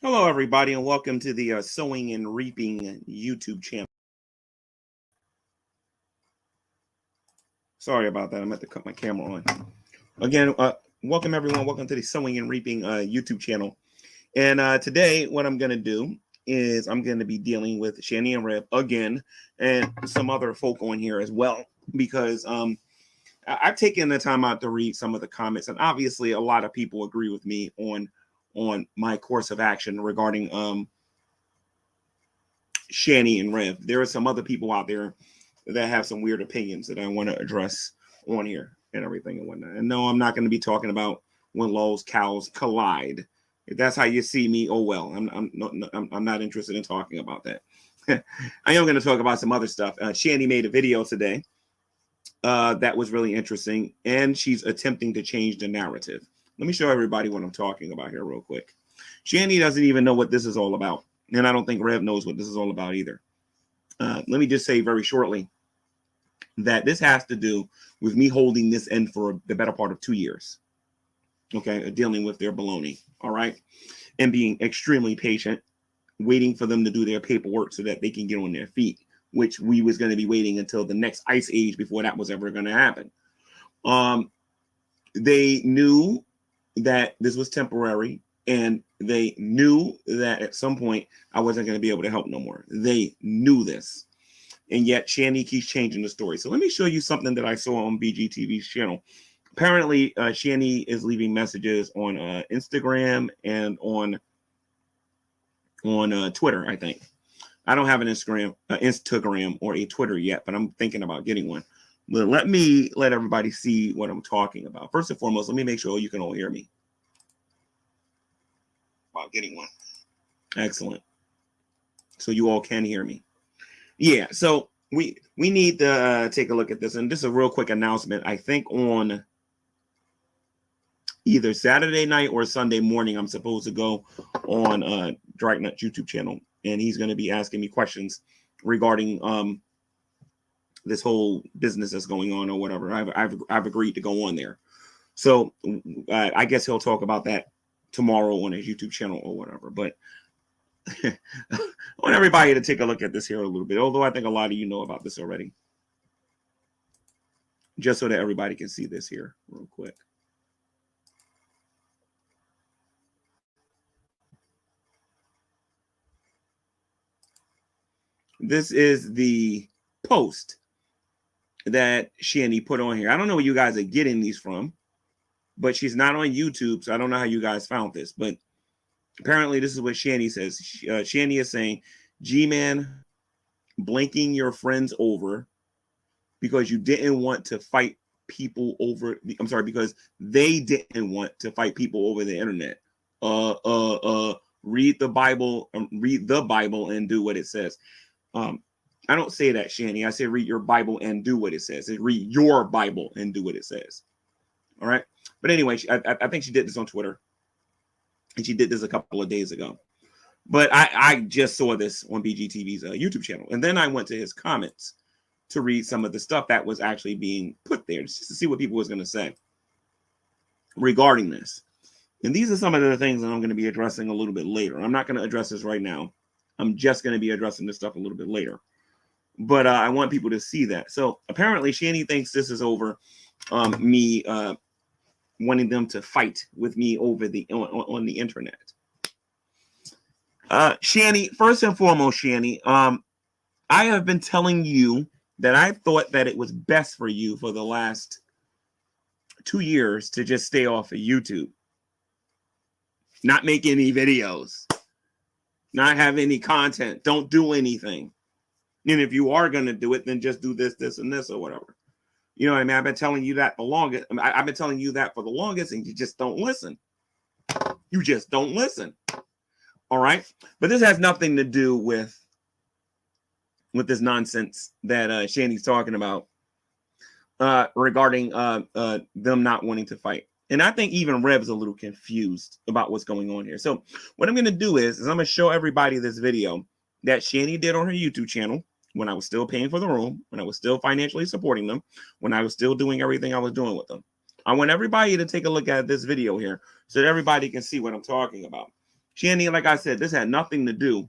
Hello, everybody, and welcome to the Sowing and Reaping YouTube channel. Sorry about that. I meant to cut my camera on. Again, welcome, everyone. Welcome to the Sowing and Reaping YouTube channel. And today, what I'm going to do is I'm going to be dealing with Shanny Rev again and some other folk on here as well, because I've taken the time out to read some of the comments, and obviously a lot of people agree with me on my course of action regarding Shanny and Rev. There are some other people out there that have some weird opinions that I want to address on here and everything and whatnot. And no, I'm not going to be talking about when Lowell's cows collide. If that's how you see me, oh well. I'm not interested in talking about that. I am going to talk about some other stuff. Shanny made a video today that was really interesting, and she's attempting to change the narrative. Let me show everybody what I'm talking about here real quick. Shanny doesn't even know what this is all about, and I don't think Rev knows what this is all about either. Let me just say very shortly that this has to do with me holding this in for the better part of 2 years. Okay, dealing with their baloney, all right, and being extremely patient, waiting for them to do their paperwork so that they can get on their feet, which we was going to be waiting until the next ice age before that was ever going to happen. They knew that this was temporary, and they knew that at some point I wasn't going to be able to help no more. They knew this, and yet Shanny keeps changing the story. So let me show you something that I saw on BGTV's channel. Apparently, Shanny is leaving messages on Instagram and on Twitter, I think. I don't have an Instagram or a Twitter yet, but I'm thinking about getting one. But let everybody see what I'm talking about. First and foremost, let me make sure you can all hear me. About getting one. Excellent. So you all can hear me. Yeah, so we need to take a look at this. And just a real quick announcement. I think on either Saturday night or Sunday morning, I'm supposed to go on Dragnut's YouTube channel, and he's going to be asking me questions regarding this whole business that's going on or whatever. I've agreed to go on there, so I guess he'll talk about that tomorrow on his YouTube channel or whatever. But I want everybody to take a look at this here a little bit, although I think a lot of you know about this already, just so that everybody can see this here real quick. This is the post that Shanny put on here. I don't know where you guys are getting these from, but she's not on YouTube, so I don't know how you guys found this. But apparently this is what Shanny says. Shanny is saying, G-Man, blinking your friends over because you didn't want to fight people over. I'm sorry, because they didn't want to fight people over the internet. Read the Bible and do what it says. I don't say that, Shanny. I say read your Bible and do what it says. Read your Bible and do what it says. All right. But anyway, I think she did this on Twitter, and she did this a couple of days ago. But I just saw this on BGTV's YouTube channel, and then I went to his comments to read some of the stuff that was actually being put there, just to see what people was going to say regarding this. And these are some of the things that I'm going to be addressing a little bit later. I'm not going to address this right now. I'm just going to be addressing this stuff a little bit later. But I want people to see that. So apparently Shanny thinks this is over me wanting them to fight with me over on the internet. Shanny, first and foremost, Shanny, I have been telling you that I thought that it was best for you for the last 2 years to just stay off of YouTube. Not make any videos. Not have any content. Don't do anything. And if you are going to do it, then just do this, this, and this, or whatever. You know what I mean? I've been telling you that the longest. I've been telling you that for the longest, and you just don't listen. You just don't listen. All right? But this has nothing to do with this nonsense that Shanny's talking about regarding them not wanting to fight. And I think even Rev's a little confused about what's going on here. So what I'm going to do is I'm going to show everybody this video that Shanny did on her YouTube channel when I was still paying for the room, when I was still financially supporting them, when I was still doing everything I was doing with them. I want everybody to take a look at this video here so that everybody can see what I'm talking about. Shanny, like I said, this had nothing to do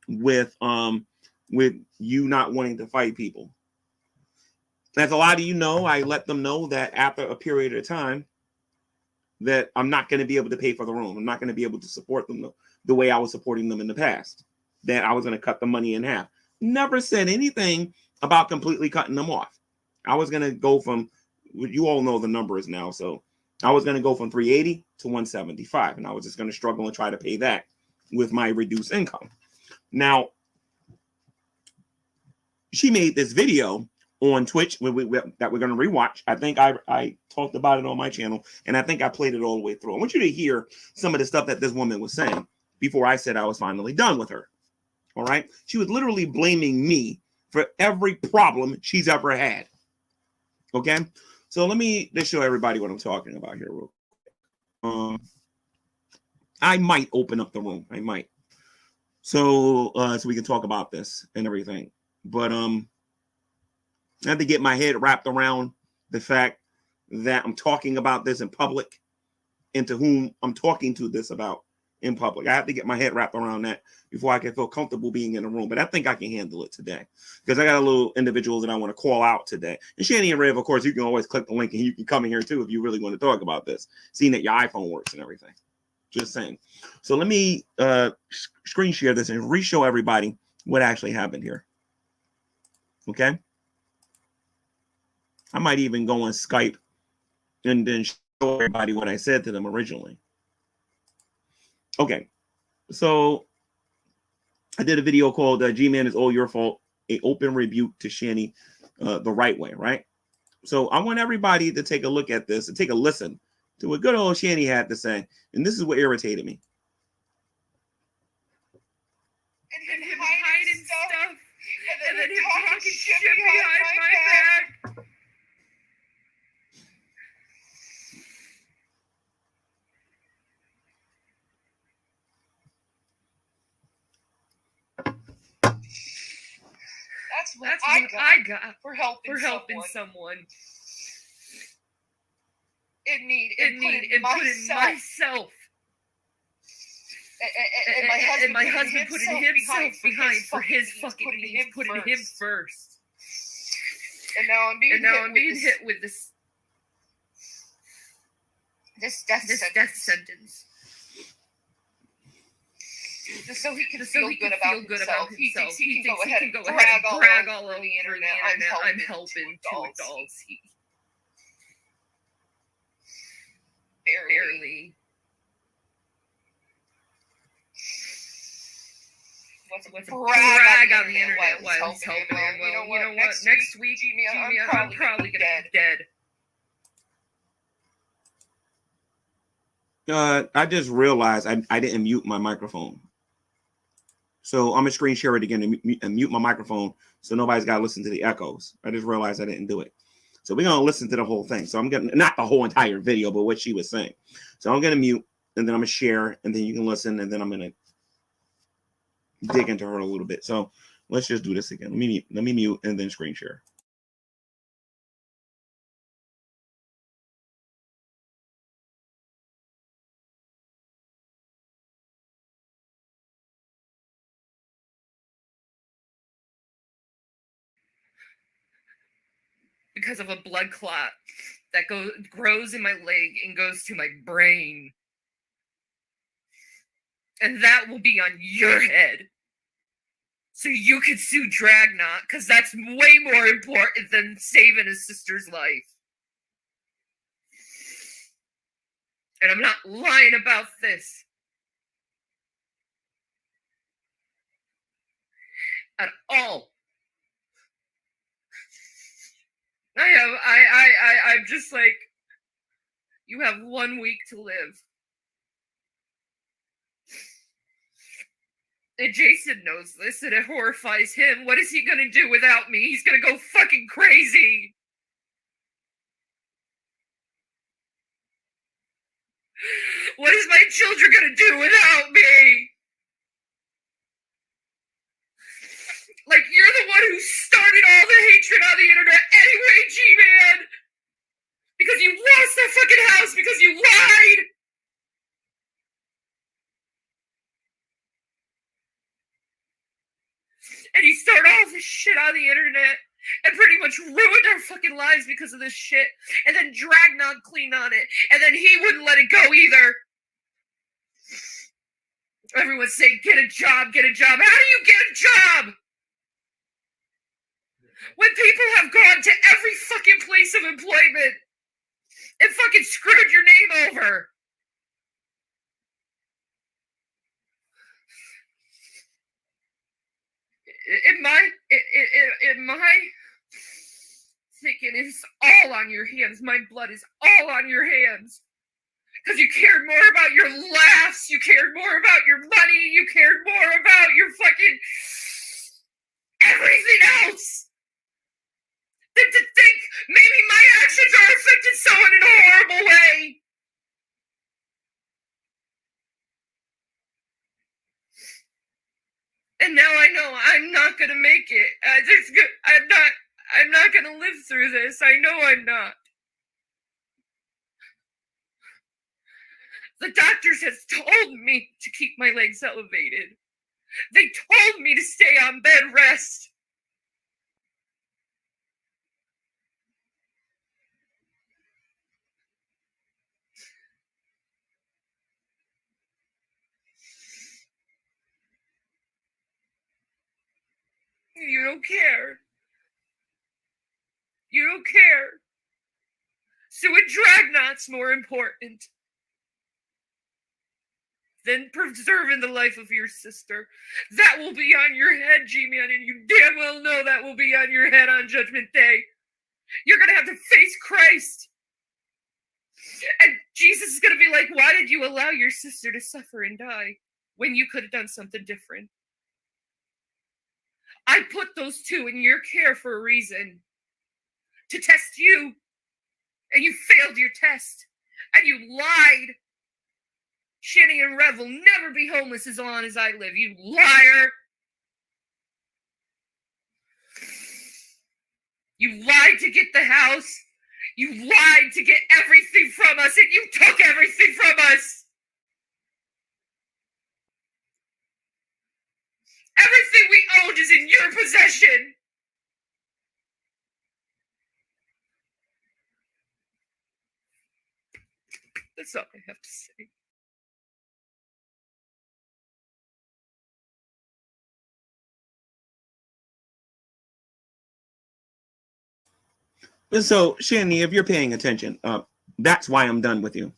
with you not wanting to fight people. As a lot of you know, I let them know that after a period of time that I'm not going to be able to pay for the room. I'm not going to be able to support them the way I was supporting them in the past. That I was going to cut the money in half. Never said anything about completely cutting them off. I was going to go from, you all know the numbers now, so I was going to go from 380 to 175, and I was just going to struggle and try to pay that with my reduced income. Now, she made this video on Twitch that we're going to rewatch. I think I talked about it on my channel, and I think I played it all the way through. I want you to hear some of the stuff that this woman was saying before I said I was finally done with her. All right? She was literally blaming me for every problem she's ever had. Okay? So let me just show everybody what I'm talking about here real quick. I might open up the room. I might. So we can talk about this and everything. But I have to get my head wrapped around the fact that I'm talking about this in public and to whom I'm talking to this about in public. I have to get my head wrapped around that before I can feel comfortable being in the room. But I think I can handle it today because I got a little individuals that I want to call out today. And Shanny and Rev, of course, you can always click the link and you can come in here too if you really want to talk about this, seeing that your iPhone works and everything. Just saying. So let me screen share this and re-show everybody what actually happened here. Okay. I might even go on Skype and then show everybody what I said to them originally. Okay. So I did a video called G-Man is All Your Fault, an open rebuke to Shanny the right way, right? So I want everybody to take a look at this and take a listen to what good old Shanny had to say. And this is what irritated me. And him hiding stuff. And then him talking shit behind my back. That's what I got for helping someone. In putting myself. And my husband putting himself behind for his fucking needs, putting him first. And now I'm being hit with this death sentence. Just so he can feel good about himself. He thinks he can go ahead and brag all over the internet. I'm helping two adults. Barely. What's a brag on the internet while he's helping him? Well, you know what? Next week, I'm probably gonna be dead. I just realized I didn't mute my microphone. So I'm going to screen share it again and mute my microphone so nobody's got to listen to the echoes. I just realized I didn't do it. So we're going to listen to the whole thing. So I'm getting not the whole entire video, but what she was saying. So I'm going to mute and then I'm going to share and then you can listen and then I'm going to dig into her a little bit. So let's just do this again. Let me mute and then screen share. Because of a blood clot that grows in my leg and goes to my brain. And that will be on your head. So you can sue Dragnot, because that's way more important than saving his sister's life. And I'm not lying about this. At all. I'm just like, you have 1 week to live. And Jason knows this, and it horrifies him. What is he gonna do without me? He's gonna go fucking crazy. What is my children gonna do without me? Like, you're the one who started all the hatred on the internet anyway, G-Man! Because you lost that fucking house because you lied! And you start all this shit on the internet and pretty much ruined our fucking lives because of this shit. And then Dragnot cleaned on it. And then he wouldn't let it go either. Everyone's saying, get a job, get a job. How do you get a job? When people have gone to every fucking place of employment and fucking screwed your name over. In my thinking, it's all on your hands. My blood is all on your hands. Because you cared more about your laughs, you cared more about your money, you cared more about your fucking everything else than to think maybe my actions are affecting someone in a horrible way. And now I know I'm not gonna make it. I'm not gonna live through this. I know I'm not. The doctors have told me to keep my legs elevated. They told me to stay on bed rest. You don't care. You don't care. So a Dragnot's more important than preserving the life of your sister. That will be on your head, G-Man, and you damn well know that will be on your head on Judgment Day. You're going to have to face Christ. And Jesus is going to be like, why did you allow your sister to suffer and die when you could have done something different? I put those two in your care for a reason. To test you. And you failed your test. And you lied. Shanny and Rev will never be homeless as long as I live. You liar. You lied to get the house. You lied to get everything from us. And you took everything from us. Everything we owned is in your possession. That's all I have to say. So, Shanny, if you're paying attention, that's why I'm done with you.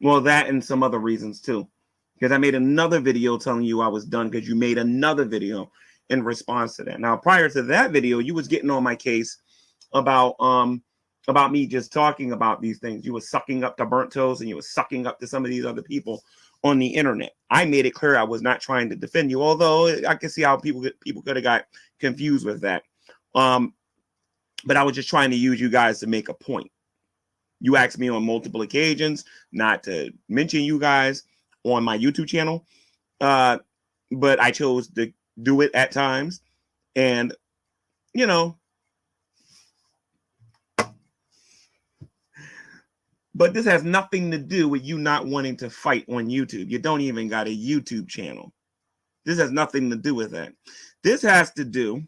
Well, that and some other reasons too. Because I made another video telling you I was done because you made another video in response to that. Now, prior to that video, you was getting on my case about me just talking about these things. You were sucking up to Burnt Toast and you were sucking up to some of these other people on the internet. I made it clear I was not trying to defend you, although I can see how people could have got confused with that. But I was just trying to use you guys to make a point. You asked me on multiple occasions not to mention you guys on my YouTube channel, but I chose to do it at times. And, you know, but this has nothing to do with you not wanting to fight on YouTube. You don't even got a YouTube channel. This has nothing to do with that. This has to do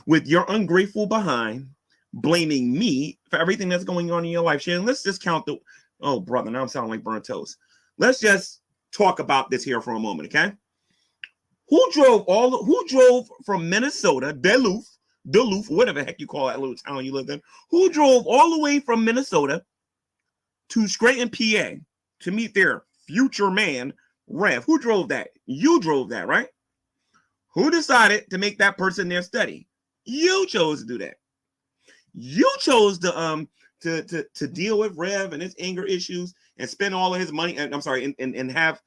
with your ungrateful behind blaming me for everything that's going on in your life. Shannon, let's just count the, oh, brother, now I'm sounding like Burnt Toast. Let's just talk about this here for a moment, okay? Who drove from Minnesota, Duluth, whatever the heck you call that little town you live in, who drove all the way from Minnesota to Scranton, PA to meet their future man, Rev? Who drove that? You drove that, right? Who decided to make that person their study? You chose to do that. You chose to deal with Rev and his anger issues and spend all of his money, and I'm sorry, and have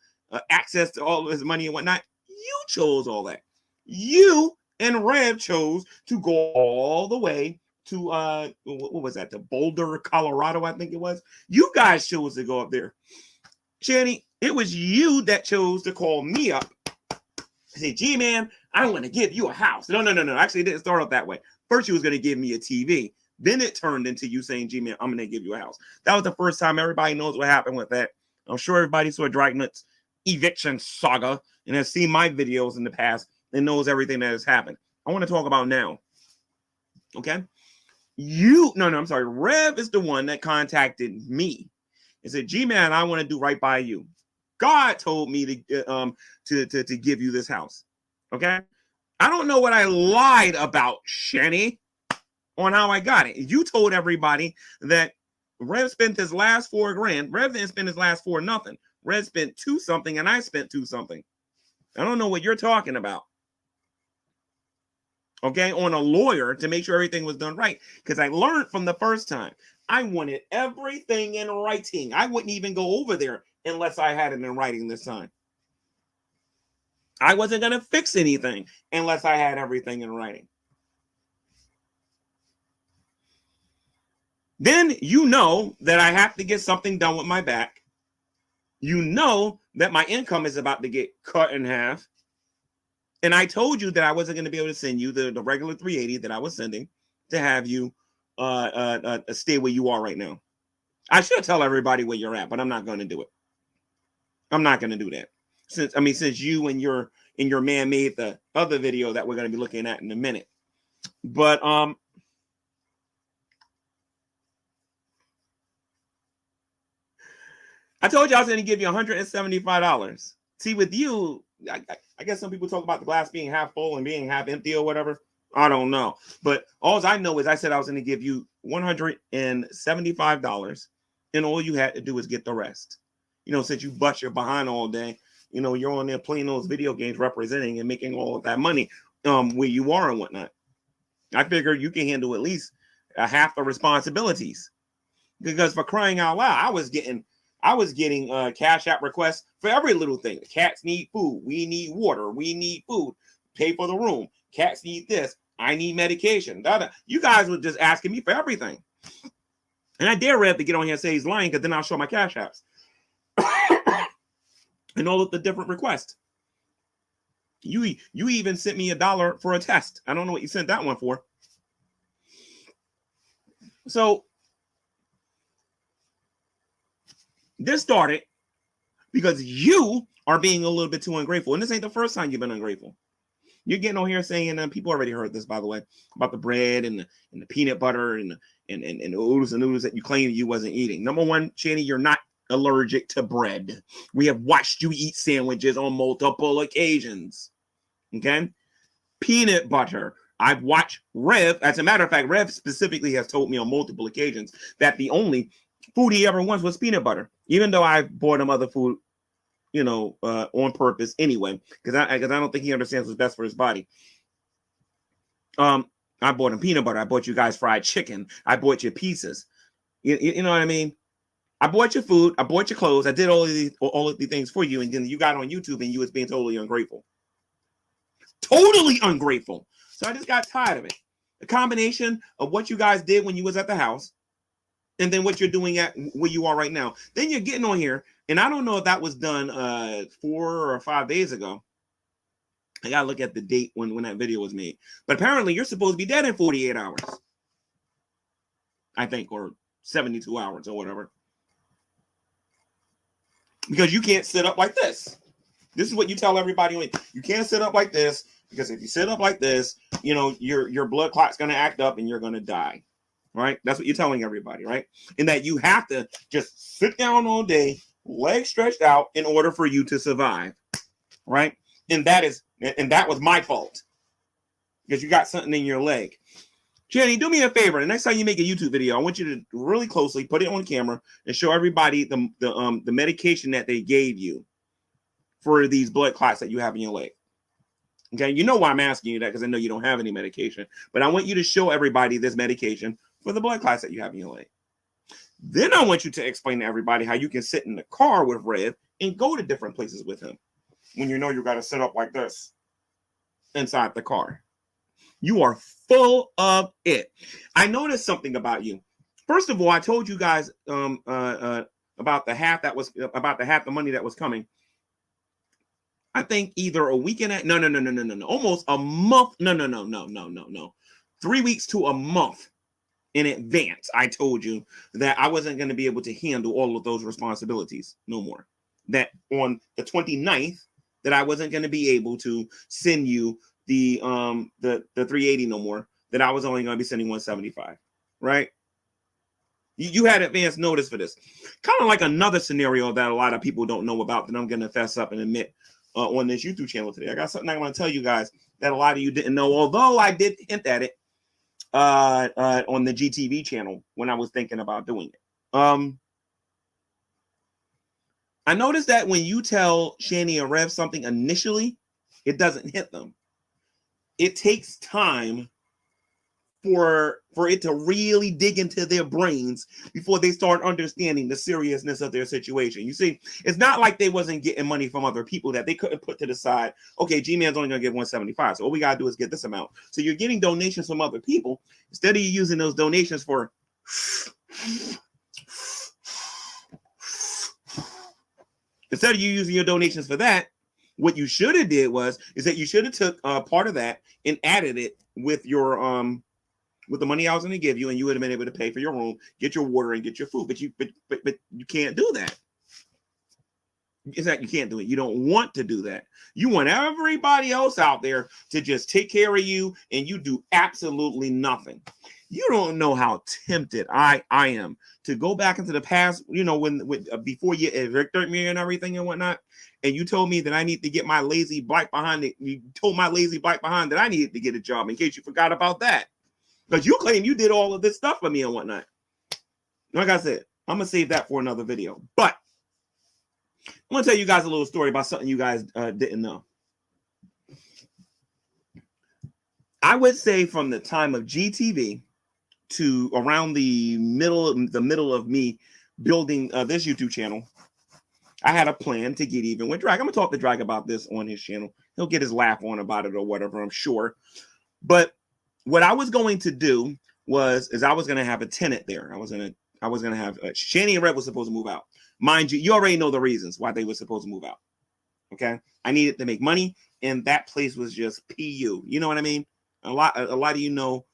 access to all of his money and whatnot. You chose all that. You and Rev chose to go all the way to what was that? To Boulder, Colorado, I think it was. You guys chose to go up there. Shanny, it was you that chose to call me up and say, G-Man, I want to give you a house. No. Actually, it didn't start out that way. First, you was going to give me a TV. Then it turned into you saying, G-Man, I'm going to give you a house. That was the first time. Everybody knows what happened with that. I'm sure everybody saw Dragnot's eviction saga and has seen my videos in the past and knows everything that has happened. I want to talk about now. Okay? I'm sorry. Rev is the one that contacted me and said, G-Man, I want to do right by you. God told me to give you this house. Okay? I don't know what I lied about, Shanny, on how I got it. You told everybody that Rev spent his last $4,000. Rev didn't spend his last $4 nothing. Rev spent 2 something and I spent 2 something. I don't know what you're talking about. Okay, on a lawyer to make sure everything was done right. Because I learned from the first time. I wanted everything in writing. I wouldn't even go over there unless I had it in writing this time. I wasn't going to fix anything unless I had everything in writing. Then you know that I have to get something done with my back. You know that my income is about to get cut in half. And I told you that I wasn't going to be able to send you the regular 380 that I was sending to have you stay where you are right now. I should tell everybody where you're at, but I'm not going to do it. I'm not going to do that. Since you and your man made the other video that we're going to be looking at in a minute. But I told you I was going to give you $175. See, with you, I guess some people talk about the glass being half full and being half empty or whatever. I don't know. But all I know is I said I was going to give you $175, and all you had to do is get the rest. Since you bust your behind all day, you're on there playing those video games, representing and making all of that money where you are and whatnot. I figure you can handle at least half the responsibilities. Because for crying out loud, I was getting Cash App requests for every little thing. The cats need food. We need water. We need food. Pay for the room. Cats need this. I need medication. You guys were just asking me for everything. And I dare Rev to get on here and say he's lying, because then I'll show my Cash Apps. And all of the different requests. You even sent me $1 for a test. I don't know what you sent that one for. So this started because you are being a little bit too ungrateful. And this ain't the first time you've been ungrateful. You're getting on here saying, and people already heard this, by the way, about the bread and the peanut butter and the oodles and noodles that you claim you wasn't eating. Number one, Shanny, you're not allergic to bread. We have watched you eat sandwiches on multiple occasions. Okay? Peanut butter. I've watched Rev. As a matter of fact, Rev specifically has told me on multiple occasions that the only food he ever wants was peanut butter, even though I bought him other food, on purpose anyway, because I don't think he understands what's best for his body. I bought him peanut butter. I bought you guys fried chicken. I bought you pizzas. You know what I mean? I bought your food. I bought your clothes. I did all of these things for you, and then you got on YouTube and you was being totally ungrateful. Totally ungrateful. So I just got tired of it. The combination of what you guys did when you was at the house, and then what you're doing at where you are right now. Then you're getting on here, and I don't know if that was done 4 or 5 days ago. I gotta look at the date when that video was made. But apparently you're supposed to be dead in 48 hours. I think, or 72 hours or whatever. Because you can't sit up like this. This is what you tell everybody. You can't sit up like this, because if you sit up like this, your blood clot's going to act up and you're going to die. Right? That's what you're telling everybody, right? And that you have to just sit down all day, legs stretched out, in order for you to survive. Right? And that was my fault, because you got something in your leg. Shanny, do me a favor. The next time you make a YouTube video, I want you to really closely put it on camera and show everybody the medication that they gave you for these blood clots that you have in your leg. Okay, you know why I'm asking you that, because I know you don't have any medication. But I want you to show everybody this medication for the blood clots that you have in your leg. Then I want you to explain to everybody how you can sit in the car with Rev and go to different places with him when you know you got to sit up like this inside the car. You are full of it. I noticed something about you. First of all, I told you guys about the half the money that was coming. I think either a week and no, almost a month. No. 3 weeks to a month in advance. I told you that I wasn't going to be able to handle all of those responsibilities no more. That on the 29th that I wasn't going to be able to send you the 380 no more, that I was only going to be sending 175, right? You had advance notice for this. Kind of like another scenario that a lot of people don't know about that I'm going to fess up and admit on this YouTube channel today. I got something I'm going to tell you guys that a lot of you didn't know, although I did hint at it on the GTV channel when I was thinking about doing it. I noticed that when you tell Shanny and Rev something initially, it doesn't hit them. It takes time for it to really dig into their brains before they start understanding the seriousness of their situation. You see, it's not like they wasn't getting money from other people that they couldn't put to the side. Okay, G-Man's only gonna get 175, so all we gotta do is get this amount. So you're getting donations from other people. Instead of you using those donations for instead of you using your donations for that, what you should have did is that you should have took part of that and added it with your with the money I was going to give you, and you would have been able to pay for your room, get your water, and get your food. But you can't do that. It's like you can't do it. You don't want to do that. You want everybody else out there to just take care of you, and you do absolutely nothing. You don't know how tempted I am to go back into the past, you know, when before you evicted me and everything and whatnot, and you told me that I need to get my lazy black behind it. You told my lazy black behind that I needed to get a job, in case you forgot about that. Because you claim you did all of this stuff for me and whatnot. Like I said, I'm going to save that for another video. But I'm going to tell you guys a little story about something you guys didn't know. I would say from the time of GTV to around the middle of me building this YouTube channel, I had a plan to get even with Drag. I'm going to talk to Drag about this on his channel. He'll get his laugh on about it or whatever, I'm sure. But what I was going to do is I was going to have a tenant there. I was going to have Shanny and Rev was supposed to move out. Mind you, you already know the reasons why they were supposed to move out. Okay, I needed to make money, and that place was just PU. You know what I mean? A lot of you know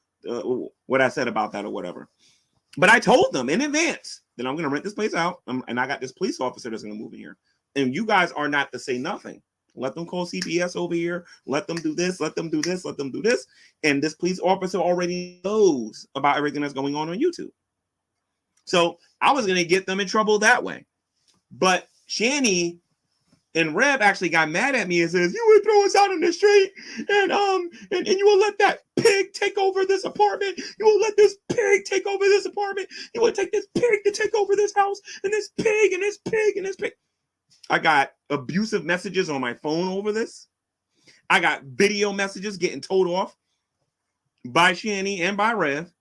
what I said about that or whatever. But I told them in advance that I'm going to rent this place out, and I got this police officer that's going to move in here, and you guys are not to say nothing. Let them call CPS over here. Let them do this. Let them do this. Let them do this. And this police officer already knows about everything that's going on YouTube. So I was going to get them in trouble that way. But Shanny and Rev actually got mad at me and says, you would throw us out in the street and you will let that pig take over this apartment. You will let this pig take over this apartment. You will take this pig to take over this house, and this pig and this pig and this pig. I got abusive messages on my phone over this. I got video messages getting told off by Shanny and by Rev.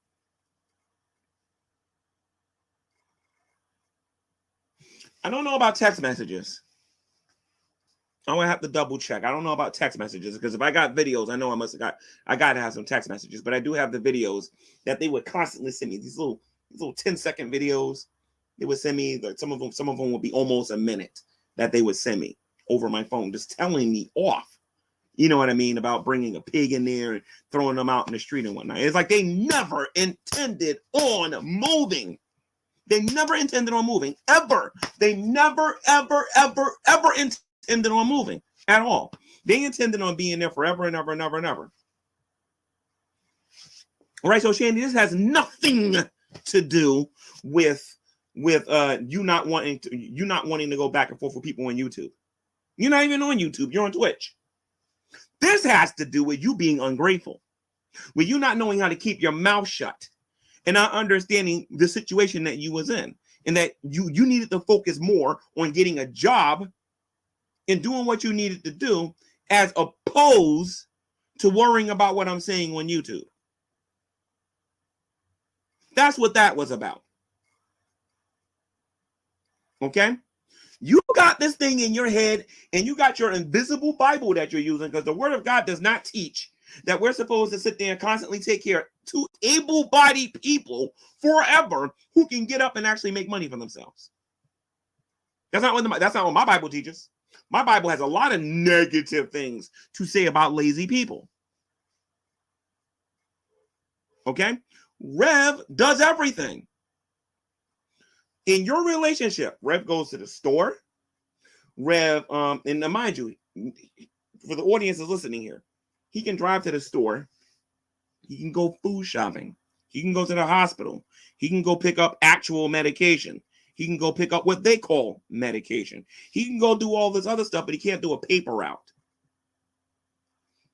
I don't know about text messages. I'm gonna have to double check. I don't know about text messages, because if I got videos, I know I got to have some text messages. But I do have the videos that they would constantly send me. These little 10-second videos they would send me. Some of them would be almost a minute that they would send me over my phone, just telling me off. You know what I mean? About bringing a pig in there and throwing them out in the street and whatnot. It's like they never intended on moving. They never intended on moving, ever. They never, ever, ever, ever intended on moving at all. They intended on being there forever and ever and ever and ever. All right, so Shanny, this has nothing to do with you not wanting to go back and forth with people on YouTube. You're not even on YouTube. You're on Twitch. This has to do with you being ungrateful, with you not knowing how to keep your mouth shut, and not understanding the situation that you was in, and that you needed to focus more on getting a job and doing what you needed to do, as opposed to worrying about what I'm saying on YouTube. That's what that was about. Okay? You got this thing in your head, and you got your invisible Bible that you're using, because the Word of God does not teach that we're supposed to sit there and constantly take care of two able-bodied people forever who can get up and actually make money for themselves. That's not what my Bible teaches. My Bible has a lot of negative things to say about lazy people. Okay? Rev does everything. In your relationship, Rev goes to the store. Rev, and mind you, for the audience that's listening here, he can drive to the store. He can go food shopping. He can go to the hospital. He can go pick up actual medication. He can go pick up what they call medication. He can go do all this other stuff, but he can't do a paper route.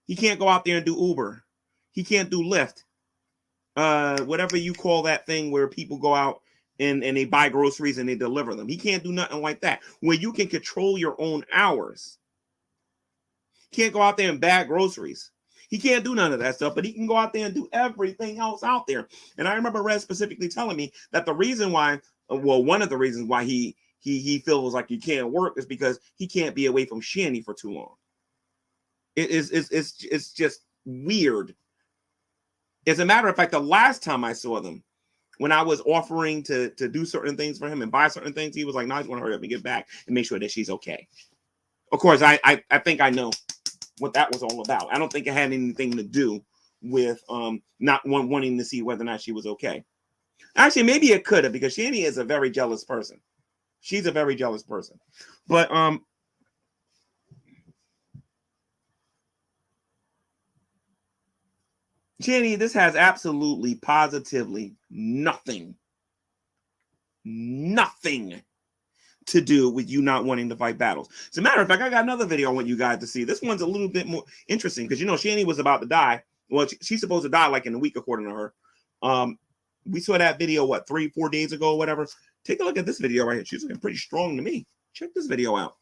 He can't go out there and do Uber. He can't do Lyft. Whatever you call that thing where people go out and they buy groceries and they deliver them. He can't do nothing like that. Where you can control your own hours. He can't go out there and bag groceries. He can't do none of that stuff, but he can go out there and do everything else out there. And I remember Red specifically telling me that the reason why, well, one of the reasons why he feels like he can't work is because he can't be away from Shanny for too long. It's just weird. As a matter of fact, the last time I saw them, when I was offering to do certain things for him and buy certain things, he was like, "No, I just want to hurry up and get back and make sure that she's okay." Of course, I think I know what that was all about. I don't think it had anything to do with not wanting to see whether or not she was okay. Actually, maybe it could have, because Shanny is a very jealous person. She's a very jealous person. But Shanny, this has absolutely, positively nothing to do with you not wanting to fight battles. As a matter of fact, I got another video I want you guys to see. This one's a little bit more interesting because, you know, Shanny was about to die. Well, she's supposed to die like in a week, according to her. We saw that video, 3-4 days ago or whatever. Take a look at this video right here. She's looking pretty strong to me. Check this video out.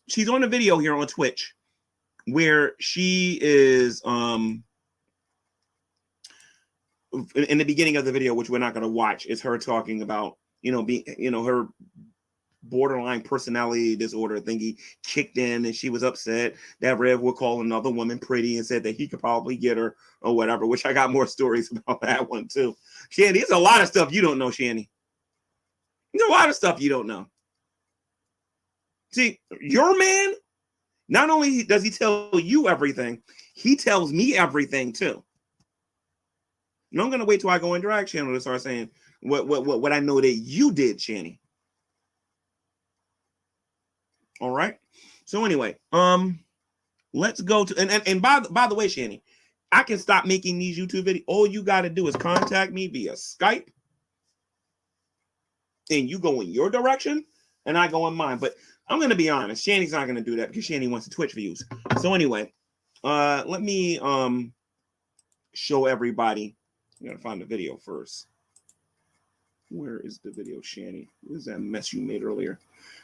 She's on a video here on Twitch where she is in the beginning of the video, which we're not going to watch, is her talking about, her borderline personality disorder thingy kicked in, and she was upset that Rev would call another woman pretty and said that he could probably get her or whatever, which I got more stories about that one too. Shanny, there's a lot of stuff you don't know, Shanny. There's a lot of stuff you don't know. See, your man, not only does he tell you everything, he tells me everything too. And I'm gonna wait till I go in drag channel to start saying what I know that you did, Shanny. All right. So anyway, let's go to and by the way, Shanny, I can stop making these YouTube videos. All you got to do is contact me via Skype, and you go in your direction, and I go in mine. But I'm gonna be honest, Shanny's not gonna do that because Shanny wants to Twitch views. So anyway, let me show everybody. I gotta find the video first. Where is the video, Shanny? What is that mess you made earlier?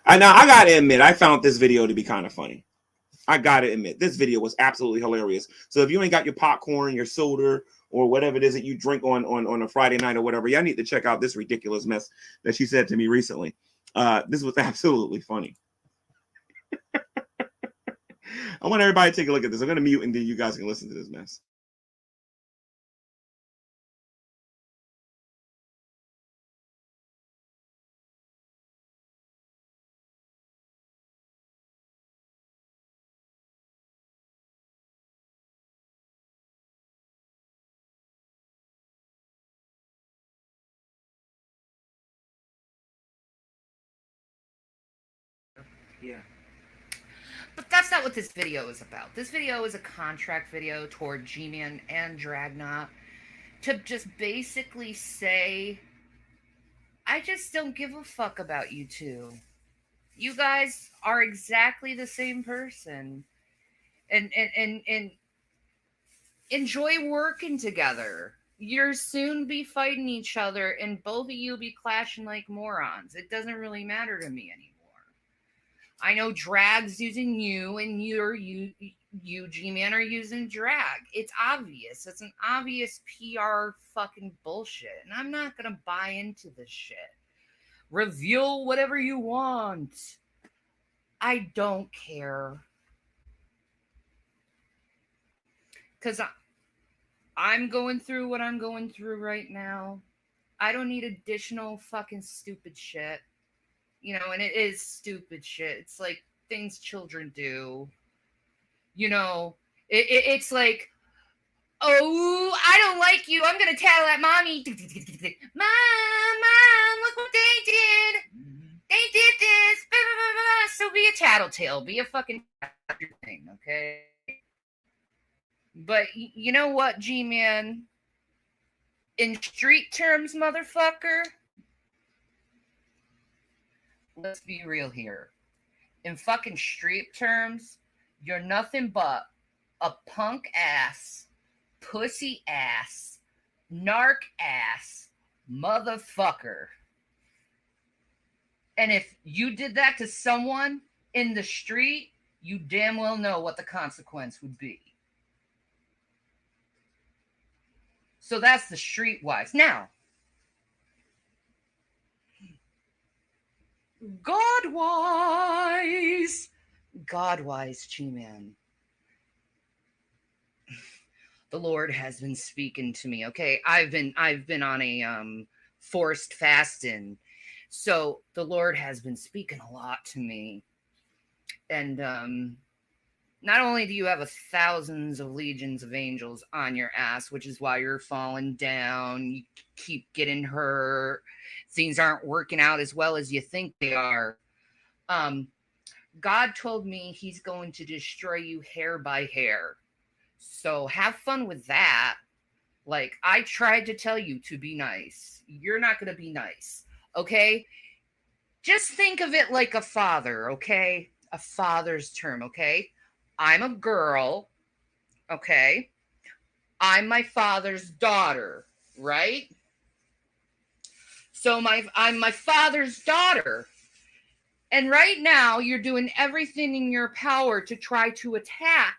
Now I gotta admit, I found this video to be kind of funny. I gotta admit, this video was absolutely hilarious. So if you ain't got your popcorn, your soda, or whatever it is that you drink on a Friday night or whatever, y'all need to check out this ridiculous mess that she said to me recently. This was absolutely funny. I want everybody to take a look at this. I'm gonna mute and then you guys can listen to this mess. Yeah. But that's not what this video is about. This video is a contract video toward G-Man and Dragna to just basically say, I just don't give a fuck about you two. You guys are exactly the same person. And enjoy working together. You'll soon be fighting each other, and both of you will be clashing like morons. It doesn't really matter to me anymore. I know Drag's using you, and you, G-Man, are using Drag. It's obvious. It's an obvious PR fucking bullshit, and I'm not gonna buy into this shit. Reveal whatever you want. I don't care. Because I'm going through what I'm going through right now. I don't need additional fucking stupid shit. And it is stupid shit. It's like things children do. It's like, oh, I don't like you. I'm going to tell that mommy. Mom, look what they did. They did this. So be a tattletale. Be a fucking okay? But you know what, G-Man? In street terms, motherfucker, let's be real here. In fucking street terms, you're nothing but a punk ass, pussy ass, narc ass motherfucker. And if you did that to someone in the street, you damn well know what the consequence would be. So that's the streetwise. Now, Godwise, G-Man. The Lord has been speaking to me. Okay, I've been on a forced fasting, so the Lord has been speaking a lot to me, and not only do you have thousands of legions of angels on your ass, which is why you're falling down, you keep getting hurt, things aren't working out as well as you think they are. God told me he's going to destroy you hair by hair. So have fun with that. Like, I tried to tell you to be nice. You're not going to be nice. Okay? Just think of it like a father, okay? A father's term, okay? I'm a girl, okay? I'm my father's daughter, right? So I'm my father's daughter. And right now, you're doing everything in your power to try to attack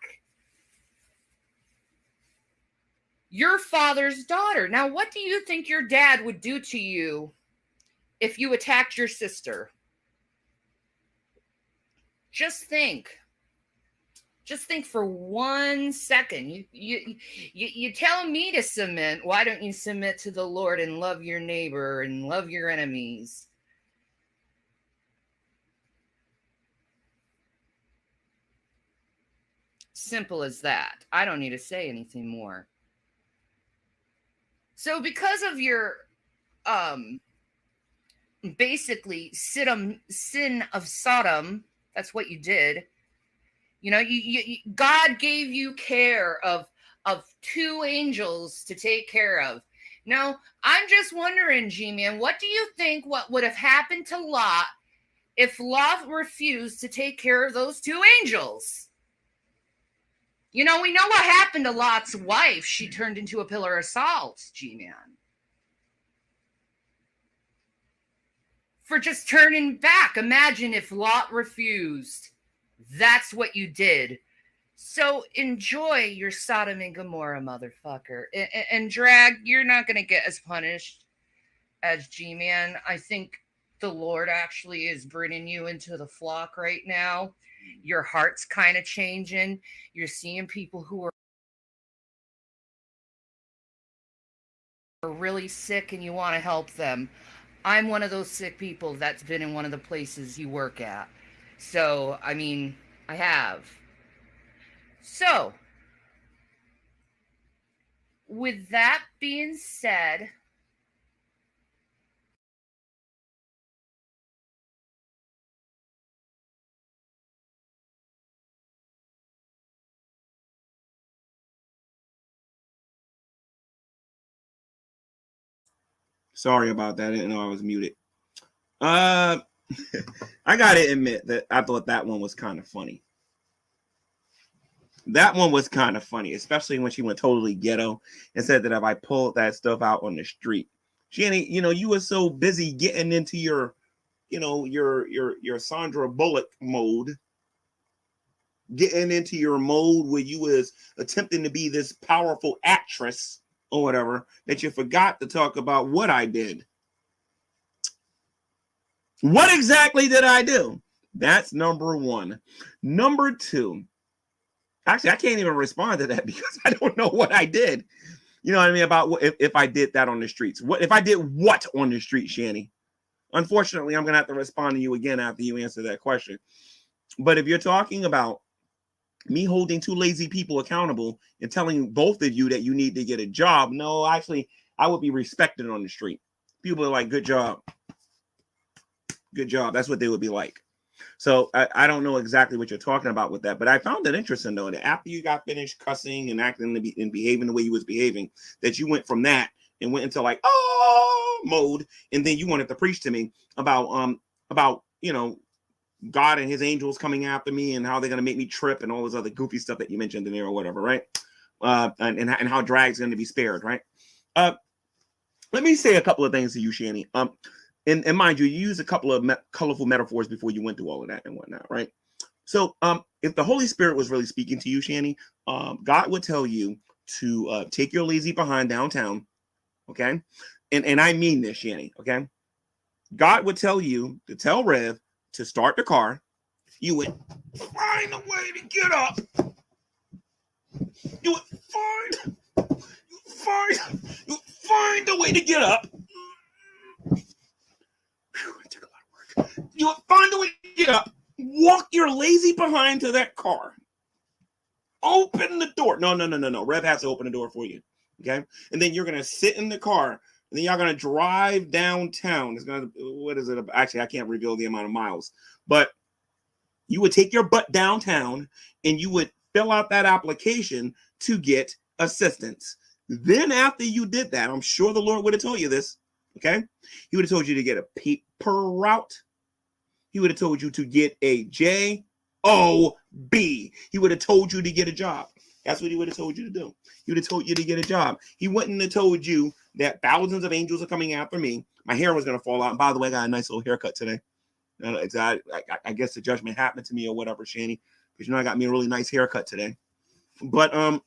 your father's daughter. Now, what do you think your dad would do to you if you attacked your sister? Just think. Just think for 1 second. You tell me to submit. Why don't you submit to the Lord and love your neighbor and love your enemies? Simple as that. I don't need to say anything more. So because of your basically sin of Sodom, that's what you did. You know, God gave you care of 2 angels to take care of. Now, I'm just wondering, G-Man, what do you think what would have happened to Lot if Lot refused to take care of those 2 angels? You know, we know what happened to Lot's wife. She turned into a pillar of salt, G-Man. For just turning back. Imagine if Lot refused. That's what you did. So enjoy your Sodom and Gomorrah, motherfucker. And Drag, you're not going to get as punished as G-Man. I think the Lord actually is bringing you into the flock right now. Your heart's kind of changing. You're seeing people who are really sick and you want to help them. I'm one of those sick people that's been in one of the places you work at. So, I mean, I have. So, with that being said, Sorry about that. I didn't know I was muted. I gotta admit that I thought that one was kind of funny. That one was kind of funny, especially when she went totally ghetto and said that if I pulled that stuff out on the street, Shanny, you know, you were so busy getting into your, you know, your Sandra Bullock mode, getting into your mode where you was attempting to be this powerful actress or whatever, that you forgot to talk about what I did. What exactly did I do? That's number one. Number two, actually, I can't even respond to that because I don't know what I did. You know what I mean? About what, if I did that on the streets. What if I did what on the street, Shanny? Unfortunately, I'm going to have to respond to you again after you answer that question. But if you're talking about me holding 2 lazy people accountable and telling both of you that you need to get a job, no, actually, I would be respected on the street. People are like, good job. Good job. That's what they would be like. So I don't know exactly what you're talking about with that, but I found it interesting though that after you got finished cussing and acting and behaving the way you was behaving, that you went from that and went into like mode, and then you wanted to preach to me about God and his angels coming after me and how they're gonna make me trip and all this other goofy stuff that you mentioned in there or whatever, right? And how drag's gonna be spared, right? Let me say a couple of things to you, Shanny. And mind you, you used a couple of colorful metaphors before you went through all of that and whatnot, right? So, if the Holy Spirit was really speaking to you, Shanny, God would tell you to take your lazy behind downtown, okay? And I mean this, Shanny, okay? God would tell you to tell Rev to start the car. You would find a way to get up. You would find a way to get up. Took a lot of work. You would find a way to get up, walk your lazy behind to that car, open the door. No. Rev has to open the door for you. Okay. And then you're gonna sit in the car, and then y'all gonna drive downtown. It's gonna, what is it? Actually, I can't reveal the amount of miles, but you would take your butt downtown and you would fill out that application to get assistance. Then after you did that, I'm sure the Lord would have told you this. Okay. He would have told you to get a paper route. He would have told you to get a JOB. He would have told you to get a job. That's what he would have told you to do. He would have told you to get a job. He wouldn't have told you that thousands of angels are coming after me. My hair was going to fall out. And by the way, I got a nice little haircut today. I guess the judgment happened to me or whatever, Shanny, because I got me a really nice haircut today. But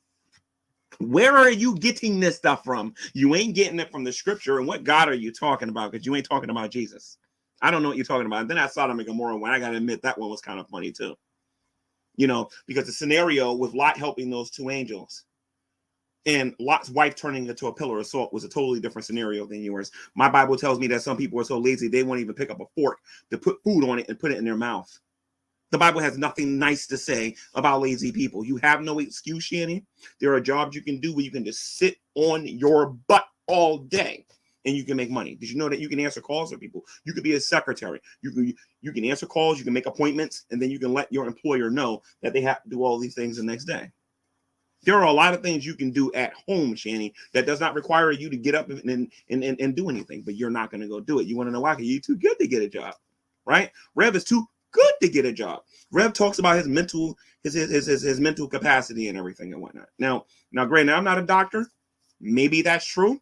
where are you getting this stuff from? You ain't getting it from the scripture. And what God are you talking about? Because you ain't talking about Jesus. I don't know what you're talking about. And then I saw Sodom and Gomorrah when I got to admit that one was kind of funny too. Because the scenario with Lot helping those two angels and Lot's wife turning into a pillar of salt was a totally different scenario than yours. My Bible tells me that some people are so lazy they won't even pick up a fork to put food on it and put it in their mouth. The Bible has nothing nice to say about lazy people. You have no excuse, Shanny. There are jobs you can do where you can just sit on your butt all day and you can make money. Did you know that you can answer calls for people? You could be a secretary. You can answer calls, you can make appointments, and then you can let your employer know that they have to do all these things the next day. There are a lot of things you can do at home, Shanny, that does not require you to get up and do anything, but you're not going to go do it. You want to know why? Because you're too good to get a job, right? Rev is too good to get a job. Rev talks about his mental capacity and everything and whatnot. Now, granted, I'm not a doctor. Maybe that's true.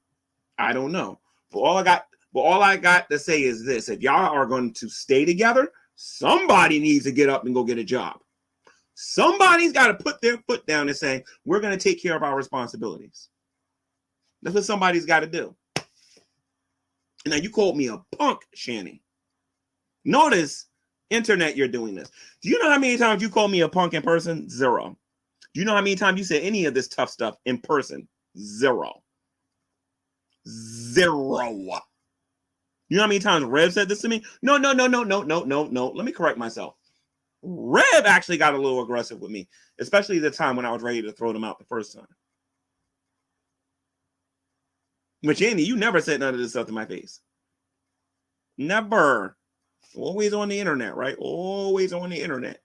I don't know. But all I got to say is this: if y'all are going to stay together, somebody needs to get up and go get a job. Somebody's got to put their foot down and say, we're going to take care of our responsibilities. That's what somebody's got to do. Now, you called me a punk, Shanny. Notice, internet, you're doing this. Do you know how many times you called me a punk in person? 0. Do you know how many times you said any of this tough stuff in person? 0. 0. You know how many times Rev said this to me? No. Let me correct myself. Rev actually got a little aggressive with me, especially the time when I was ready to throw them out the first time. But Andy, you never said none of this stuff to my face. Never. Always on the internet, right? Always on the internet.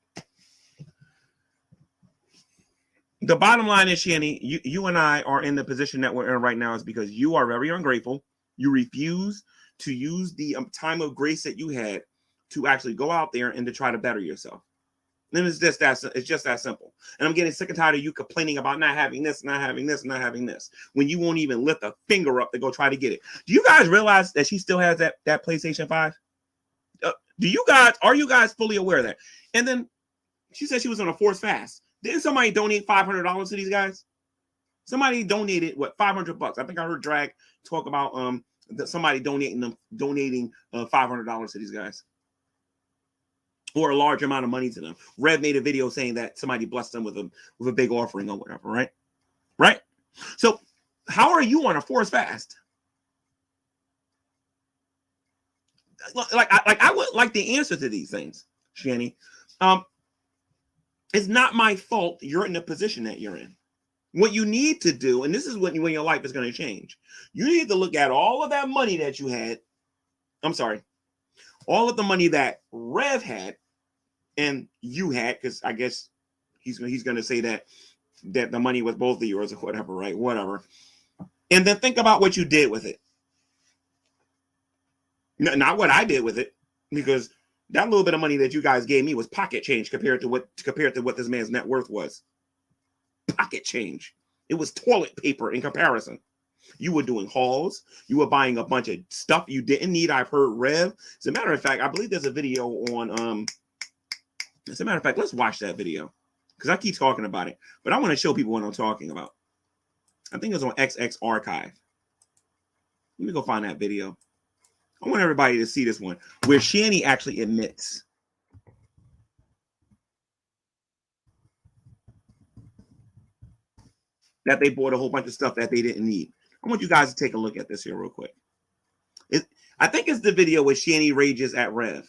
The bottom line is, Shanny, you and I are in the position that we're in right now is because you are very ungrateful. You refuse to use the time of grace that you had to actually go out there and to try to better yourself. And it's just that simple. And I'm getting sick and tired of you complaining about not having this, not having this, not having this, when you won't even lift a finger up to go try to get it. Do you guys realize that she still has that PlayStation 5? Are you guys fully aware of that? And then she said she was on a forced fast. Didn't somebody donate $500 to these guys? Somebody donated $500. I think I heard Drag talk about that somebody donating $500 to these guys, or a large amount of money to them. Rev made a video saying that somebody blessed them with a big offering or whatever, right? Right. So how are you on a forced fast? I would like the answer to these things, Shanny. It's not my fault you're in the position that you're in. What you need to do, and this is when your life is going to change, you need to look at all of that money that you had. I'm sorry, all of the money that Rev had, and you had, because I guess he's going to say that the money was both of yours or whatever, right? Whatever. And then think about what you did with it. Not what I did with it, because that little bit of money that you guys gave me was pocket change compared to what this man's net worth was. Pocket change. It was toilet paper in comparison. You were doing hauls. You were buying a bunch of stuff you didn't need. I've heard Rev. As a matter of fact, I believe there's a video on as a matter of fact, let's watch that video, because I keep talking about it, but I want to show people what I'm talking about. I think it's on XX Archive. Let me go find that video. I want everybody to see this one where Shanny actually admits that they bought a whole bunch of stuff that they didn't need. I want you guys to take a look at this here real quick. I think it's the video where Shanny rages at Rev.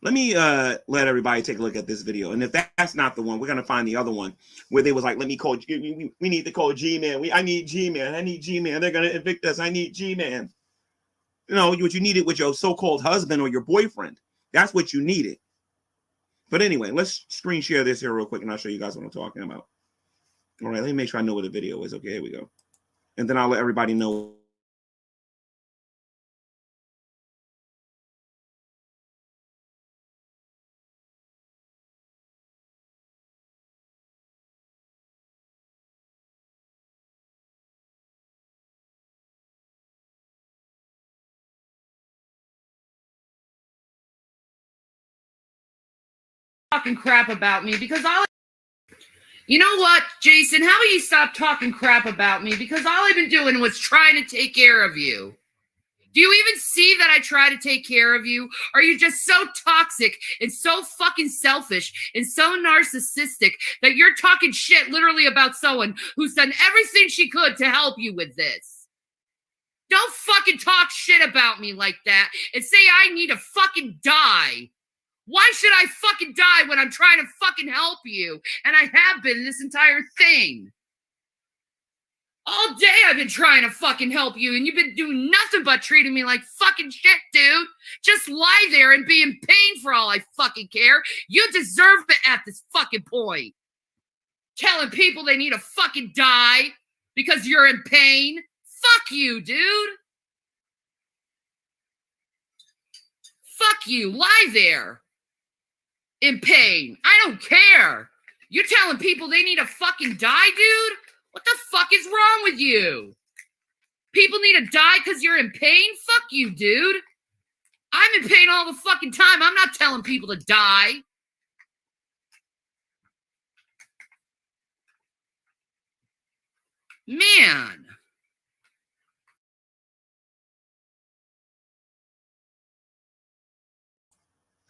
Let me let everybody take a look at this video. And if that's not the one, we're going to find the other one where they was like, let me call, we need to call G-Man. I need G-Man. I need G-Man. They're going to evict us. I need G-Man. You know, what you needed with your so-called husband or your boyfriend. That's what you needed. But anyway, let's screen share this here real quick, and I'll show you guys what I'm talking about. All right, let me make sure I know what the video is. Okay, here we go. And then I'll let everybody know. Talking crap about me because you know what, Jason, how about you stop talking crap about me, because all I've been doing was trying to take care of you. Do you even see that I try to take care of you? Are you just so toxic and so fucking selfish and so narcissistic that you're talking shit literally about someone who's done everything she could to help you with this? Don't fucking talk shit about me like that and say I need to fucking die. Why should I fucking die when I'm trying to fucking help you? And I have been this entire thing. All day I've been trying to fucking help you, and you've been doing nothing but treating me like fucking shit, dude. Just lie there and be in pain for all I fucking care. You deserve it at this fucking point. Telling people they need to fucking die because you're in pain. Fuck you, dude. Fuck you. Lie there. In pain. I don't care. You're telling people they need to fucking die, dude? What the fuck is wrong with you? People need to die because you're in pain? Fuck you, dude. I'm in pain all the fucking time. I'm not telling people to die. Man.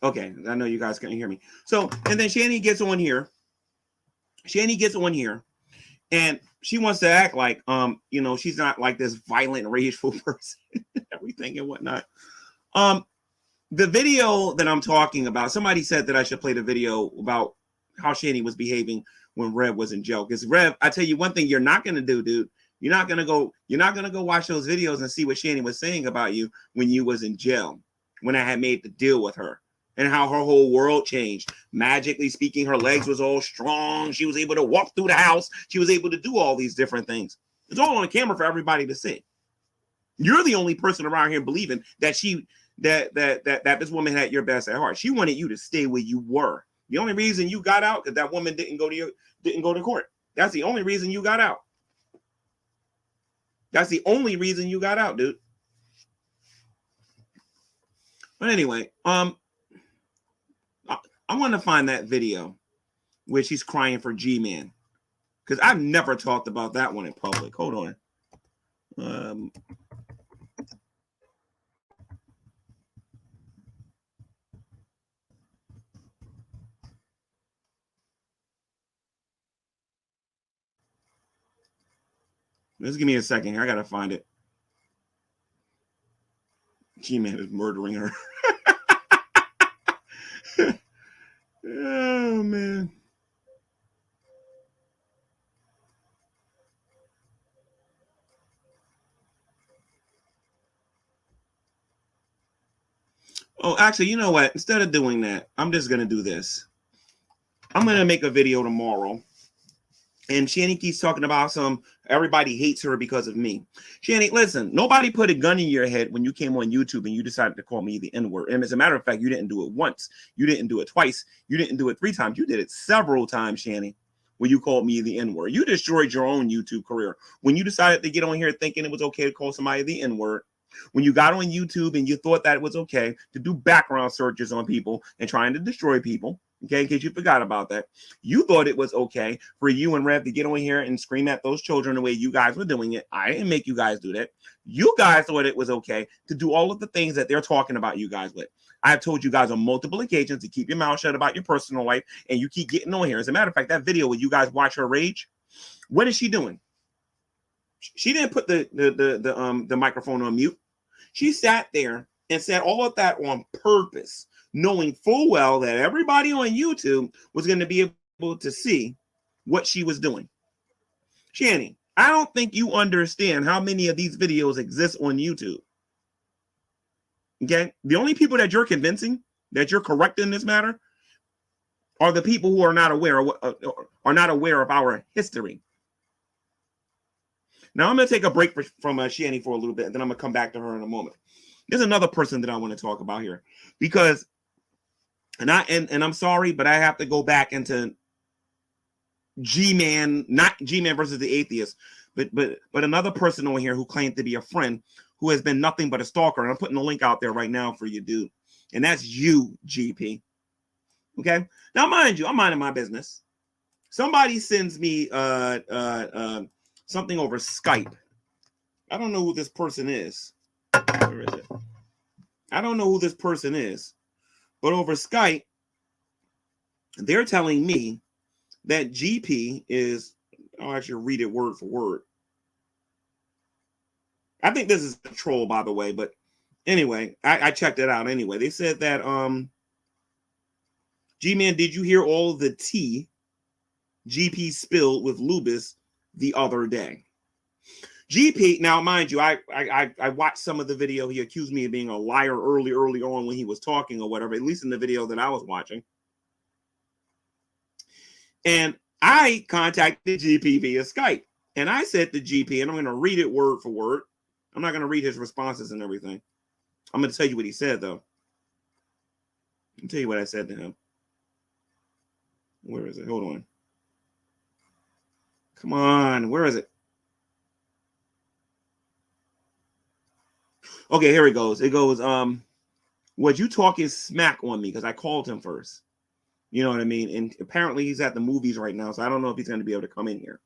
Okay, I know you guys couldn't hear me. So, and then Shanny gets on here. And she wants to act like, you know, she's not like this violent, rageful person, everything and whatnot. The video that I'm talking about, somebody said that I should play the video about how Shanny was behaving when Rev was in jail. Because Rev, I tell you one thing you're not going to do, dude. You're not going to go watch those videos and see what Shanny was saying about you when you was in jail, when I had made the deal with her. And how her whole world changed. Magically speaking, her legs was all strong. She was able to walk through the house. She was able to do all these different things. It's all on camera for everybody to see. You're the only person around here believing that that this woman had your best at heart. She wanted you to stay where you were. The only reason you got out because that woman didn't go to court. That's the only reason you got out. That's the only reason you got out, dude. But anyway, I want to find that video where she's crying for G-Man, because I've never talked about that one in public. Hold on. Just give me a second here. I gotta find it. G-Man is murdering her. Oh man. Oh, actually, you know what? Instead of doing that, I'm just going to do this. I'm going to make a video tomorrow. And Shanny keeps talking about everybody hates her because of me. Shanny, listen, nobody put a gun in your head when you came on YouTube and you decided to call me the N-word. And as a matter of fact, you didn't do it once. You didn't do it twice. You didn't do it 3 times. You did it several times, Shanny, when you called me the N-word. You destroyed your own YouTube career. When you decided to get on here thinking it was okay to call somebody the N-word, when you got on YouTube and you thought that it was okay to do background searches on people and trying to destroy people, okay, in case you forgot about that, you thought it was okay for you and Rev to get on here and scream at those children the way you guys were doing it. I didn't make you guys do that. You guys thought it was okay to do all of the things that they're talking about you guys with. I've told you guys on multiple occasions to keep your mouth shut about your personal life, and you keep getting on here. As a matter of fact, that video where you guys watch her rage, what is she doing? She didn't put the microphone on mute. She sat there and said all of that on purpose, knowing full well that everybody on YouTube was going to be able to see what she was doing. Shanny, I don't think you understand how many of these videos exist on YouTube. Okay? The only people that you're convincing that you're correct in this matter are the people who are not aware of our history. Now, I'm going to take a break from Shanny for a little bit, and then I'm going to come back to her in a moment. There's another person that I want to talk about here because, and I'm sorry, but I have to go back into G-Man, not G-Man versus the atheist, but another person over here who claimed to be a friend who has been nothing but a stalker. And I'm putting the link out there right now for you, dude. And that's you, GP. Okay? Now, mind you, I'm minding my business. Somebody sends me something over Skype. I don't know who this person is. Where is it? I don't know who this person is. But over Skype, they're telling me that GP is, I'll actually read it word for word. I think this is a troll, by the way, but anyway, I checked it out anyway. They said that, G-Man, did you hear all of the tea GP spilled with Lubis the other day? GP, now mind you, I watched some of the video. He accused me of being a liar early on when he was talking or whatever, at least in the video that I was watching. And I contacted GP via Skype. And I said to GP, and I'm going to read it word for word. I'm not going to read his responses and everything. I'm going to tell you what he said, though. I'll tell you what I said to him. Where is it? Hold on. Come on. Where is it? Okay, here it goes. It goes, was you talking smack on me? Because I called him first. You know what I mean? And apparently he's at the movies right now, so I don't know if he's going to be able to come in here.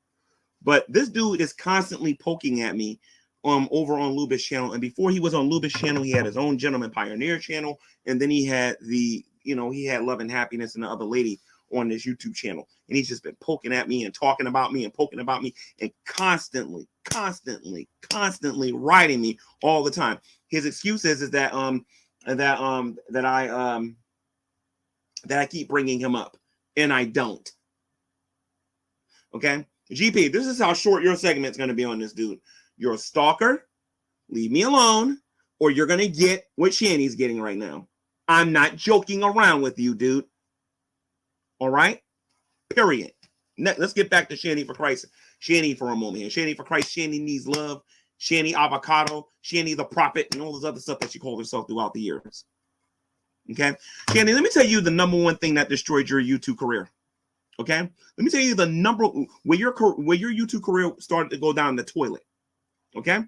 But this dude is constantly poking at me over on Lubis' channel. And before he was on Lubis' channel, he had his own Gentleman Pioneer channel. And then he had he had Love and Happiness and the other lady on this YouTube channel. And he's just been poking at me and talking about me and poking about me and constantly writing me all the time. His excuse is that I keep bringing him up, and I don't. Okay, GP, this is how short your segment's going to be on this dude. You're a stalker. Leave me alone, or you're going to get what Shanny's getting right now. I'm not joking around with you, dude. All right? Period. Let's get back to Shanny for Christ. Shanny for a moment here. Shanny for Christ. Shanny needs love. Shanny avocado. Shanny the prophet, and all this other stuff that she called herself throughout the years. Okay? Shanny, let me tell you the number one thing that destroyed your YouTube career. Okay? Let me tell you the number where your YouTube career started to go down the toilet. Okay?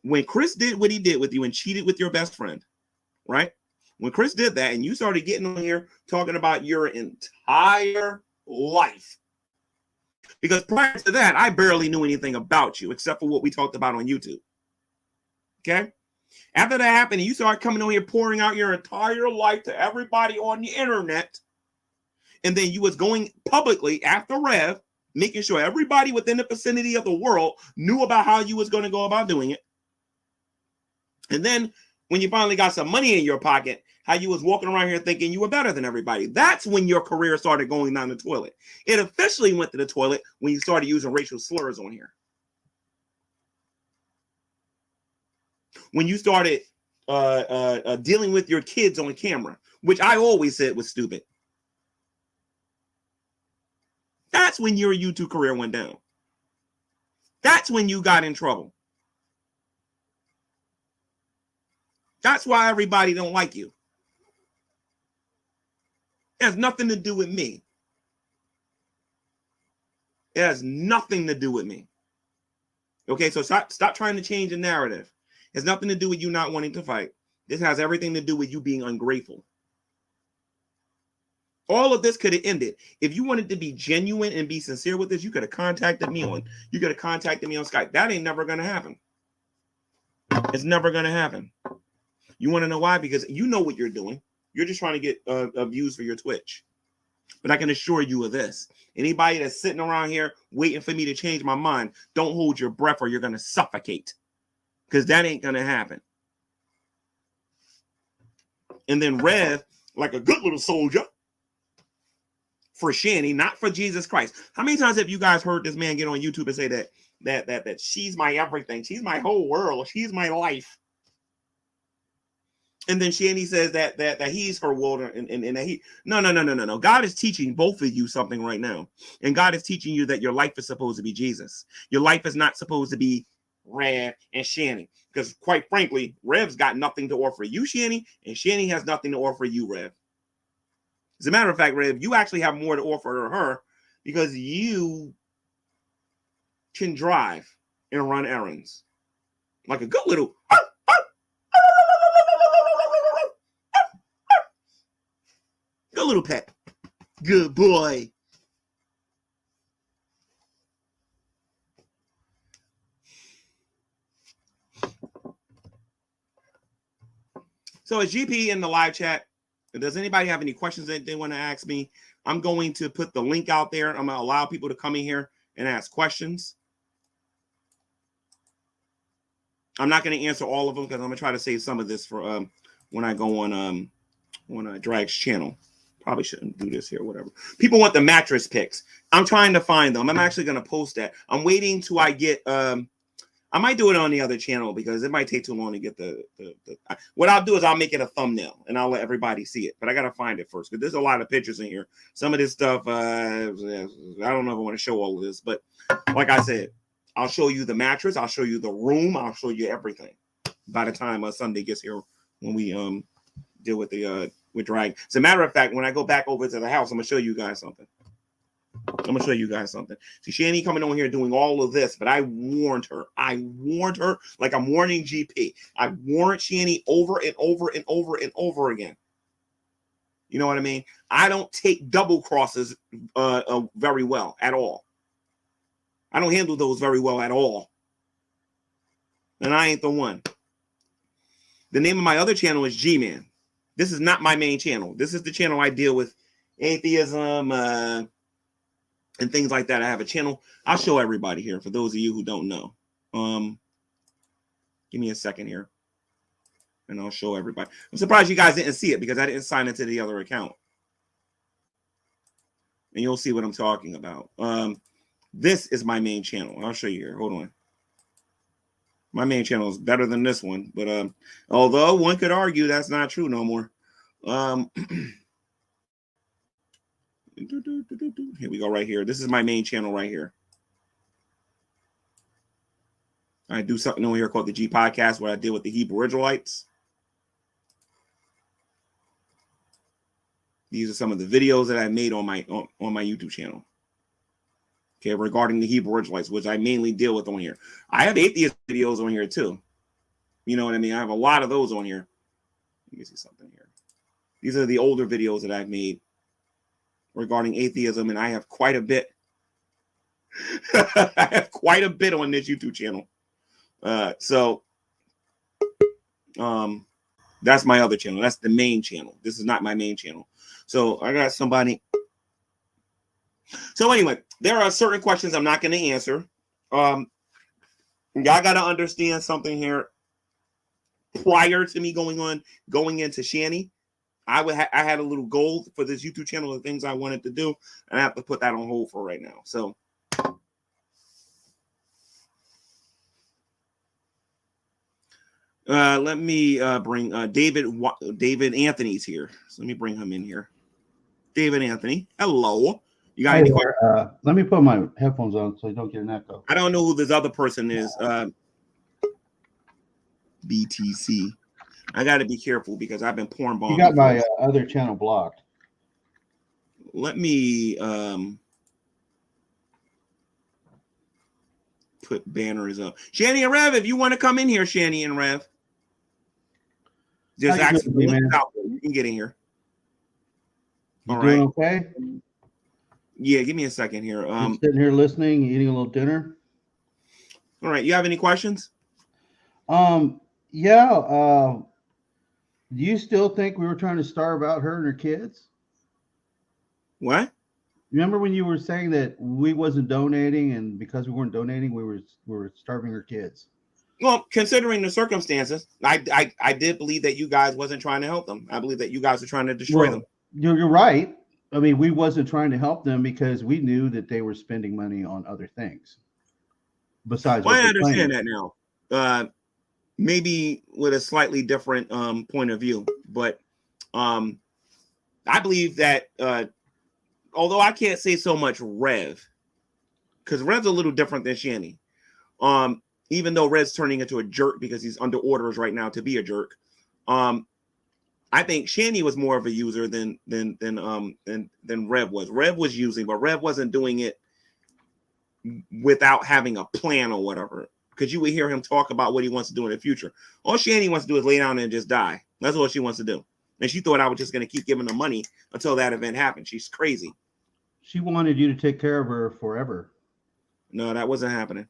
When Chris did what he did with you and cheated with your best friend, right? When Chris did that and you started getting on here talking about your entire life. Because prior to that, I barely knew anything about you except for what we talked about on YouTube. Okay? After that happened, you started coming on here pouring out your entire life to everybody on the internet. And then you was going publicly after Rev, making sure everybody within the vicinity of the world knew about how you was going to go about doing it. And then when you finally got some money in your pocket, how you was walking around here thinking you were better than everybody. That's when your career started going down the toilet. It officially went to the toilet when you started using racial slurs on here. When you started dealing with your kids on camera, which I always said was stupid. That's when your YouTube career went down. That's when you got in trouble. That's why everybody don't like you. It has nothing to do with me. It has nothing to do with me. Okay, so stop trying to change the narrative. It has nothing to do with you not wanting to fight. This has everything to do with you being ungrateful. All of this could have ended. If you wanted to be genuine and be sincere with this, you could have contacted me on Skype. That ain't never going to happen. It's never going to happen. You want to know why? Because you know what you're doing. You're just trying to get views for your Twitch. But I can assure you of this. Anybody that's sitting around here waiting for me to change my mind, don't hold your breath or you're going to suffocate. Because that ain't going to happen. And then Rev, like a good little soldier, for Shanny, not for Jesus Christ. How many times have you guys heard this man get on YouTube and say that she's my everything, she's my whole world, she's my life? And then Shanny says that he's her world, and that he no. God is teaching both of you something right now, and God is teaching you that your life is supposed to be Jesus. Your life is not supposed to be Rev and Shanny, because quite frankly, Rev's got nothing to offer you, Shanny, and Shanny has nothing to offer you, Rev. As a matter of fact, Rev, you actually have more to offer her because you can drive and run errands like a good little pet. Good boy. So is GP in the live chat? Does anybody have any questions that they want to ask me? I'm going to put the link out there. I'm going to allow people to come in here and ask questions. I'm not going to answer all of them because I'm going to try to save some of this for when I go on Drag's channel. Probably shouldn't do this here, whatever. People want the mattress pics. I'm trying to find them. I'm actually going to post that. I'm waiting till I get I might do it on the other channel because it might take too long to get the what I'll do is I'll make it a thumbnail and I'll let everybody see it. But I got to find it first because there's a lot of pictures in here. Some of this stuff, I don't know if I want to show all of this. But like I said, I'll show you the mattress. I'll show you the room. I'll show you everything by the time Sunday gets here when we deal with the with Drag. As a matter of fact, when I go back over to the house, I'm going to show you guys something. See, Shanny coming on here doing all of this, but I warned her. Like I'm warning GP. I warned Shanny over and over and over and over again. You know what I mean? I don't take double crosses very well at all. I don't handle those very well at all. And I ain't the one. The name of my other channel is G-Man. This is not my main channel. This is the channel I deal with atheism, and things like that. I have a channel. I'll show everybody here for those of you who don't know. Give me a second here. And I'll show everybody. I'm surprised you guys didn't see it because I didn't sign into the other account. And you'll see what I'm talking about. This is my main channel. I'll show you here. Hold on. My main channel is better than this one. But although one could argue that's not true no more. Here we go right here. This is my main channel right here. I do something over here called the G Podcast where I deal with the Hebrew Israelites. These are some of the videos that I made on my YouTube channel. Okay, regarding the Hebrew Israelites, which I mainly deal with on here. I have atheist videos on here too. You know what I mean? I have a lot of those on here. Let me see something here. These are the older videos that I've made regarding atheism, and I have quite a bit. I have quite a bit on this YouTube channel. So that's my other channel. That's the main channel. This is not my main channel. So I got somebody. So anyway, there are certain questions I'm not going to answer. Y'all got to understand something here. Prior to me going into Shanny, I had a little goal for this YouTube channel of things I wanted to do, and I have to put that on hold for right now. So Let me bring David Anthony's here. So let me bring him in here. David Anthony, hello. You got any questions? Let me put my headphones on so you don't get an echo. I don't know who this other person is. BTC. I got to be careful because I've been porn bombed. You got my other channel blocked. Let me put banners up. Shanny and Rev, if you want to come in here, Shanny and Rev, just actually you can get in here. All right. Okay. Yeah, give me a second here. Just sitting here listening, eating a little dinner. All right. You have any questions? Yeah. Do you still think we were trying to starve out her and her kids? What? Remember when you were saying that we wasn't donating, and because we weren't donating, we were starving her kids? Well, considering the circumstances, I did believe that you guys wasn't trying to help them. I believe that you guys were trying to destroy them. You're right. I mean, we wasn't trying to help them because we knew that they were spending money on other things. Besides, well, I understand that now. Maybe with a slightly different point of view, but I believe that although I can't say so much Rev, because Rev's a little different than Shanny. Even though Rev's turning into a jerk because he's under orders right now to be a jerk. I think Shanny was more of a user than Rev was. Rev was using, but Rev wasn't doing it without having a plan or whatever. Because you would hear him talk about what he wants to do in the future. All Shanny wants to do is lay down and just die. That's all she wants to do. And she thought I was just going to keep giving her money until that event happened. She's crazy. She wanted you to take care of her forever. No, that wasn't happening.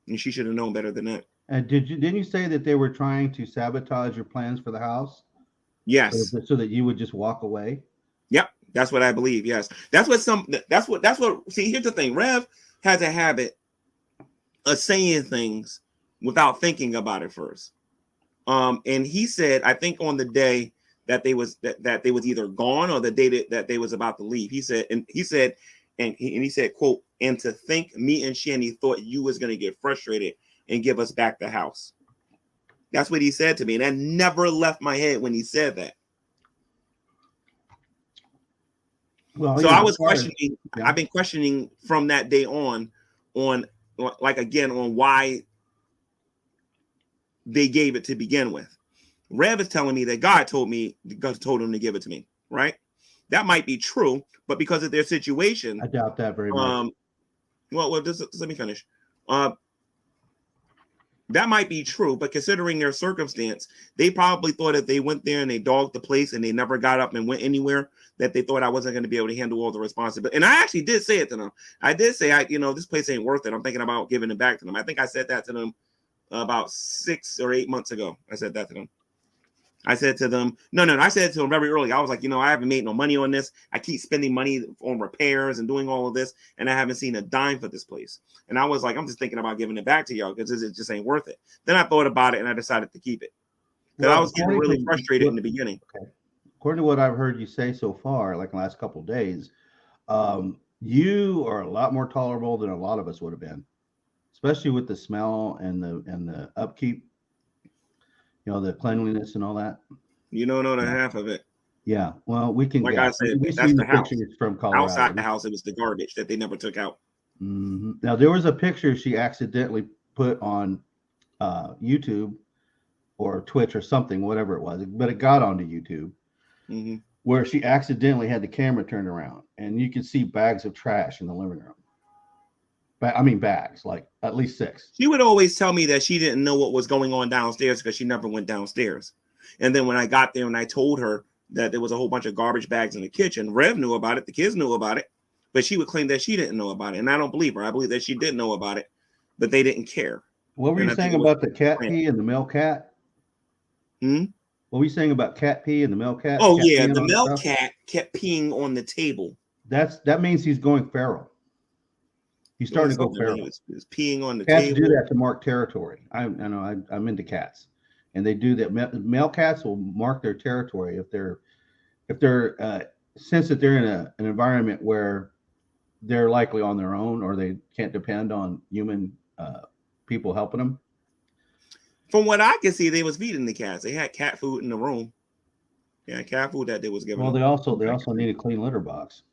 And she should have known better than that. And didn't you say that they were trying to sabotage your plans for the house? Yes. So that you would just walk away? Yep. That's what I believe. Yes. That's what see, here's the thing. Rev has a habit of saying things without thinking about it first. And he said, I think on the day that they was either gone or the day that they was about to leave, he said, quote, and to think me and Shanny thought you was going to get frustrated and give us back the house. That's what he said to me. And that never left my head when he said that. Well, so I was questioning, yeah. I've been questioning from that day on like again on why they gave it to begin with. Rev is telling me that God told him to give it to me, right? That might be true, but because of their situation, I doubt that very much. Well, just let me finish. That might be true, but considering their circumstance, they probably thought if they went there and they dogged the place and they never got up and went anywhere, that they thought I wasn't going to be able to handle all the responsibility. And I actually did say it to them. I did say, this place ain't worth it. I'm thinking about giving it back to them. I think I said that to them about 6 or 8 months ago. I said that to them. I said to them, no, I said to them very early. I was like, I haven't made no money on this. I keep spending money on repairs and doing all of this, and I haven't seen a dime for this place. And I was like, I'm just thinking about giving it back to y'all because it just ain't worth it. Then I thought about it and I decided to keep it because I was getting really frustrated in the beginning. Okay. According to what I've heard you say so far, like the last couple of days, you are a lot more tolerable than a lot of us would have been, especially with the smell and the upkeep. The cleanliness and all that. You don't know the half of it. Yeah. Well, we can. Like I said, we've that's seen the house. Pictures from Colorado. Outside the house, it was the garbage that they never took out. Mm-hmm. Now there was a picture she accidentally put on YouTube or Twitch or something, whatever it was, but it got onto YouTube, where she accidentally had the camera turned around, and you could see bags of trash in the living room. Bags, like at least 6. She would always tell me that she didn't know what was going on downstairs because she never went downstairs. And then when I got there and I told her that there was a whole bunch of garbage bags in the kitchen, Rev knew about it, the kids knew about it, but she would claim that she didn't know about it. And I don't believe her. I believe that she did know about it, but they didn't care. What were you saying about the cat pee and the male cat? What were you saying about cat pee and the male cat? Oh, yeah, the male cat kept peeing on the table. That means he's going feral. He's starting to go feral. He was peeing on the cats table. Cats do that to mark territory. I know I'm into cats, and they do that. Male cats will mark their territory if they're sense that they're in an environment where they're likely on their own or they can't depend on human people helping them. From what I could see, they was feeding the cats. They had cat food in the room. Yeah, cat food that they was giving. Well, them. they also need a clean litter box.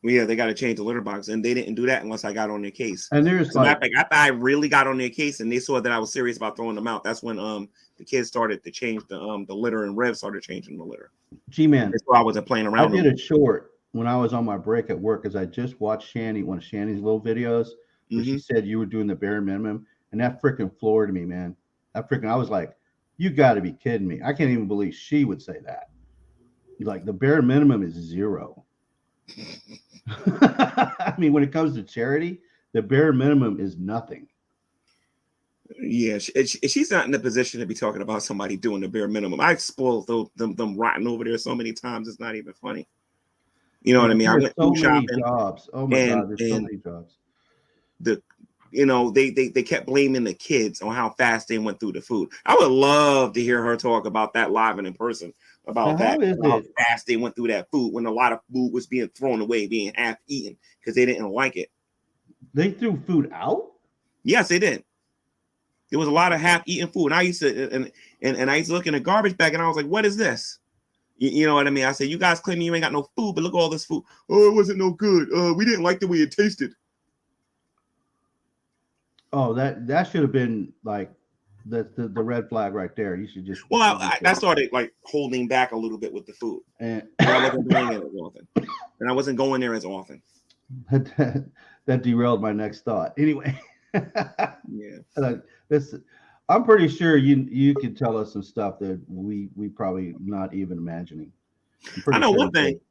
Well, yeah, they got to change the litter box, and they didn't do that unless I got on their case. And there's like, after I really got on their case, and they saw that I was serious about throwing them out. That's when the kids started to change the litter, and Rev started changing the litter. G-Man, so I wasn't playing around. I did a short when I was on my break at work, because I just watched Shanny, one of Shanny's little videos, where she said you were doing the bare minimum, and that freaking floored me, man. I was like, you got to be kidding me. I can't even believe she would say that. Like, the bare minimum is 0. I mean, when it comes to charity, the bare minimum is nothing. Yeah, she's not in a position to be talking about somebody doing the bare minimum. I've spoiled them rotting over there so many times, it's not even funny. You know what I mean? I went so food many shopping. Jobs. Oh my God, there's so many jobs. They kept blaming the kids on how fast they went through the food. I would love to hear her talk about that live and in person, about how fast they went through that food, when a lot of food was being thrown away, being half eaten because they didn't like it. They threw food out? Yes, they did. There was a lot of half eaten food. And I used to and I used to look in a garbage bag, and I was like, what is this? You know what I mean? I said, you guys claiming you ain't got no food, but look at all this food. Oh, it wasn't no good. We didn't like the way it tasted. Oh, that should have been like the red flag right there. You should just. Well, I started like holding back a little bit with the food, and I wasn't doing it as often, and I wasn't going there as often. That derailed my next thought. Anyway, yeah, I'm pretty sure you could tell us some stuff that we probably not even imagining. I know one thing.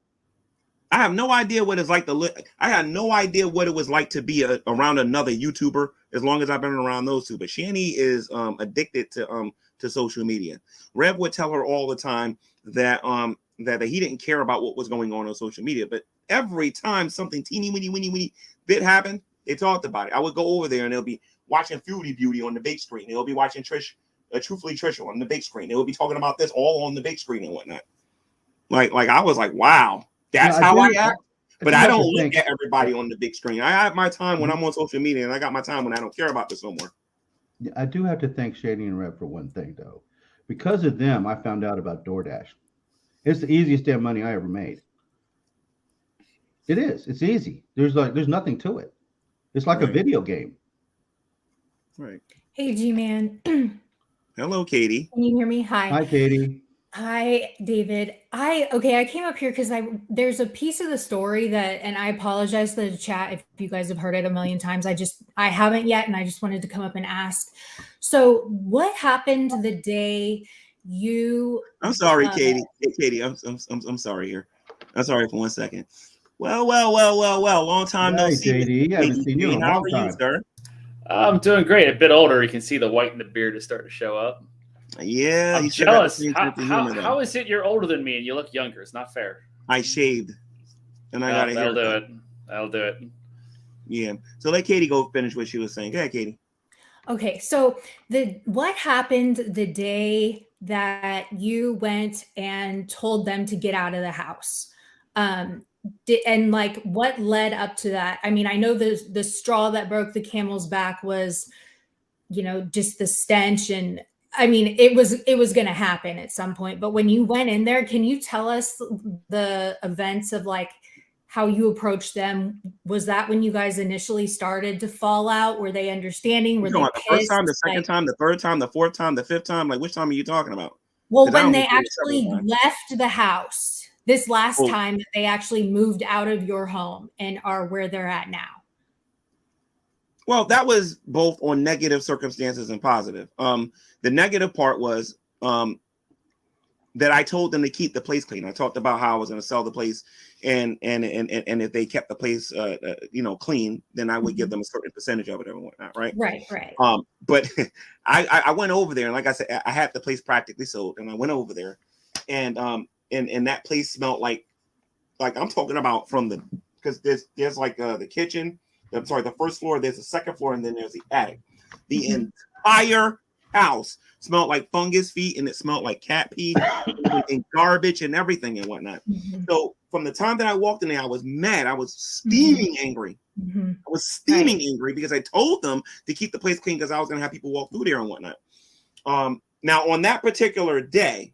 I have no idea what it's like to live. I had no idea what it was like to be around another YouTuber as long as I've been around those two. But Shanny is addicted to social media. Rev would tell her all the time that that he didn't care about what was going on social media. But every time something teeny weeny bit happened, they talked about it. I would go over there and they'll be watching Foodie Beauty on the big screen. They'll be watching Truthfully Trisha on the big screen. They will be talking about this all on the big screen and whatnot. Like I was like, wow. That's how I act, but I don't look at everybody on the big screen. I have my time when I'm on social media, and I got my time when I don't care about this no more. I do have to thank Shanny and Rev for one thing, though. Because of them, I found out about DoorDash. It's the easiest damn money I ever made. It is. It's easy. There's nothing to it. It's like a video game. Right. Hey, G-Man. Hello, Katie. Can you hear me? Hi. Hi, Katie. Hi, David. I came up here because there's a piece of the story that, and I apologize to the chat if you guys have heard it a million times. I haven't yet, and I just wanted to come up and ask. So, what happened the day you? I'm sorry, Katie. Hey, Katie, I'm sorry here. I'm sorry for 1 second. Well. Long time no see. JD, I haven't seen you in a long time. You, sir? I'm doing great. A bit older. You can see the white in the beard is starting to show up. Yeah, I'm jealous. How is it you're older than me and you look younger? It's not fair. I shaved, and I got a haircut. That'll do it. Yeah. So let Katie go finish what she was saying. Go ahead, Katie. Okay. So what happened the day that you went and told them to get out of the house? And like what led up to that? I mean, I know the straw that broke the camel's back was, just the stench, and I mean, it was going to happen at some point. But when you went in there, can you tell us the events of like how you approached them? Was that when you guys initially started to fall out? Were they understanding? Were they the first time, the second time, the third time, the fourth time, the fifth time? Like, which time are you talking about? Well, when they actually left the house, this last time that they actually moved out of your home and are where they're at now. Well, that was both on negative circumstances and positive. The negative part was that I told them to keep the place clean. I talked about how I was going to sell the place, and if they kept the place, clean, then I would give them a certain percentage of it and whatnot. Right. But I went over there, and like I said, I had the place practically sold, and I went over there, and that place smelled like I'm talking about because there's like the kitchen. I'm sorry, the first floor. There's a second floor, and then there's the attic. The entire house smelled like fungus feet, and it smelled like cat pee and garbage and everything and whatnot. So from the time that I walked in there, I was mad. I was steaming angry. I was steaming angry because I told them to keep the place clean because I was going to have people walk through there and whatnot. Now, on that particular day,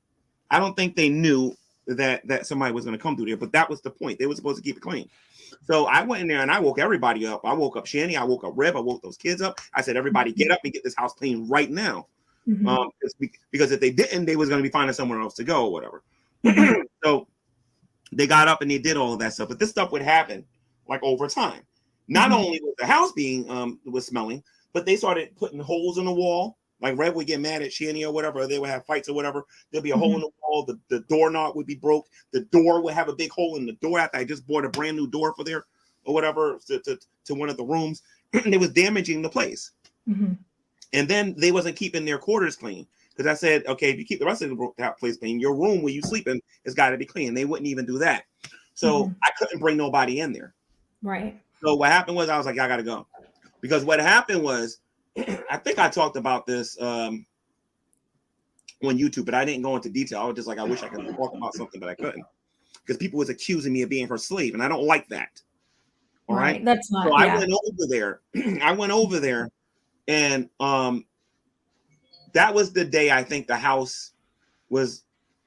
I don't think they knew that somebody was going to come through there, but that was the point. They were supposed to keep it clean. So I went in there and I woke everybody up. I woke up Shanny. I woke up Rev. I woke those kids up. I said, everybody get up and get this house clean right now. Because if they didn't, they was going to be finding somewhere else to go or whatever. So they got up and they did all of that stuff. But this stuff would happen like over time. Not only was the house being was smelling, but they started putting holes in the wall. Like Rev would get mad at Shanny or whatever, or they would have fights or whatever. There'd be a hole in the wall. The doorknob would be broke. The door would have a big hole in the door after I just bought a brand new door for there or whatever to one of the rooms. And it was damaging the place. And then they wasn't keeping their quarters clean. Because I said, okay, if you keep the rest of the place clean, your room where you sleep in has got to be clean. They wouldn't even do that. So I couldn't bring nobody in there. Right. So what happened was I was like, I got to go. Because what happened was, I think I talked about this on YouTube, but I didn't go into detail. I was just like, I wish I could talk about something, but I couldn't. Because people was accusing me of being her slave, and I don't like that. All right. That's not. So I went over there. I went over there, and that was the day I think the house was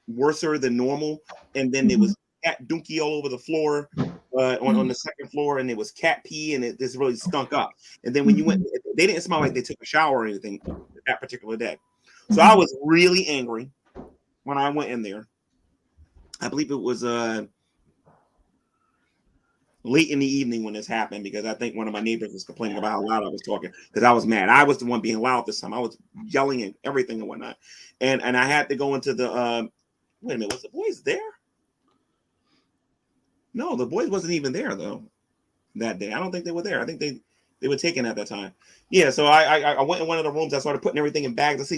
worser than normal. And then there was cat dookie all over the floor on the second floor, and it was cat pee, and it just really stunk up. And then when you went, they didn't smell like they took a shower or anything that particular day. So I was really angry when I went in there. I believe it was late in the evening when this happened, because I think one of my neighbors was complaining about how loud I was talking, because I was mad. I was the one being loud this time. I was yelling and everything and whatnot. And I had to go into the wait a minute, was the boys there? No, the boys wasn't even there though that day. I don't think they were there. I think they were taken at that time. Yeah, so I went in one of the rooms. I started putting everything in bags.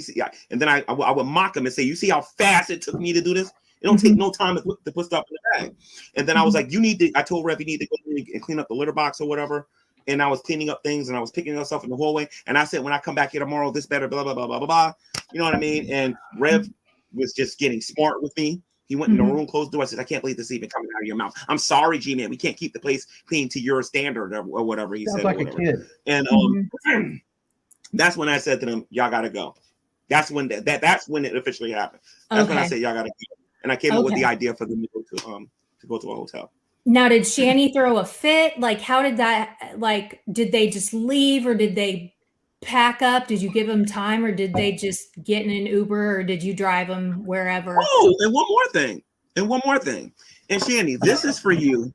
And then I would mock them and say, "You see how fast it took me to do this? It don't take no time to put stuff in the bag." And then I was like, I told Rev, you need to go in and clean up the litter box or whatever. And I was cleaning up things and I was picking up stuff in the hallway. And I said, when I come back here tomorrow, this better, blah, blah, blah, blah, blah, blah. You know what I mean? And Rev was just getting smart with me. He went in the room, closed the door. I said, I can't believe this even coming out of your mouth. I'm sorry, G-Man. We can't keep the place clean to your standard or whatever he said. Like a kid. And that's when I said to them, y'all got to go. That's when that's when it officially happened. That's when I said, y'all got to go. And I came up with the idea for them to go to a hotel. Now, did Shanny throw a fit? Like, how did that, like, did they just leave, or did they pack up? Did you give them time, or did they just get in an Uber, or did you drive them wherever? Oh, and one more thing. And Shanny, this is for you.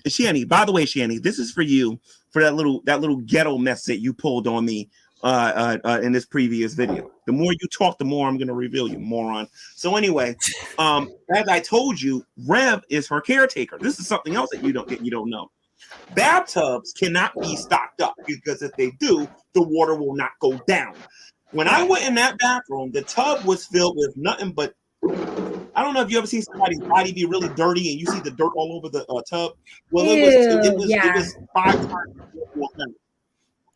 Shanny, by the way, Shanny, this is for you for that little ghetto mess that you pulled on me in this previous video. The more you talk, the more I'm going to reveal you, moron. So anyway, as I told you, Rev is her caretaker. This is something else that you don't know. Bathtubs cannot be stocked up, because if they do, the water will not go down. When I went in that bathroom, the tub was filled with nothing but, I don't know if you ever seen somebody's body be really dirty and you see the dirt all over the tub. Well, it was 5 times more than that.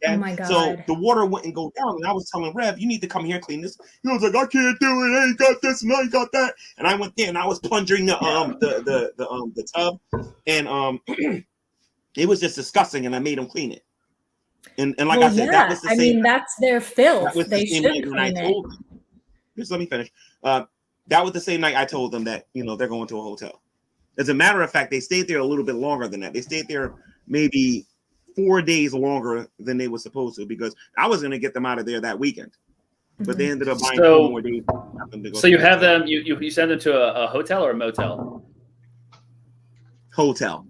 Okay? Oh my God. So the water wouldn't go down, and I was telling Rev, you need to come here and clean this. He was like, I can't do it. I ain't got this and I ain't got that. And I went there and I was plunging the tub, and it was just disgusting, and I made him clean it. And like I said, that was the same. That's their filth. They should clean it. Just let me finish. That was the same night I told them that, they're going to a hotel. As a matter of fact, they stayed there a little bit longer than that. They stayed there maybe 4 days longer than they were supposed to, because I was going to get them out of there that weekend. But they ended up buying 4 more days. So you have them, you send them to a hotel or a motel? Hotel.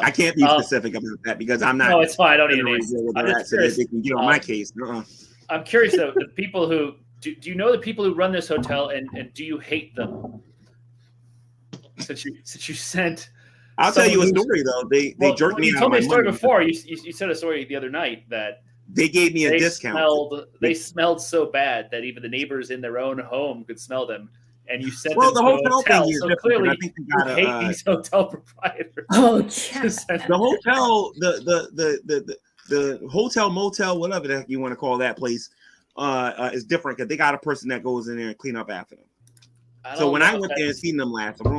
I can't be specific about that, because I'm not. No, it's fine. I don't need names. So that they can get on my case. I'm curious though, the people who do you know the people who run this hotel, and do you hate them? Since you sent. I'll tell you a story though. They jerked me out. You told me a story before. You said a story the other night that they gave me a discount. They smelled so bad that even the neighbors in their own home could smell them. And you sent them to the hotel thing is so clearly I think you hate these hotel proprietors. Oh, yeah. The hotel, the hotel, motel, whatever the heck you want to call that place, is different because they got a person that goes in there and clean up after them. So don't when know I if went there and that's- seen them last, the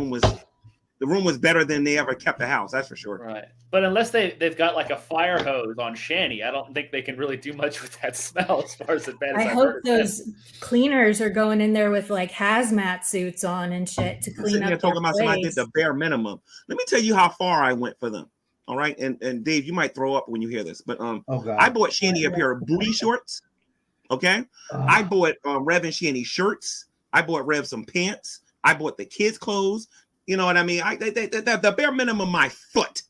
room was better than they ever kept the house. That's for sure. Right. But unless they've got like a fire hose on Shanny, I don't think they can really do much with that smell as far as bad as I I've hope heard. those cleaners are going in there with like hazmat suits on and shit to I'm clean sitting here up their talking about somebody did place. the bare minimum. Let me tell you how far I went for them. All right, and Dave, you might throw up when you hear this, but Oh God. I bought Shanny a pair of booty shorts. Okay, I bought Rev and Shanny shirts. I bought Rev some pants. I bought the kids' clothes. You know what I mean? The bare minimum, my foot.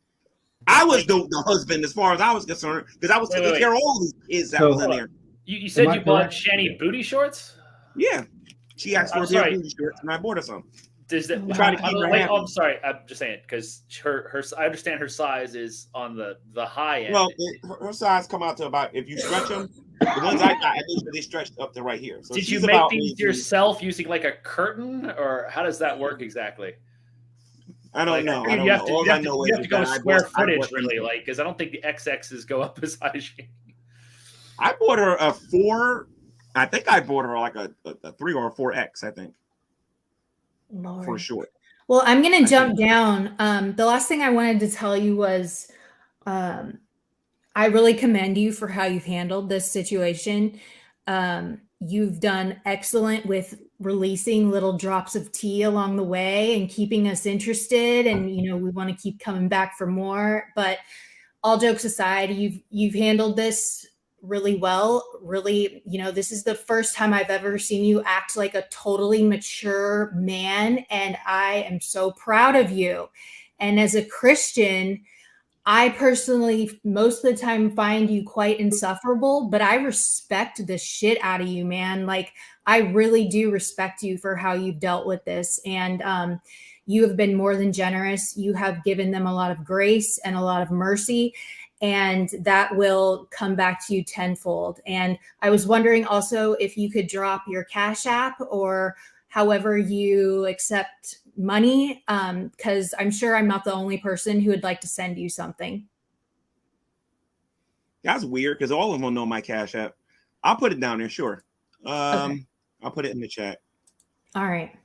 I was the husband as far as I was concerned because I was taking care of all these kids that was in there. You said Am I you bought correct? Shanny booty shorts? Yeah, she asked for I'm a pair sorry. of booty shorts, and I bought her some. Does that? Try to keep her Wait, happy. I'm sorry. I'm just saying because her I understand her size is on the high end. Well, her size come out to about, if you stretch them, the ones I got, at least they stretched up to right here. So Did you she's make about these yourself using like a curtain, or how does that work exactly? I don't know. I don't You know. have to, All you I have to, know you is have to go that I square bought footage, them. really, like because I don't think the XXs go up as high as you. I bought her a 4. I think I bought her like a 3 or a 4X. I think Lord. for short. Well, I'm going to jump down. The last thing I wanted to tell you was I really commend you for how you've handled this situation. You've done excellent with releasing little drops of tea along the way and keeping us interested. And, you know, we want to keep coming back for more. But all jokes aside, you've handled this really well. Really, you know, this is the first time I've ever seen you act like a totally mature man. And I am so proud of you. And as a Christian, I personally, most of the time, find you quite insufferable, but I respect the shit out of you, man. Like, I really do respect you for how you've dealt with this. And you have been more than generous. You have given them a lot of grace and a lot of mercy, and that will come back to you tenfold. And I was wondering also if you could drop your Cash App or however you accept money, because I'm sure I'm not the only person who would like to send you something. That's weird because all of them know my Cash App. I'll put it down there, sure. Okay. I'll put it in the chat. All right.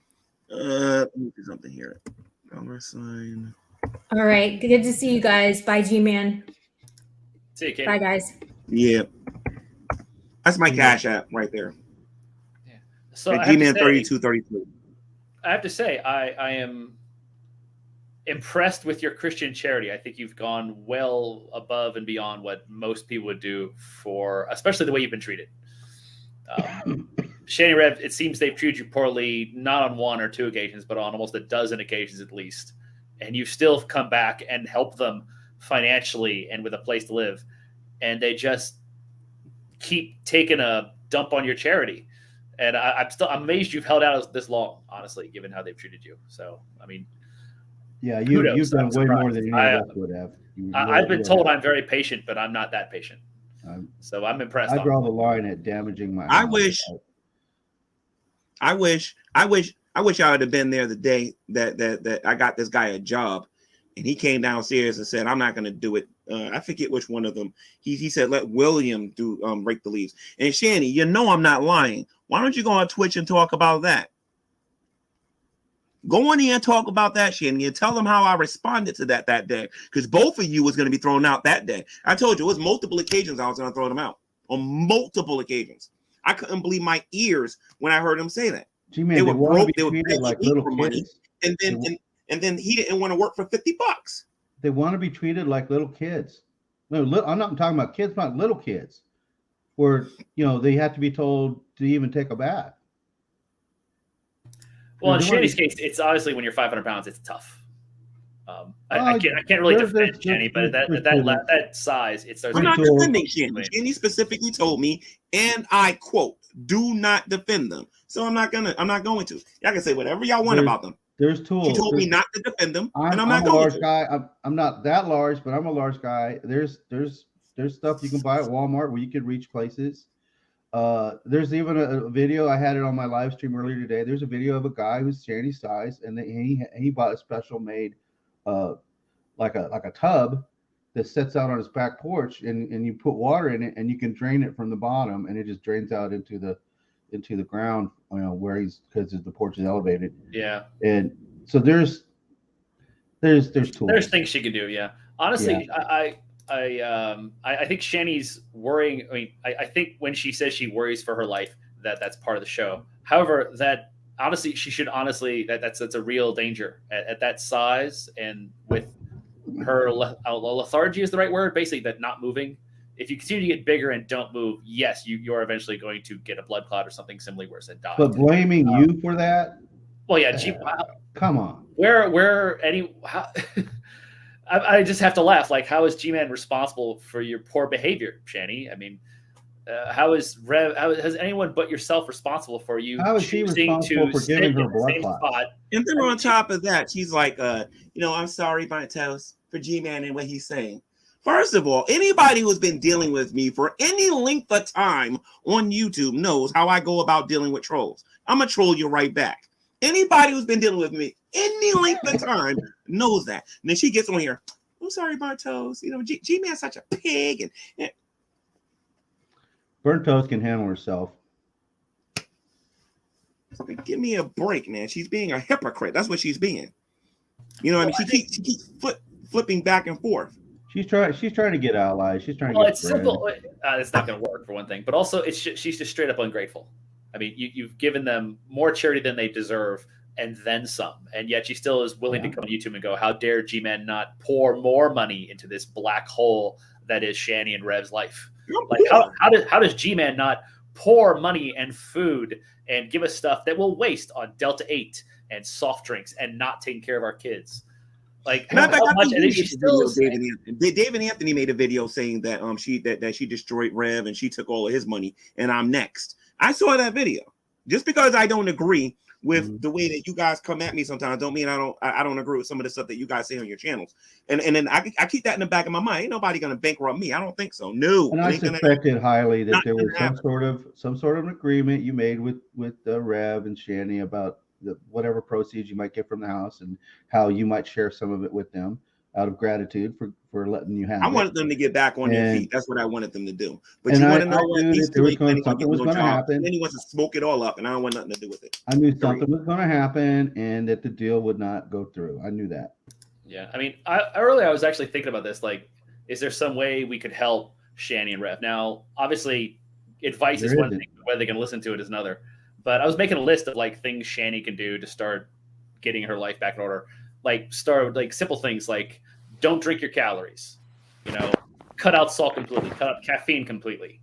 Let me do something here. $sign. All right. Good to see you guys. Bye, G-Man. See you, Katie. Bye, guys. Yeah. That's my Cash App right there. Yeah. So G-Man 3233. I have to say, I am impressed with your Christian charity. I think you've gone well above and beyond what most people would do for, especially the way you've been treated. Shanny Rev, it seems they've treated you poorly, not on 1 or 2 occasions, but on almost a dozen occasions at least. And you've still come back and helped them financially and with a place to live. And they just keep taking a dump on your charity. And I'm amazed you've held out this long, honestly, given how they've treated you. So, I mean, yeah, you've done way more than any of us would have. I've been told I'm very patient, but I'm not that patient. So I'm impressed. I draw the line at damaging my. I wish I would have been there the day that I got this guy a job, and he came downstairs and said, "I'm not going to do it." I forget which one of them. He said, "Let William do rake the leaves." And Shanny, you know I'm not lying. Why don't you go on Twitch and talk about that? Go in here and talk about that, Shanny, and tell them how I responded to that day. Because both of you was going to be thrown out that day. I told you it was multiple occasions I was going to throw them out. On multiple occasions. I couldn't believe my ears when I heard him say that. G-Man, they were broke. They were treated like little kids. Money, and then he didn't want to work for $50. They want to be treated like little kids. No, I'm not talking about kids, not little kids, where they have to be told to even take a bath. Well, in Shanny's case, it's obviously when you're 500 pounds, it's tough. I can't really defend Shanny, but that size, it's. I'm not defending Shanny. Shanny specifically told me, and I quote, "Do not defend them." So I'm not going to. Y'all can say whatever y'all want about them. There's tools. She told me not to defend them, and I'm a not going to. large guy. I'm not that large, but I'm a large guy. There's stuff you can buy at Walmart where you can reach places. There's even a video. I had it on my live stream earlier today. There's a video of a guy who's Shanny's size, and he bought a special made, like a tub, that sits out on his back porch, and you put water in it, and you can drain it from the bottom, and it just drains out into the ground, where because the porch is elevated. Yeah. And so there's tools. There's things she can do. Yeah. Honestly, Yeah. I think Shanny's worrying. I mean, I think when she says she worries for her life, that's part of the show. However, that honestly, she should that's a real danger at that size, and with her lethargy is the right word. Basically, that not moving. If you continue to get bigger and don't move, yes, you're eventually going to get a blood clot or something similarly worse and die. But blaming you for that? Well, yeah. Come on. I just have to laugh. Like, how is G-Man responsible for your poor behavior, Shanny? I mean, how is Rev? How has anyone but yourself responsible for you? How is she responsible for giving her blood clot? And then on top of that, she's like, I'm sorry, Bontos, for G-Man and what he's saying. First of all, anybody who's been dealing with me for any length of time on YouTube knows how I go about dealing with trolls. I'm going to troll you right back. Anybody who's been dealing with me any length of time knows that. And then she gets on here. I'm sorry, Bartos. G-Man's such a pig. And Burnt Toast can handle herself. Give me a break, man. She's being a hypocrite. That's what she's being. You know what I mean? She keeps flipping back and forth. She's trying to get allies. She's trying to get it's simple. It's not going to work for one thing, but also she's just straight up ungrateful. I mean, you've given them more charity than they deserve, and then some, and yet she still is willing to come on YouTube and go, "How dare G-Man not pour more money into this black hole that is Shanny and Rev's life?" Like, how does G-Man not pour money and food and give us stuff that we'll waste on Delta 8 and soft drinks and not taking care of our kids? Like, how much? And she still David Anthony made a video saying that she destroyed Rev and she took all of his money and I'm next. I saw that video. Just because I don't agree with the way that you guys come at me sometimes, don't mean I don't agree with some of the stuff that you guys say on your channels. And then I keep that in the back of my mind. Ain't nobody gonna bankrupt me. I don't think so. No. And I suspected highly that there was some sort of agreement you made with Rev and Shanny about whatever proceeds you might get from the house and how you might share some of it with them out of gratitude for letting you have. I wanted them to get back on their feet. That's what I wanted them to do. But you want to know what? Something was going to happen. And then he wants to smoke it all up, and I don't want nothing to do with it. I knew something was going to happen, and that the deal would not go through. I knew that. Yeah, I mean, earlier I was actually thinking about this. Like, is there some way we could help Shanny and Rev? Now, obviously, advice is one thing, whether they can listen to it is another. But I was making a list of like things Shanny can do to start getting her life back in order. Like simple things like don't drink your calories, cut out salt completely, cut out caffeine completely,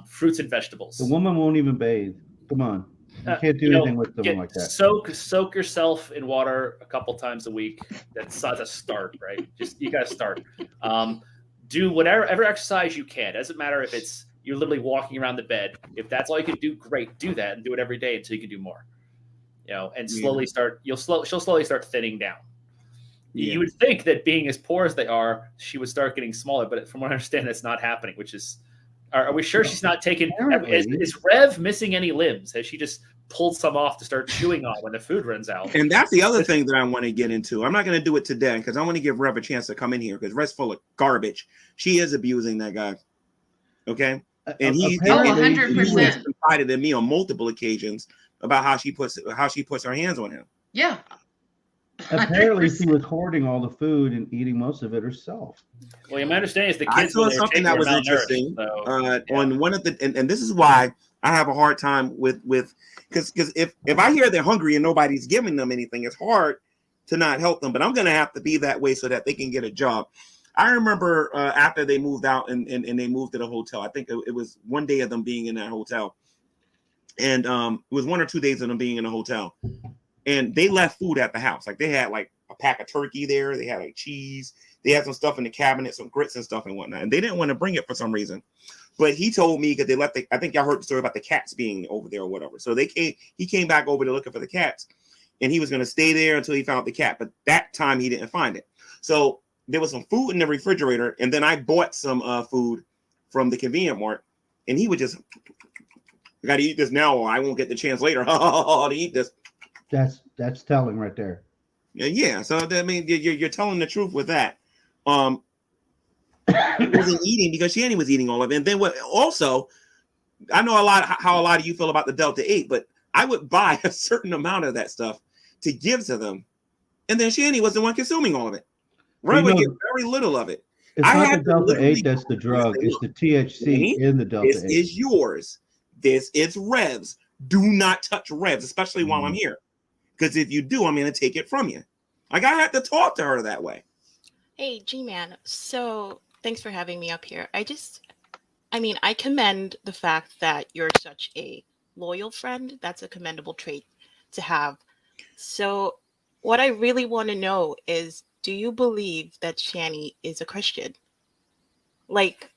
fruits and vegetables. The woman won't even bathe. Come on. You can't do anything with someone like that. Soak yourself in water a couple times a week. That's a start, right? You got to start. Do whatever exercise you can. Doesn't matter if it's you're literally walking around the bed. If that's all you can do, great. Do that and do it every day until you can do more. And slowly she'll slowly start thinning down. Yeah. You would think that being as poor as they are, she would start getting smaller, but from what I understand, that's not happening. Which is, are we sure she's not taking? Is Rev missing any limbs? Has she just pulled some off to start chewing on when the food runs out? And that's the other thing that I want to get into. I'm not going to do it today because I want to give Rev a chance to come in here because Rev's full of garbage. She is abusing that guy. Okay, and he 100% confided in me on multiple occasions about how she puts her hands on him. Yeah. 100%. Apparently, she was hoarding all the food and eating most of it herself. Well, my understanding is the kids. I saw something that was interesting on one of the, and this is why I have a hard time with because if I hear they're hungry and nobody's giving them anything, it's hard to not help them. But I'm gonna have to be that way so that they can get a job. I remember after they moved out and they moved to the hotel. I think it was one day of them being in that hotel, and it was 1 or 2 days of them being in the hotel. And they left food at the house. Like they had like a pack of turkey there. They had like cheese. They had some stuff in the cabinet, some grits and stuff and whatnot. And they didn't want to bring it for some reason. But he told me because they left. I think y'all heard the story about the cats being over there or whatever. So he came back over to looking for the cats, and he was going to stay there until he found the cat. But that time he didn't find it. So there was some food in the refrigerator, and then I bought some food from the convenience mart, and he would just, I got to eat this now, or I won't get the chance later to eat this. That's telling right there. Yeah. So I mean, you're telling the truth with that. wasn't eating because Shanny was eating all of it. And then what? Also, I know how a lot of you feel about the Delta 8, but I would buy a certain amount of that stuff to give to them, and then Shanny was the one consuming all of it. Rev would get very little of it. It's not the Delta 8 that's the drug. It's the THC in the Delta 8. This is yours. This is Rev's. Do not touch Rev's, especially while I'm here. Because if you do, I'm going to take it from you. Like, I have to talk to her that way. Hey, G-Man. So thanks for having me up here. I commend the fact that you're such a loyal friend. That's a commendable trait to have. So what I really want to know is, do you believe that Shanny is a Christian? Like,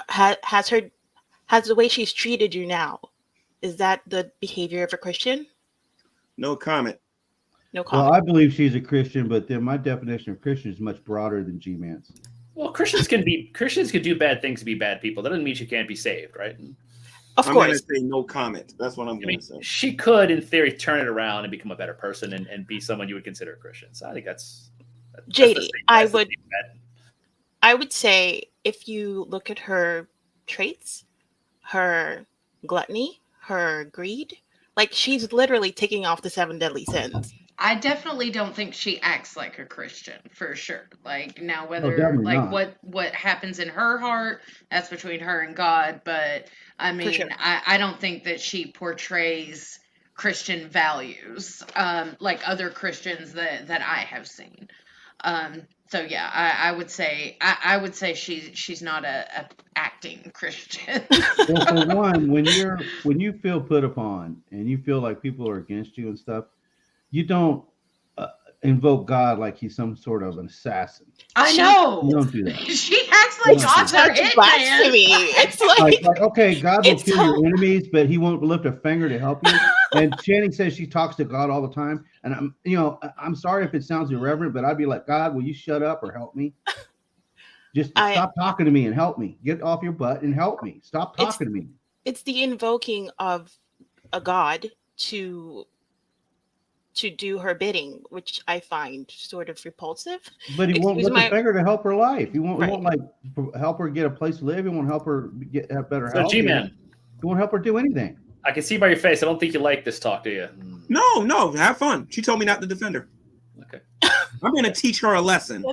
has the way she's treated you now, is that the behavior of a Christian? No comment. No comment. Well, I believe she's a Christian, but then my definition of Christian is much broader than G-Man's. Well, Christians can do bad things to be bad people. That doesn't mean she can't be saved, right? Of course. I'm going to say no comment. That's what I'm going to say. She could, in theory, turn it around and become a better person and be someone you would consider a Christian. So I think that's JD. I would say if you look at her traits, her gluttony, her greed, like she's literally taking off the 7 deadly sins. I definitely don't think she acts like a Christian, for sure. Like, now whether what happens in her heart, that's between her and God, but I mean, sure. I don't think that she portrays Christian values like other Christians that I have seen. So yeah, I would say she's not a acting Christian. Well, for one, when you feel put upon and you feel like people are against you and stuff, you don't invoke God like he's some sort of an assassin. I know. You don't do that. She acts like God's her blasphemy. It's like okay, God will kill your enemies, but he won't lift a finger to help you. And Shanny says she talks to God all the time. And I'm sorry if it sounds irreverent, but I'd be like, God, will you shut up or help me? Just stop talking to me and help me. Get off your butt and help me. Stop talking to me. It's the invoking of a God to do her bidding, which I find sort of repulsive. But he won't lift a finger to help her life. He won't like help her get a place to live. He won't help her have better health. So G-Man, he won't help her do anything. I can see by your face. I don't think you like this talk, do you? No. Have fun. She told me not to defend her. Okay. I'm going to teach her a lesson.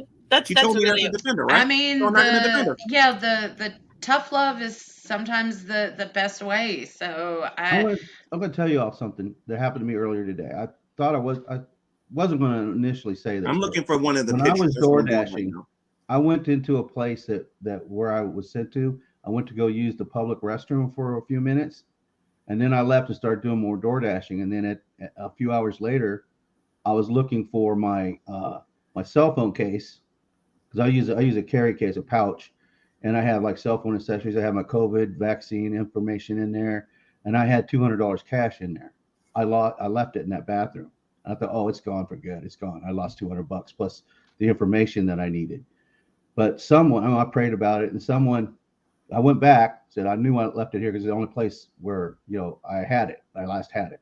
She told me not to defend her, right? I mean, so I'm not going to defend her. Yeah, the tough love is sometimes the best way. So I'm going to tell you all something that happened to me earlier today. I thought I wasn't going to initially say this. I'm looking for one of the when pictures. I was door dashing, I went into a place that where I was sent to. I went to go use the public restroom for a few minutes, and then I left and started doing more door dashing. And then a few hours later, I was looking for my my cell phone case, because I use a carry case, a pouch, and I have like cell phone accessories. I have my COVID vaccine information in there, and I had $200 cash in there. I left it in that bathroom. I thought, oh, it's gone for good. It's gone. I lost $200 plus the information that I needed. But I prayed about it, and I went back, said I knew I left it here because it's the only place where I had it. I last had it,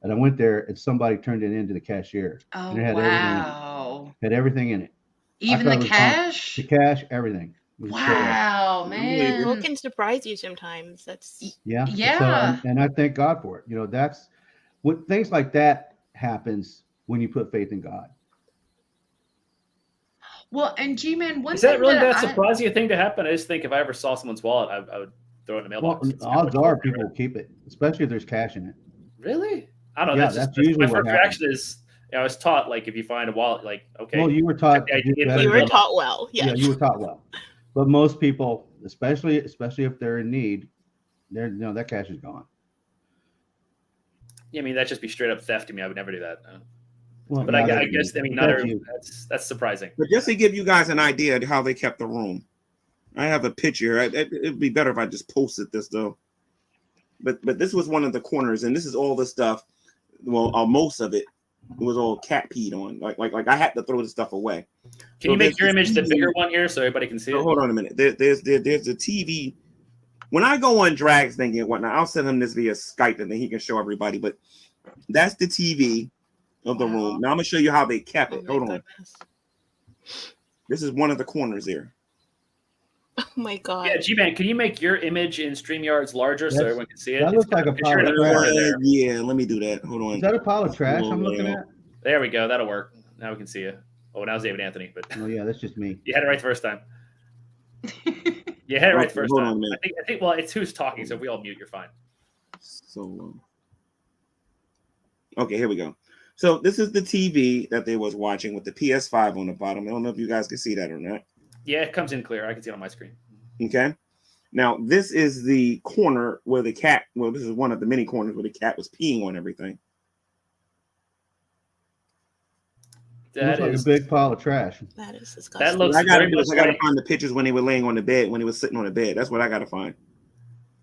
and I went there, and somebody turned it into the cashier. Oh, and it had wow! Had everything in it. Even the cash. The cash, everything. Wow, man! People can surprise you sometimes. That's yeah. Yeah. So, and I thank God for it. That's what things like that happens when you put faith in God. Well, and G-Man, is that really that surprising thing to happen? I just think if I ever saw someone's wallet, I would throw it in the mailbox. Well, odds are people will keep it, especially if there's cash in it. Really? I don't know. Yeah, that's usually my first reaction is. I was taught, like, if you find a wallet, like, okay. Well, you were taught. You were taught well. Yes. Yeah, you were taught well. But most people, especially if they're in need, that cash is gone. Yeah, I mean, that'd just be straight up theft to me. I would never do that. Well, but I guess not every, that's surprising. But just to give you guys an idea of how they kept the room, I have a picture. It'd be better if I just posted this though. But this was one of the corners, and this is all the stuff. Well, most of it was all cat peed on. Like I had to throw the stuff away. Can you make your image the bigger one here so everybody can see it? Hold on a minute. There's a TV. When I go on Drag's thingy and whatnot, I'll send him this via Skype and then he can show everybody. But that's the TV of the room. Now I'm gonna show you how they kept it. Hold on. This is one of the corners here. Oh my god. Yeah, G-Man, can you make your image in StreamYards larger so everyone can see it? That looks like a pile of trash. Yeah, let me do that. Hold on. Is that a pile of trash I'm looking at? There we go. That'll work. Now we can see you. Oh, now it's David Anthony. But Oh yeah, that's just me. you had it right the first time. You had it right the first time. I think. Well, it's who's talking. So if we all mute, you're fine. So, okay, here we go. So this is the TV that they was watching with the PS5 on the bottom. I don't know if you guys can see that or not. Yeah, it comes in clear. I can see it on my screen. Okay. Now, this is the corner where the cat, well, this is one of the many corners where the cat was peeing on everything. That looks like a big pile of trash. That is disgusting. That looks I gotta find the pictures when he was laying on the bed, when he was sitting on the bed. That's what I gotta find.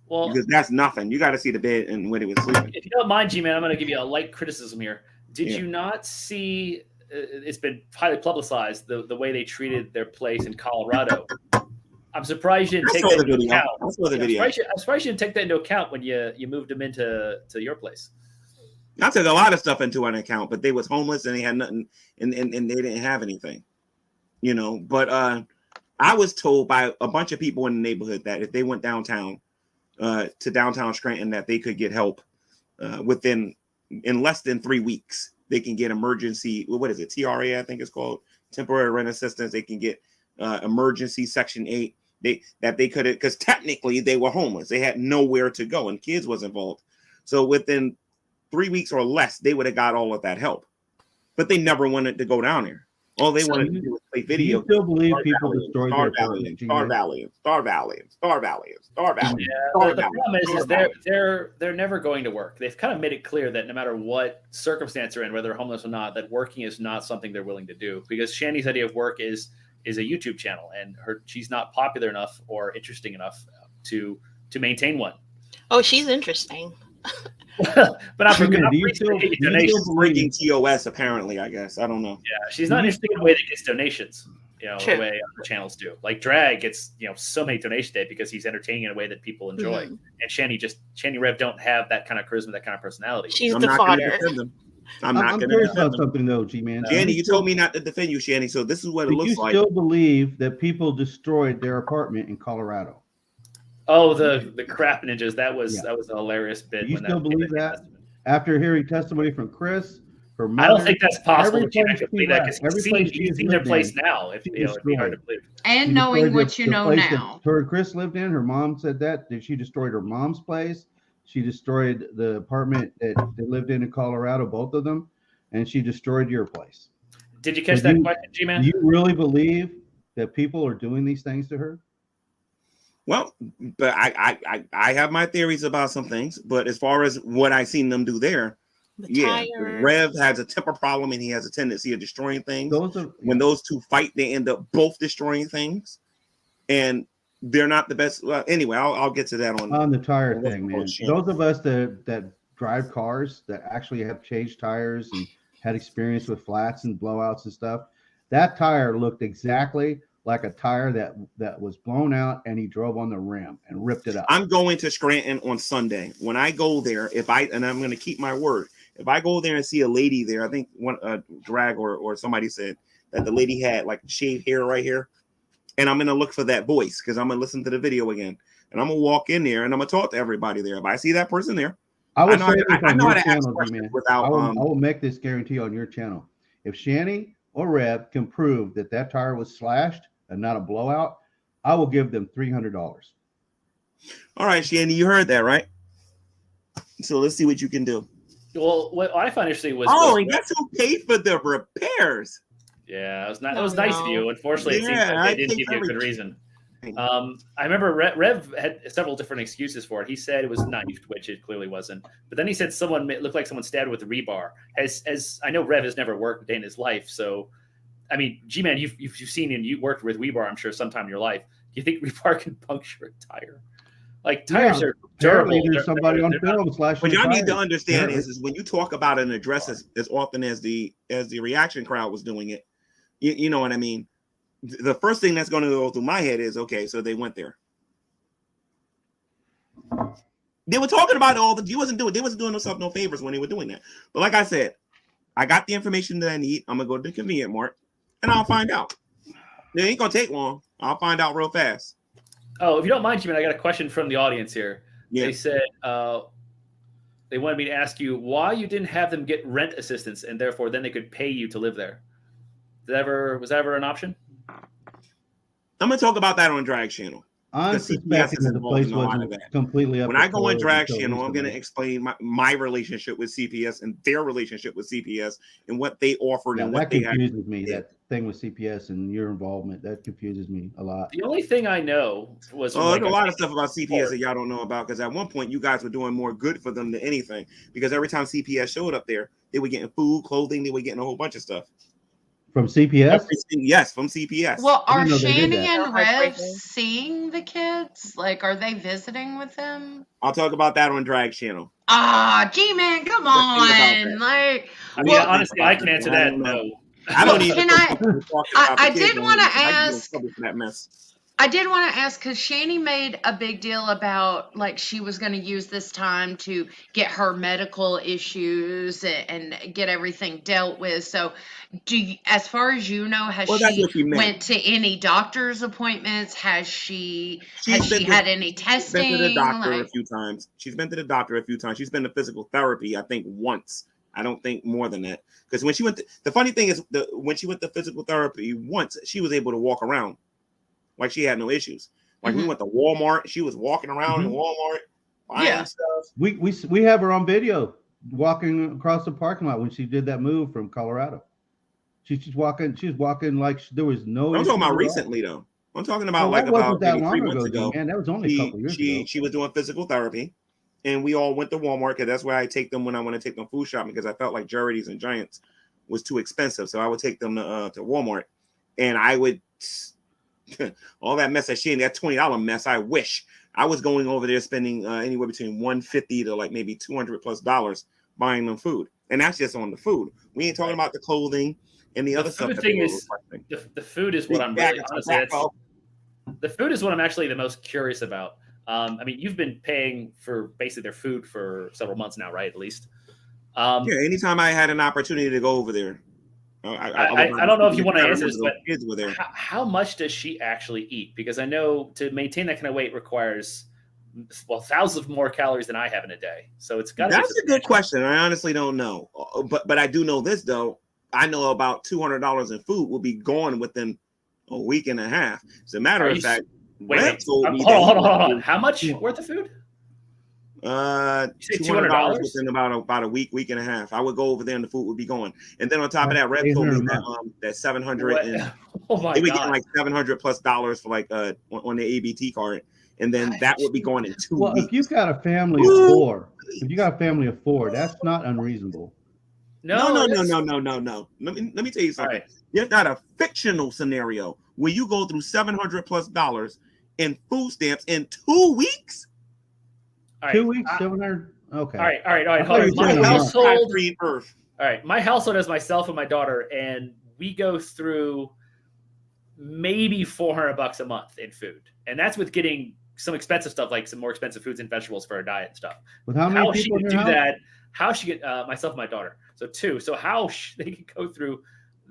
Well, because that's nothing. You got to see the bed and when he was sleeping. If you don't mind, G-Man, I'm going to give you a light criticism here. Did you not see? It's been highly publicized the way they treated their place in Colorado. I'm surprised you didn't take that into account. I'm surprised you didn't take that into account when you moved them into your place. I took a lot of stuff into an account, but they was homeless and they had nothing, and they didn't have anything, you know. But I was told by a bunch of people in the neighborhood that if they went downtown to downtown Scranton, that they could get help in less than 3 weeks. They can get emergency, what is it, TRA, I think it's called, temporary rent assistance. They can get emergency Section 8. They could have, because technically they were homeless. They had nowhere to go, and kids was involved. So within 3 weeks or less, they would have got all of that help. But they never wanted to go down there. All they wanted to do was play video. You still believe people destroyed their apartment? Star Valley. Yeah, the problem is they're never going to work. They've kind of made it clear that no matter what circumstance they're in, whether they're homeless or not, that working is not something they're willing to do. Because Shanny's idea of work is a YouTube channel, and she's not popular enough or interesting enough to maintain one. Oh, she's interesting. But not for good. She's breaking TOS, apparently, I guess. I don't know. Yeah, she's not interesting in a way that gets donations, the way other channels do. Like Drag gets, so many donations day because he's entertaining in a way that people enjoy. Mm-hmm. And Shanny Rev don't have that kind of charisma, that kind of personality. She's the fodder. I'm not going to curious about something though, G-Man. Shanny, you told me not to defend you, Shanny. So this is what it looks like. You still believe that people destroyed their apartment in Colorado? Oh, the crap ninjas. That was a hilarious bit. You still believe that? After hearing testimony from Chris, her mother, I don't think that's possible. You've seen their place now. It'd be hard to believe. And knowing what you know now. Her Chris lived in. Her mom said that she destroyed her mom's place. She destroyed the apartment that they lived in Colorado, both of them, and she destroyed your place. Did you catch that question, G-Man? Do you really believe that people are doing these things to her? Well, but I have my theories about some things, but as far as what I've seen them do there, Rev has a temper problem and he has a tendency of destroying things. When those two fight, they end up both destroying things, and they're not the best. Well, anyway, I'll get to that on the tire thing, man. Those of us that drive cars that actually have changed tires and had experience with flats and blowouts and stuff, that tire looked exactly like a tire that was blown out, and he drove on the rim and ripped it up. I'm going to Scranton on Sunday. When I go there, and I'm going to keep my word, if I go there and see a lady there, I think one Drag or somebody said that the lady had like shaved hair right here, and I'm going to look for that voice because I'm going to listen to the video again, and I'm going to walk in there and I'm going to talk to everybody there. If I see that person there, I know how to ask questions without. I will make this guarantee on your channel. If Shanny or Rev can prove that tire was slashed and not a blowout, I will give them $300. All right, Shanny, you heard that, right? So let's see what you can do. Well, what I found interesting was that's who paid for the repairs. Yeah, it was nice of you. Unfortunately, it seems like they didn't give you a good reason. I remember Rev had several different excuses for it. He said it was knifed, which it clearly wasn't. But then he said it looked like someone stabbed with a rebar. As I know, Rev has never worked a day in his life, so. I mean, G-Man, you've seen and you worked with rebar, I'm sure, sometime in your life. Do you think rebar can puncture a tire? Like tires are durable. There's somebody on film slashing. What y'all need to understand is when you talk about an address as often as the reaction crowd was doing it, you know what I mean. The first thing that's going to go through my head is, okay, so they went there. They were talking about they wasn't doing themselves no favors when they were doing that. But like I said, I got the information that I need. I'm gonna go to the convenient mart. And I'll find out. It ain't gonna take long. I'll find out real fast. Oh, if you don't mind, Jimmy, I got a question from the audience here. Yeah. They said they wanted me to ask you why you didn't have them get rent assistance, and therefore then they could pay you to live there. Was that ever an option? I'm gonna talk about that on Drag Channel. I'm suspecting that the place wasn't completely up. When I go on Drag Channel, I'm going to explain my relationship with CPS and their relationship with CPS and what they offered and what they had. That confuses me. That thing with CPS and your involvement, that confuses me a lot. The only thing I know was there's a lot of stuff about CPS that y'all don't know about, because at one point you guys were doing more good for them than anything, because every time CPS showed up there, they were getting food, clothing, they were getting a whole bunch of stuff. From CPS? Yes, from CPS. Well, are Shanny and Rev seeing the kids? Like, are they visiting with them? I'll talk about that on Drag Channel. G-Man, come on. Like, I mean, honestly, I can answer that. No. I don't even. I did want to ask. I did want to ask, because Shanny made a big deal about, like, she was going to use this time to get her medical issues and get everything dealt with. So, as far as you know, has she went to any doctor's appointments? Has she had any testing? She's been to the doctor a few times. She's been to the doctor a few times. She's been to physical therapy, I think, once. I don't think more than that. Because when she went, the funny thing is, when she went to physical therapy once, she was able to walk around. Like, she had no issues. Like, we went to Walmart. She was walking around in Walmart, buying stuff. We have her on video walking across the parking lot when she did that move from Colorado. She's walking. She was walking like there was no. I'm talking about recently, though. I'm talking about about that maybe 3 months ago. Man, that was only a couple years ago. She was doing physical therapy, and we all went to Walmart, because that's where I take them when I want to take them food shopping, because I felt like Jerry's and Giants was too expensive. So I would take them to Walmart, and I would. All that mess that that $20 mess. I wish I was going over there spending anywhere between $150 to like maybe $200+ buying them food, and that's just on the food. We ain't talking about the clothing and the other stuff. The food is what I'm really honestly. The food is what I'm actually the most curious about. I mean, you've been paying for basically their food for several months now, right? At least. Yeah. Anytime I had an opportunity to go over there. I don't know if you want to answer this, but kids were there. How much does she actually eat? Because I know to maintain that kind of weight requires, thousands of more calories than I have in a day. So it's got. That's a good question. I honestly don't know, but I do know this though. I know about $200 in food will be gone within a week and a half. As a matter of fact, hold on. How much worth of food? $200 within about a week and a half. I would go over there and the food would be gone. And then on top of that, Rev told me that 700 and they were getting like $700+ for like on the ABT card, and then that would be going in 2 weeks. If you've got a family of four, that's not unreasonable. No. Let me tell you something. Right. There's not a fictional scenario where you go through $700+ in food stamps in 2 weeks. Right. 2 weeks, 700. Okay. All right. Hold on. My household. All right. My household has myself and my daughter, and we go through maybe $400 a month in food, and that's with getting some expensive stuff, like some more expensive foods and vegetables for our diet and stuff. With how many people she can do that? How she get myself and my daughter, so 2. So how they can go through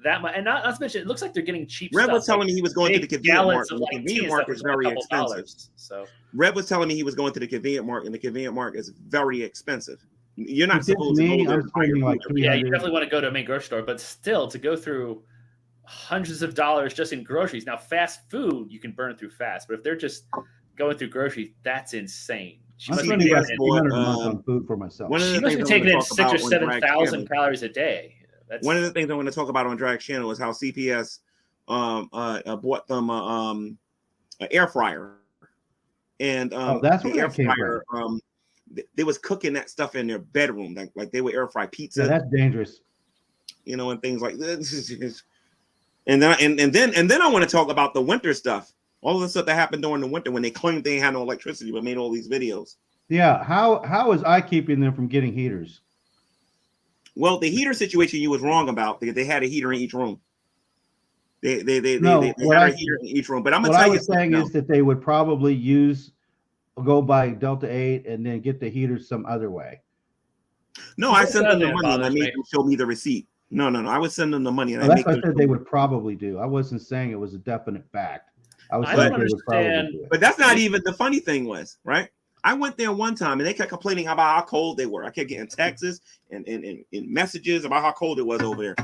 that much, and not to mention, it looks like they're getting cheap. Rev stuff, was telling me he was going to the convenience mart. The convenience mart is very expensive. So Rev was telling me he was going to the convenience mart, and the convenience mart is very expensive. You're not supposed to go there. Yeah, you definitely want to go to a main grocery store, but still to go through hundreds of dollars just in groceries. Now, fast food you can burn through fast, but if they're just going through groceries, that's insane. She must be taking on food for myself. She must be taking in 6,000 or 7,000 calories a day. One of the things I want to talk about on Drag Channel is how CPS bought them an air fryer, and that's what the air fryer. They was cooking that stuff in their bedroom, like they would air fry pizza. Yeah, that's dangerous, and things like this. And then I want to talk about the winter stuff. All of the stuff that happened during the winter when they claimed they had no electricity, but made all these videos. Yeah, how is I keeping them from getting heaters? Well, the heater situation you was wrong about, because they had a heater in each room. They had a heater in each room. But I'm gonna tell you, what I was saying is that they would probably go by Delta 8 and then get the heaters some other way. No, I sent them the money and I made them show me the receipt. No. I would send them the money. And that's what I said they would probably do. I wasn't saying it was a definite fact. I don't understand. But that's not even the funny thing was, right? I went there one time and they kept complaining about how cold they were. I kept getting texts and messages about how cold it was over there.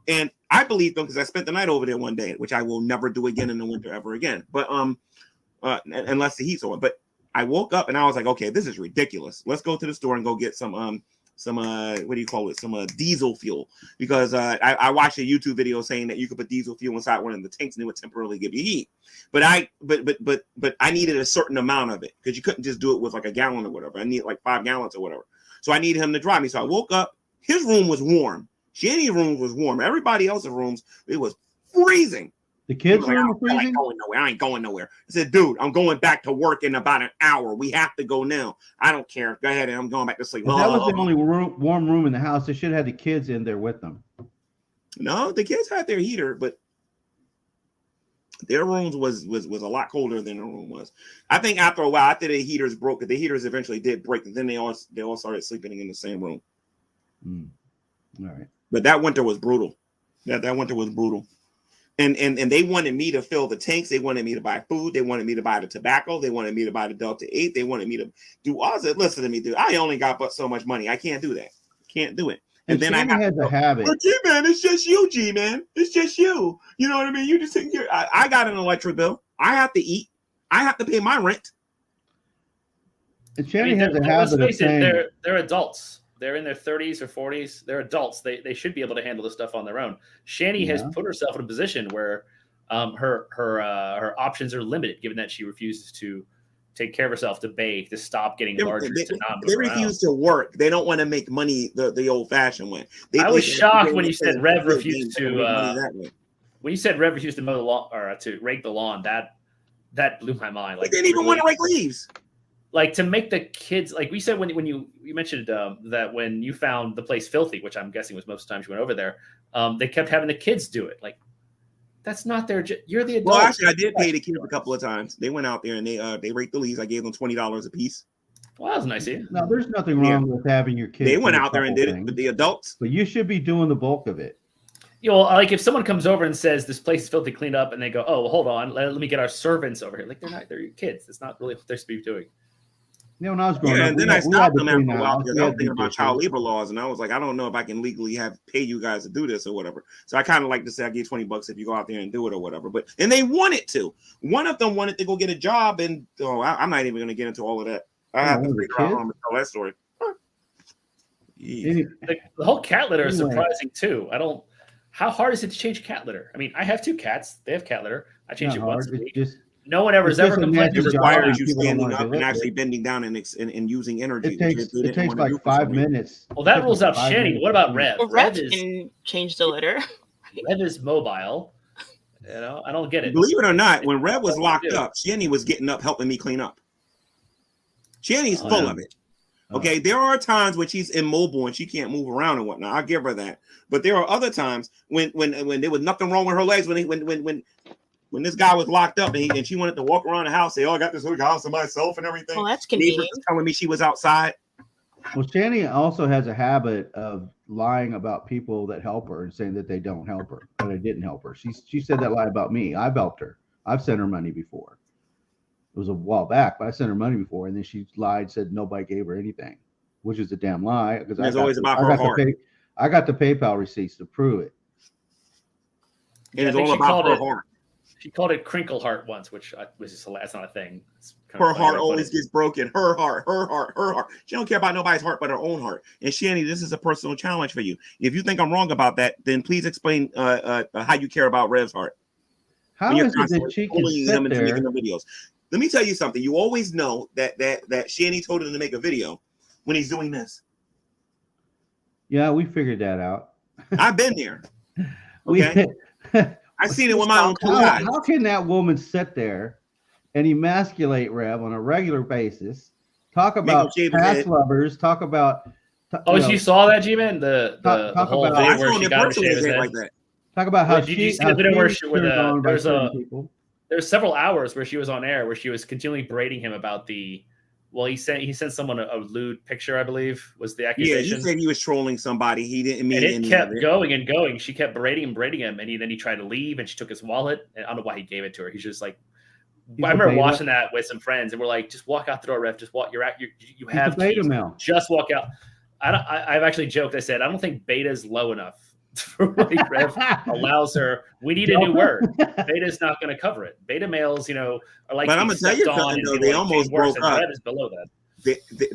And I believed them because I spent the night over there one day, which I will never do again in the winter ever again. But unless the heat's on. But I woke up and I was like, okay, this is ridiculous. Let's go to the store and go get some what do you call it? Some diesel fuel, because I watched a YouTube video saying that you could put diesel fuel inside one of the tanks and it would temporarily give you heat. But I needed a certain amount of it because you couldn't just do it with like a gallon or whatever. I needed like 5 gallons or whatever. So I needed him to drive me. So I woke up. His room was warm. Shanny's room was warm. Everybody else's rooms, it was freezing. The kids' room was freezing? I ain't going nowhere. I said, dude, I'm going back to work in about an hour. We have to go now. I don't care. Go ahead, and I'm going back to sleep. That was the only warm room in the house. They should have had the kids in there with them. No, the kids had their heater, but their rooms was a lot colder than the room was. I think after a while, after the heaters broke, the heaters eventually did break, and then they all started sleeping in the same room. All right. But that winter was brutal. That winter was brutal. And they wanted me to fill the tanks. They wanted me to buy food. They wanted me to buy the tobacco. They wanted me to buy the Delta 8. They wanted me to do all this. Listen to me, dude. I only got but so much money. I can't do that. Can't do it. And then I had to have it. G-Man, it's just you, G-Man. It's just you. You know what I mean? You just think I got an electric bill. I have to eat. I have to pay my rent. And Shanny has a habit of saying they're adults. They're in their 30s or 40s. They're adults. They should be able to handle this stuff on their own. Shanny has put herself in a position where her options are limited, given that she refuses to take care of herself, to bake, to stop getting larger, to not move They around. refuse to work. They don't want to make money the old-fashioned way. I was shocked when you said Rev refused to when you said Rev refused to mow the lawn or to rake the lawn. That blew my mind. Like, they didn't even want to rake leaves. Like, to make the kids, like we said when you mentioned that when you found the place filthy, which I'm guessing was most of the time you went over there, they kept having the kids do it. Like, that's not their. You're the adult. Well, actually, I did pay the kids a couple of times. They went out there and they raked the leaves. I gave them $20 a piece. Well, that was nice of you. No, there's nothing wrong with having your kids. They went out there and did it with the adults. But you should be doing the bulk of it. You know, like if someone comes over and says this place is filthy, cleaned up, and they go, "Oh, well, hold on, let me get our servants over here." Like, they're your kids. It's not really what they're supposed to be doing. You know, when I was growing up, and then I stopped them after a while because I was thinking about child labor laws, and I was like, I don't know if I can legally pay you guys to do this or whatever. So I kind of like to say I give $20 if you go out there and do it or whatever. And they wanted to. One of them wanted to go get a job, and I'm not even going to get into all of that. I have to figure out how to tell that story. Yeah. The whole cat litter is surprising too. How hard is it to change cat litter? I mean, I have 2 cats. They have cat litter. I change it once a week. No one ever complained. It requires you standing up and actually bending down and using energy. It takes like 5 minutes. Well, that rules out Shanny. What about Rev? Well, Rev can change the litter. Rev is mobile. You know, I don't get it. Believe it or not, when Rev was locked up, Shanny was getting up helping me clean up. Shanny's full of it. Okay, there are times when she's immobile and she can't move around and whatnot. I'll give her that. But there are other times when there was nothing wrong with her legs. When this guy was locked up and she wanted to walk around the house, say, "Oh, I got this little house to myself and everything." Well, that's convenient. Neighbors was telling me she was outside. Well, Shanny also has a habit of lying about people that help her and saying that they don't help her, that I didn't help her. She said that lie about me. I've helped her. I've sent her money before. It was a while back, but I sent her money before, and then she lied, said nobody gave her anything, which is a damn lie. Because it's always about her heart. I got the PayPal receipts to prove it. And it's all about her heart. She called it crinkle heart once, which was just that's not a thing. Her heart always gets broken. Her heart. She don't care about nobody's heart but her own heart. And Shanny, this is a personal challenge for you. If you think I'm wrong about that, then please explain how you care about Rev's heart. How is it that she can sit there? Making the videos. Let me tell you something. You always know that Shanny told him to make a video when he's doing this. Yeah, we figured that out. I've been there. Okay. I seen it with my own 2 eyes. How can that woman sit there and emasculate Rev on a regular basis? Talk about past lovers. Talk about. You saw that, G-Man? The whole video where she got her like that. Talk about how did you see the video where there's several hours where she was on air where she was continually braiding him about the. Well, he sent someone a lewd picture, I believe, was the accusation. Yeah, he said he was trolling somebody. He didn't mean it. Kept going and going. She kept braiding him, and then he tried to leave, and she took his wallet. And I don't know why he gave it to her. He's just like, I remember watching that with some friends, and we're like, just walk out the door, Rev. Just walk. You have keys. Just walk out. I've actually joked. I said, I don't think beta's low enough. Rev allows her. We need a new word. Beta's not going to cover it. Beta males, are like. But I'm gonna tell you something though. They almost broke up. Rev is below that.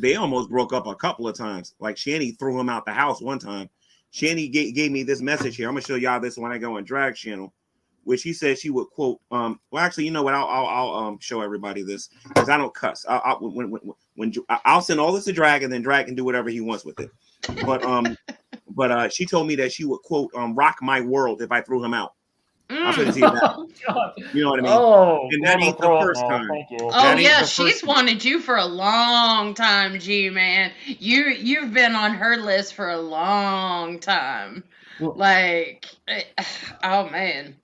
They almost broke up a couple of times. Like Shanny threw him out the house one time. Shanny gave me this message here. I'm gonna show y'all this when I go on Drag Channel, which he said she would quote. Well, actually, you know what? I'll show everybody this because I don't cuss. I'll send all this to Drag, and then Drag can do whatever he wants with it. But she told me that she would quote "rock my world" if I threw him out. I couldn't see that. You know what I mean? Oh, and that ain't the first time. Oh yeah, she's wanted you for a long time, G-Man. You've been on her list for a long time. Well, oh man.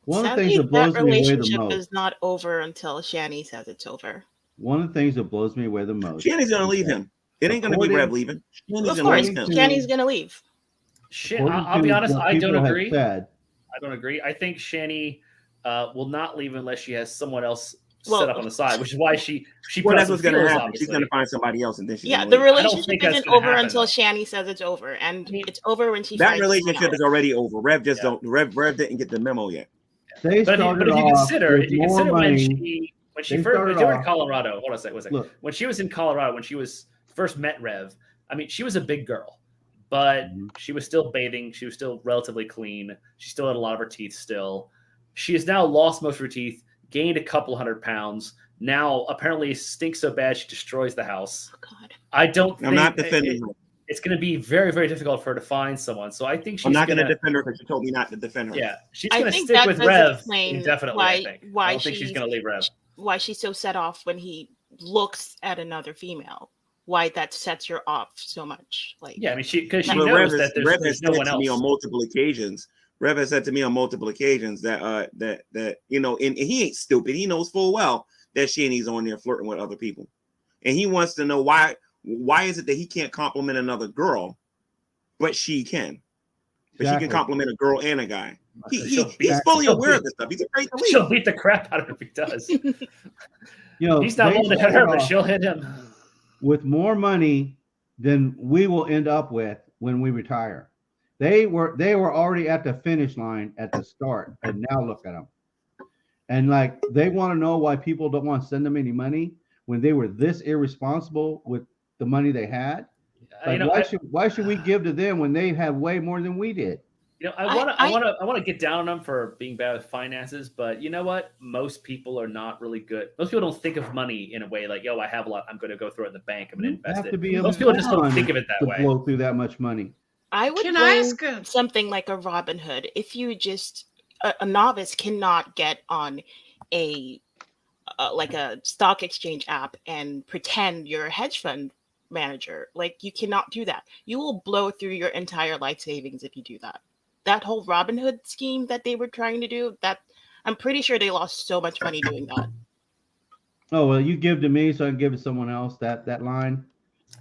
One of the things that blows me away the most. Relationship is not over until Shanny says it's over. One of the things that blows me away the most. Shanny's gonna leave him. It ain't gonna be Rev leaving. Shanny's gonna leave. I'll be honest. I don't agree. I don't agree. I think Shanny will not leave unless she has someone else set up on the side, which is why she. Well, that's what's gonna happen. She's gonna find somebody else, and then she's the relationship isn't over until Shanny says it's over, and it's over when she. That relationship is already over. Rev just don't. Rev didn't get the memo yet. But if you consider when she first was in Colorado, hold on a second. When she was in Colorado, when she was first met Rev, I mean, she was a big girl. But she was still bathing. She was still relatively clean. She still had a lot of her teeth still. She has now lost most of her teeth, gained a couple 100 pounds. Now, apparently, stinks so bad she destroys the house. Oh, God. I'm not defending her. It's going to be very, very difficult for her to find someone. So I think she's I'm not going to defend her because she told me not to defend her. Yeah, she's going to stick with Rev indefinitely, I think. I don't think she's going to leave Rev. Why she's so set off when he looks at another female. Why that sets her off so much? I mean, because she knows that there's no one else. Rev has said to me on multiple occasions. Rev has said to me on multiple occasions that and he ain't stupid. He knows full well that Shanny's on there flirting with other people, and he wants to know why is it that he can't compliment another girl, but she can, but she can compliment a girl and a guy. He's fully aware of this stuff. He's afraid to leave. She'll beat the crap out of him if he does. He's not willing to hit her, but she'll hit him. With more money than we will end up with when we retire. They were already at the finish line at the start, and now look at them. And they want to know why people don't want to send them any money when they were this irresponsible with the money they had. Why should we give to them when they have way more than we did? I want to get down on them for being bad with finances, but you know what? Most people are not really good. Most people don't think of money in a way like, I have a lot. I'm going to go throw it in the bank. I'm going to invest it. Most people just don't think of it that way. Blow through that much money. I would ask something like a Robin Hood. If you just a novice cannot get on a stock exchange app and pretend you're a hedge fund manager. You cannot do that. You will blow through your entire life savings if you do that. That whole Robin Hood scheme that they were trying to do, I'm pretty sure they lost so much money doing that. Oh, well, you give to me, so I can give to someone else that line.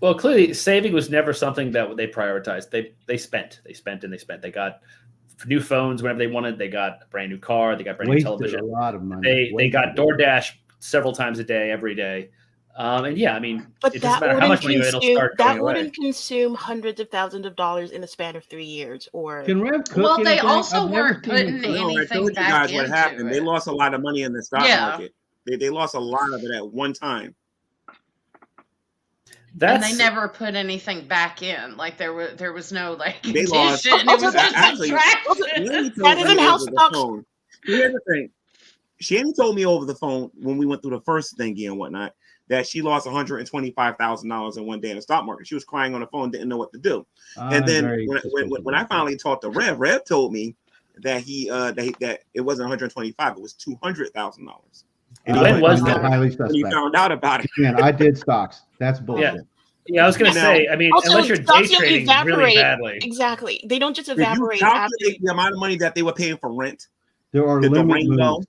Well, clearly, saving was never something that they prioritized. They spent. They got new phones whenever they wanted. They got a brand new car. They got brand new television. A lot of money. They got DoorDash several times a day, every day. And yeah, I mean, but it doesn't matter how much money it'll start going that wouldn't consume hundreds of thousands of dollars in the span of 3 years. Or can Rev cook well, they anything? also weren't putting anything I told you guys what happened. They lost a lot of money in the stock market. They lost a lot of it at one time. And they never put anything back in. There was no they lost. It was actually that isn't how stocks. Here's the thing. Shanny told me over the phone when we went through the first thingy and whatnot that she lost $125,000 in one day in the stock market. She was crying on the phone, didn't know what to do. And then when I finally talked to Rev told me that that it wasn't $125,000, it was $200,000. And when was that? Highly suspect. When you found out about it. Man, I did stocks. That's bullshit. Yeah, I was going to say, I mean, also, unless you're day trading really badly. Exactly. They don't just evaporate. Did you calculate the amount of money that they were paying for rent? There are limits.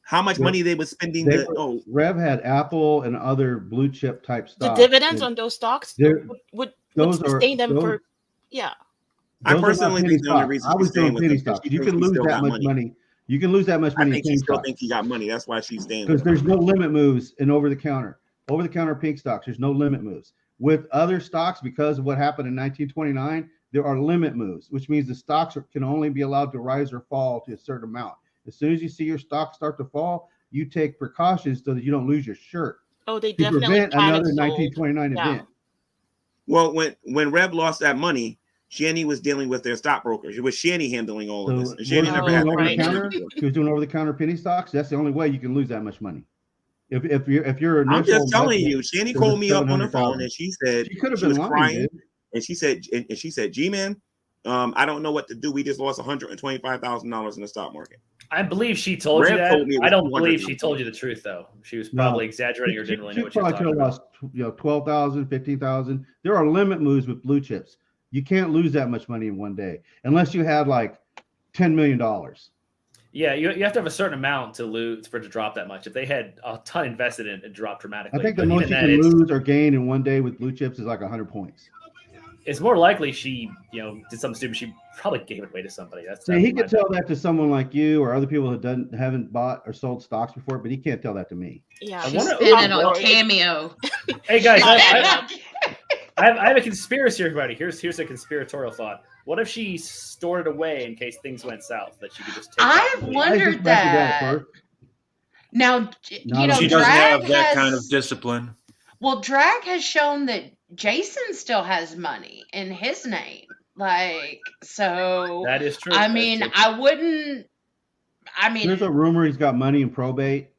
How much money they were spending? Rev had Apple and other blue chip type stocks. The dividends on those stocks would sustain them for, yeah. I personally think the only reason I was doing penny stocks. You can lose that much money You can lose that much money. I think she still thinks he got money. That's why she's staying. Because there's no limit moves in over-the-counter pink stocks. There's no limit moves. With other stocks, because of what happened in 1929, there are limit moves, which means the stocks can only be allowed to rise or fall to a certain amount. As soon as you see your stock start to fall, you take precautions so that you don't lose your shirt. Oh, they to definitely prevent another 1929 event. Well, when Rev lost that money, Shanny was dealing with their stockbrokers. It was Shanny handling all of this. And Shanny never had She was doing over-the-counter penny stocks. That's the only way you can lose that much money. If you're I'm just telling you, Shanny called me up on the phone and she said she could have been lying, crying, dude. and she said, G-Man, I don't know what to do. We just lost $125,000 in the stock market. I believe she told you that. I don't believe she told you the truth, though. She was probably exaggerating or didn't really know what she was talking about. She probably could have lost, 12,000, 15,000. There are limit moves with blue chips. You can't lose that much money in one day unless you had like $10 million. Yeah, you have to have a certain amount to lose for it to drop that much. If they had a ton invested in it, dropped dramatically. I think the most you can lose or gain in one day with blue chips is like 100 points. It's more likely she, did something stupid. She probably gave it away to somebody. He could tell that to someone like you or other people who haven't bought or sold stocks before, but he can't tell that to me. Yeah, she's spending on Cameo. Hey guys, I have a conspiracy here, everybody. Here's a conspiratorial thought. What if she stored it away in case things went south? That she could just take. I've wondered that. Now, she doesn't have that kind of discipline. Well, Drag has shown that Jason still has money in his name. So that is true. I mean, I wouldn't. I mean, there's a rumor he's got money in probate.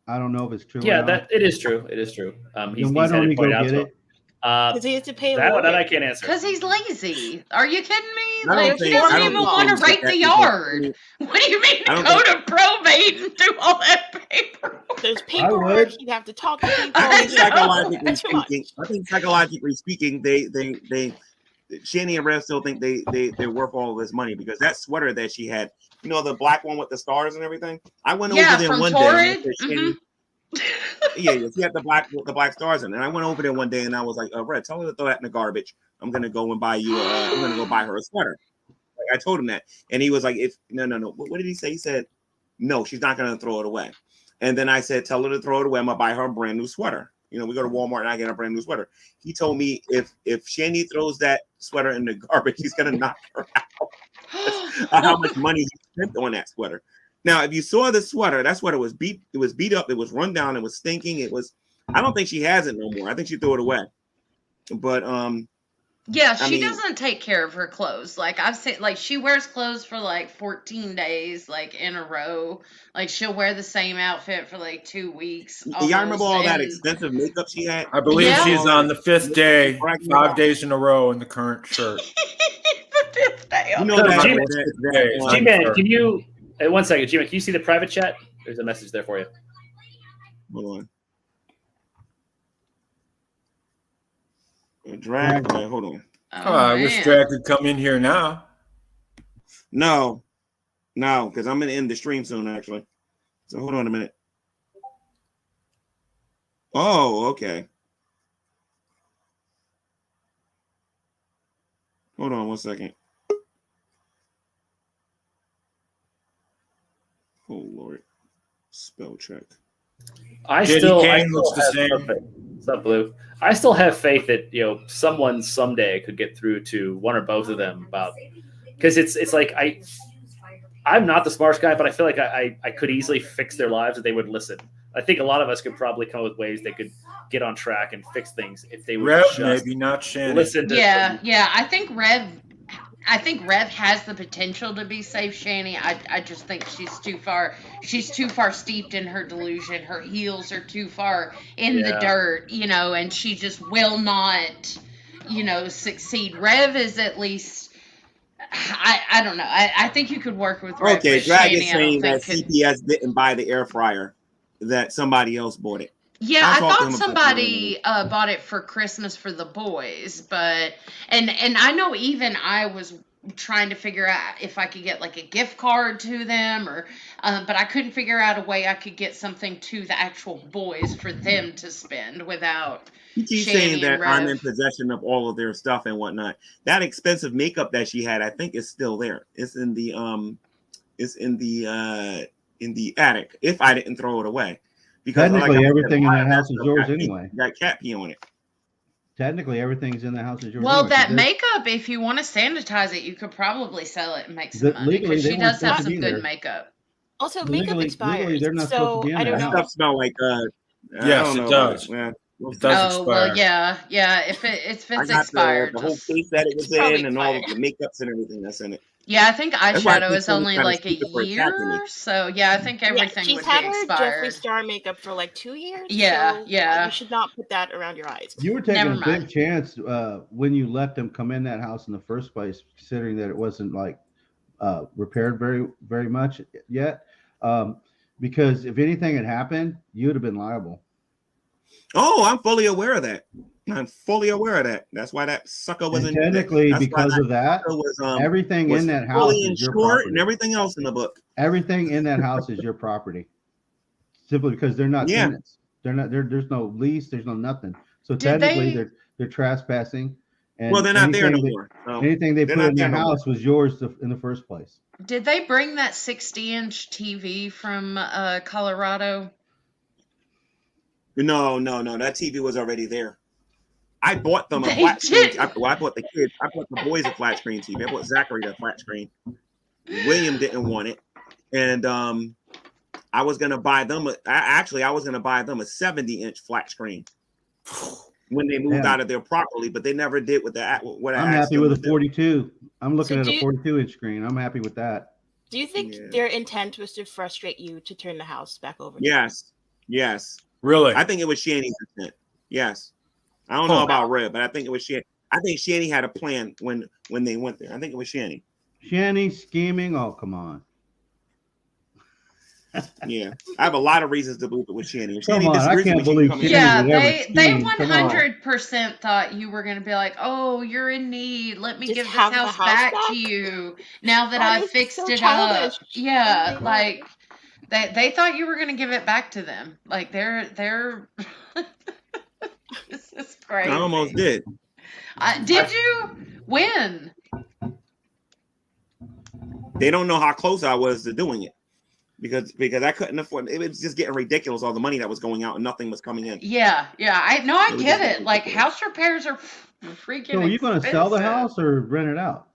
I don't know if it's true. Yeah, it is true. It is true. Why don't he go get it? Because he has to pay that I can't answer. Because he's lazy. Are you kidding me? He doesn't even want to rake the yard. What do you mean to go to probate and do all that paperwork? There's paperwork. You have to talk to people. I think psychologically speaking, they Shanny and Rev still think they're worth all of this money because that sweater that she had, the black one with the stars and everything. I went over there one day. Yeah, she had the black stars in it. And I went over there one day and I was like, Red, tell her to throw that in the garbage. I'm gonna go and buy you. I'm gonna go buy her a sweater. I told him that, and he was like, no. What did he say? He said, no, she's not gonna throw it away. And then I said, tell her to throw it away. I'm gonna buy her a brand new sweater. We go to Walmart and I get a brand new sweater. He told me if Shanny throws that sweater in the garbage, he's gonna knock her out. How much money he spent on that sweater. Now, if you saw the sweater, that sweater was beat. It was beat up. It was run down. It was stinking. I don't think she has it no more. I think she threw it away. But yeah, she doesn't take care of her clothes. I've seen, she wears clothes for 14 days, in a row. She'll wear the same outfit for 2 weeks. Y'all remember all that expensive makeup she had? I believe she's on the 5th day, 5 days in a row in the current shirt. The 5th day. G-Man, can you? 1 second, G-Man, can you see the private chat? There's a message there for you. Hold on. Drag, hold on. I wish Drag could come in here now. No, because I'm gonna end the stream soon, actually. So hold on a minute. Oh, okay. Hold on 1 second. Oh Lord, spell check. I still have what's up, Blue? I still have faith that someone someday could get through to one or both of them because it's like I'm not the smartest guy, but I feel like I could easily fix their lives if they would listen. I think a lot of us could probably come up with ways they could get on track and fix things if they would Rev, maybe not Shannon. Listen to I think Rev has the potential to be safe, Shanny. I just think she's too far steeped in her delusion. Her heels are too far in the dirt, and she just will not, succeed. Rev is at least, I don't know. I think you could work with Rev. Okay, Drag is saying that CPS didn't buy the air fryer, that somebody else bought it. Yeah, I thought somebody bought it for Christmas for the boys, but and I know even I was trying to figure out if I could get a gift card to them but I couldn't figure out a way I could get something to the actual boys for them to spend without. You keep saying that I'm in possession of all of their stuff and whatnot. That expensive makeup that she had, I think, is still there. It's in the is in the attic if I didn't throw it away. Because technically, everything in that house is yours anyway. Got cat pee on it. Technically, everything's in the house is yours. Well, anyway, that makeup, if you want to sanitize it, you could probably sell it and make some money. Legally, Because they she weren't does supposed have to some be good there. makeup. Also, makeup expires. Legally, they're not supposed to be in I don't that know. Stuff smell like Yes, it does. It does Oh, expire. well, yeah. If it's expired, the whole case that it was in and all of the makeups and everything that's in it. Yeah, I think That's why I eyeshadow keep is saying only it's kinda like a stupid for attacking me. year. So, yeah, I think everything she's would had be her expired. Jeffree Star makeup for like 2 years. Yeah, so yeah. You should not put that around your eyes. You were taking Never a mind. big chance when you let them come in that house in the first place, considering that it wasn't like repaired very, very much yet. Because if anything had happened, you would have been liable. Oh, I'm fully aware of that. I'm fully aware of that. That's why that sucker was in. Technically, that's because of that, everything in that house fully is your insured property. and everything else in the book. Everything in that house is your property. Simply because they're not tenants. They're not. There's no lease. There's no nothing. So technically, they're trespassing. And well, they're not there no more. So anything they put in their house was yours in the first place. Did they bring that 60-inch TV from Colorado? No. That TV was already there. I bought them a flat screen. I bought the kids. I bought the boys a flat screen TV. I bought Zachary a flat screen. William didn't want it, and I was gonna buy them. I was gonna buy them a 70-inch flat screen when they moved out of there properly, but they never did with that. I'm happy with a 42. I'm looking at a 42-inch screen. I'm happy with that. Do you think their intent was to frustrate you to turn the house back over? Yes. Really? I think it was Shanny's intent. Yes. I don't know about Rev, but I think it was Shanny. I think Shanny had a plan when they went there. I think it was Shanny. Shanny scheming? Oh, come on. Yeah, I have a lot of reasons to believe it was Shanny. Come on, I can't believe Shanny. Yeah, they 100% thought you were going to be like, oh, you're in need. Let me give this house back to you now that I've fixed it up. Yeah, like they thought you were going to give it back to them. Like they're this is crazy. I almost did. Did you win? They don't know how close I was to doing it. Because I couldn't afford it. It was just getting ridiculous, all the money that was going out and nothing was coming in. Yeah. I get it. Like house repairs are freaking So are you going to sell the house or rent it out?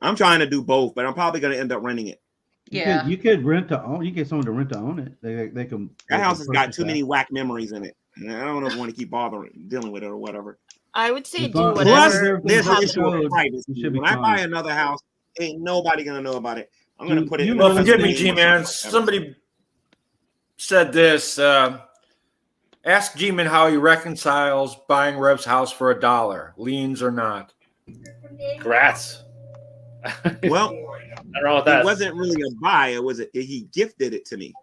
I'm trying to do both, but I'm probably going to end up renting it. Yeah. You could rent to own. You get someone to rent to own it. They can. That house has got too many whack memories in it. And I don't know if I want to keep dealing with it or whatever. I would say do whatever. whatever. Plus, there's an issue with privacy. When I buy another house, ain't nobody going to know about it. I'm going to put it in. Well, forgive me, G-Man. Somebody said this. Ask G-Man how he reconciles buying Rev's house for $1, liens or not. Congrats. Well, nothing wrong with that. It wasn't really a buy. He gifted it to me.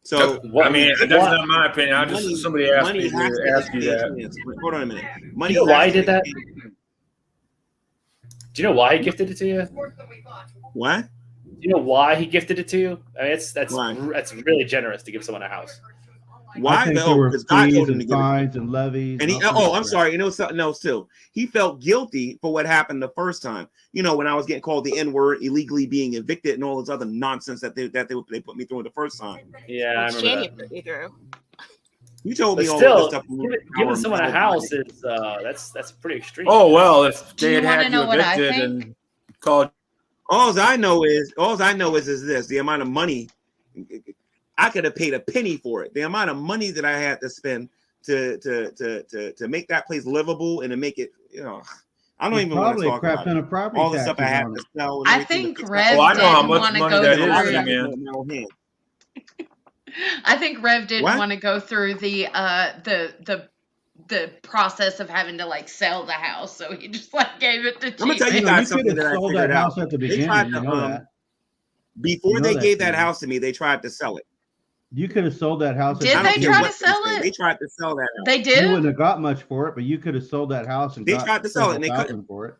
So I mean, that's not my opinion. Somebody asked me to ask you that. Hold on a minute. Money. You know why he did that? Do you know why he gifted it to you? What? Do you know why he gifted it to you? I mean, that's really generous to give someone a house. Why though? Because God told him to fines and levies. And I'm sorry. You know something else too. He felt guilty for what happened the first time. You know, when I was getting called the N-word, illegally being evicted, and all this other nonsense that they put me through the first time. Yeah, I remember that. You told me all this stuff. Giving someone a house is that's pretty extreme. Oh well, if they had you evicted and called. All I know is this: the amount of money. I could have paid a penny for it. The amount of money that I had to spend to make that place livable and to make it, I don't even want to talk about it. All the stuff I had to sell. I think Rev didn't want to go through. I think Rev didn't want to go through the process of having to sell the house, so he just gave it to. I'm gonna tell you guys something that I figured out. They tried to, before they gave that house to me, they tried to sell it. You could have sold that house. Did they try to sell it? They tried to sell that house. They did? You wouldn't have got much for it, but you could have sold that house and they tried to sell it and they couldn't for it.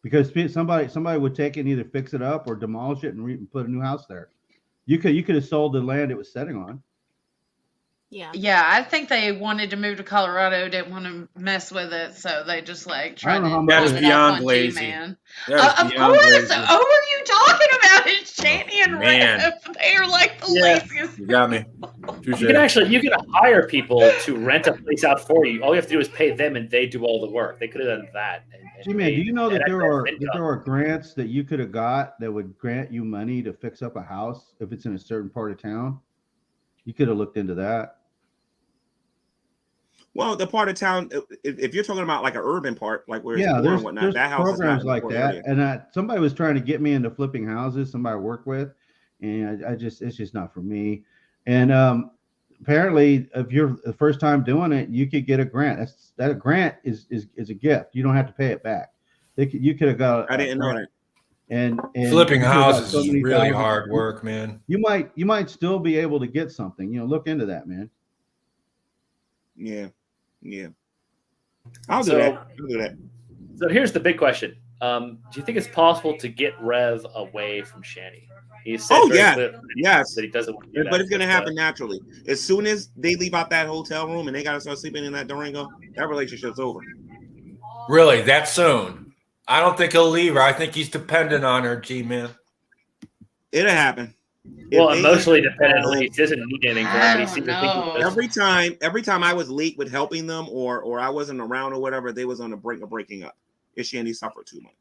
Because somebody would take it and either fix it up or demolish it and put a new house there. You could have sold the land it was sitting on. Yeah, I think they wanted to move to Colorado, didn't want to mess with it, so they just like tried to That is it beyond up on lazy. G-Man. That is Of beyond course, lazy. who are you talking about? It's Shanny and man. Rev. They are like the laziest. You got me. You can hire people to rent a place out for you. All you have to do is pay them, and they do all the work. They could have done that. G-Man, do you know that there are grants that you could have got that would grant you money to fix up a house if it's in a certain part of town? You could have looked into that. Well, the part of town, if you're talking about like an urban part, like where there's and whatnot, that house programs is like that. area. And somebody was trying to get me into flipping houses. Somebody I work with, and it's just not for me. And apparently, if you're the first time doing it, you could get a grant. That grant is a gift. You don't have to pay it back. You could have got. I didn't know that. And flipping houses is really hard work, man. You might still be able to get something. Look into that, man. Yeah. I'll do that. So here's the big question: do you think it's possible to get Rev away from Shanny? He said yes, that he doesn't want to do that, but it's going to happen naturally. As soon as they leave out that hotel room and they got to start sleeping in that Durango, that relationship's over. Really, that soon? I don't think he'll leave her. I think he's dependent on her, G-Man. It'll happen. Well, emotionally dependent. He doesn't need anything for him. Every time I was late with helping them, or I wasn't around or whatever, they was on the brink of breaking up. If Shanny suffered too much.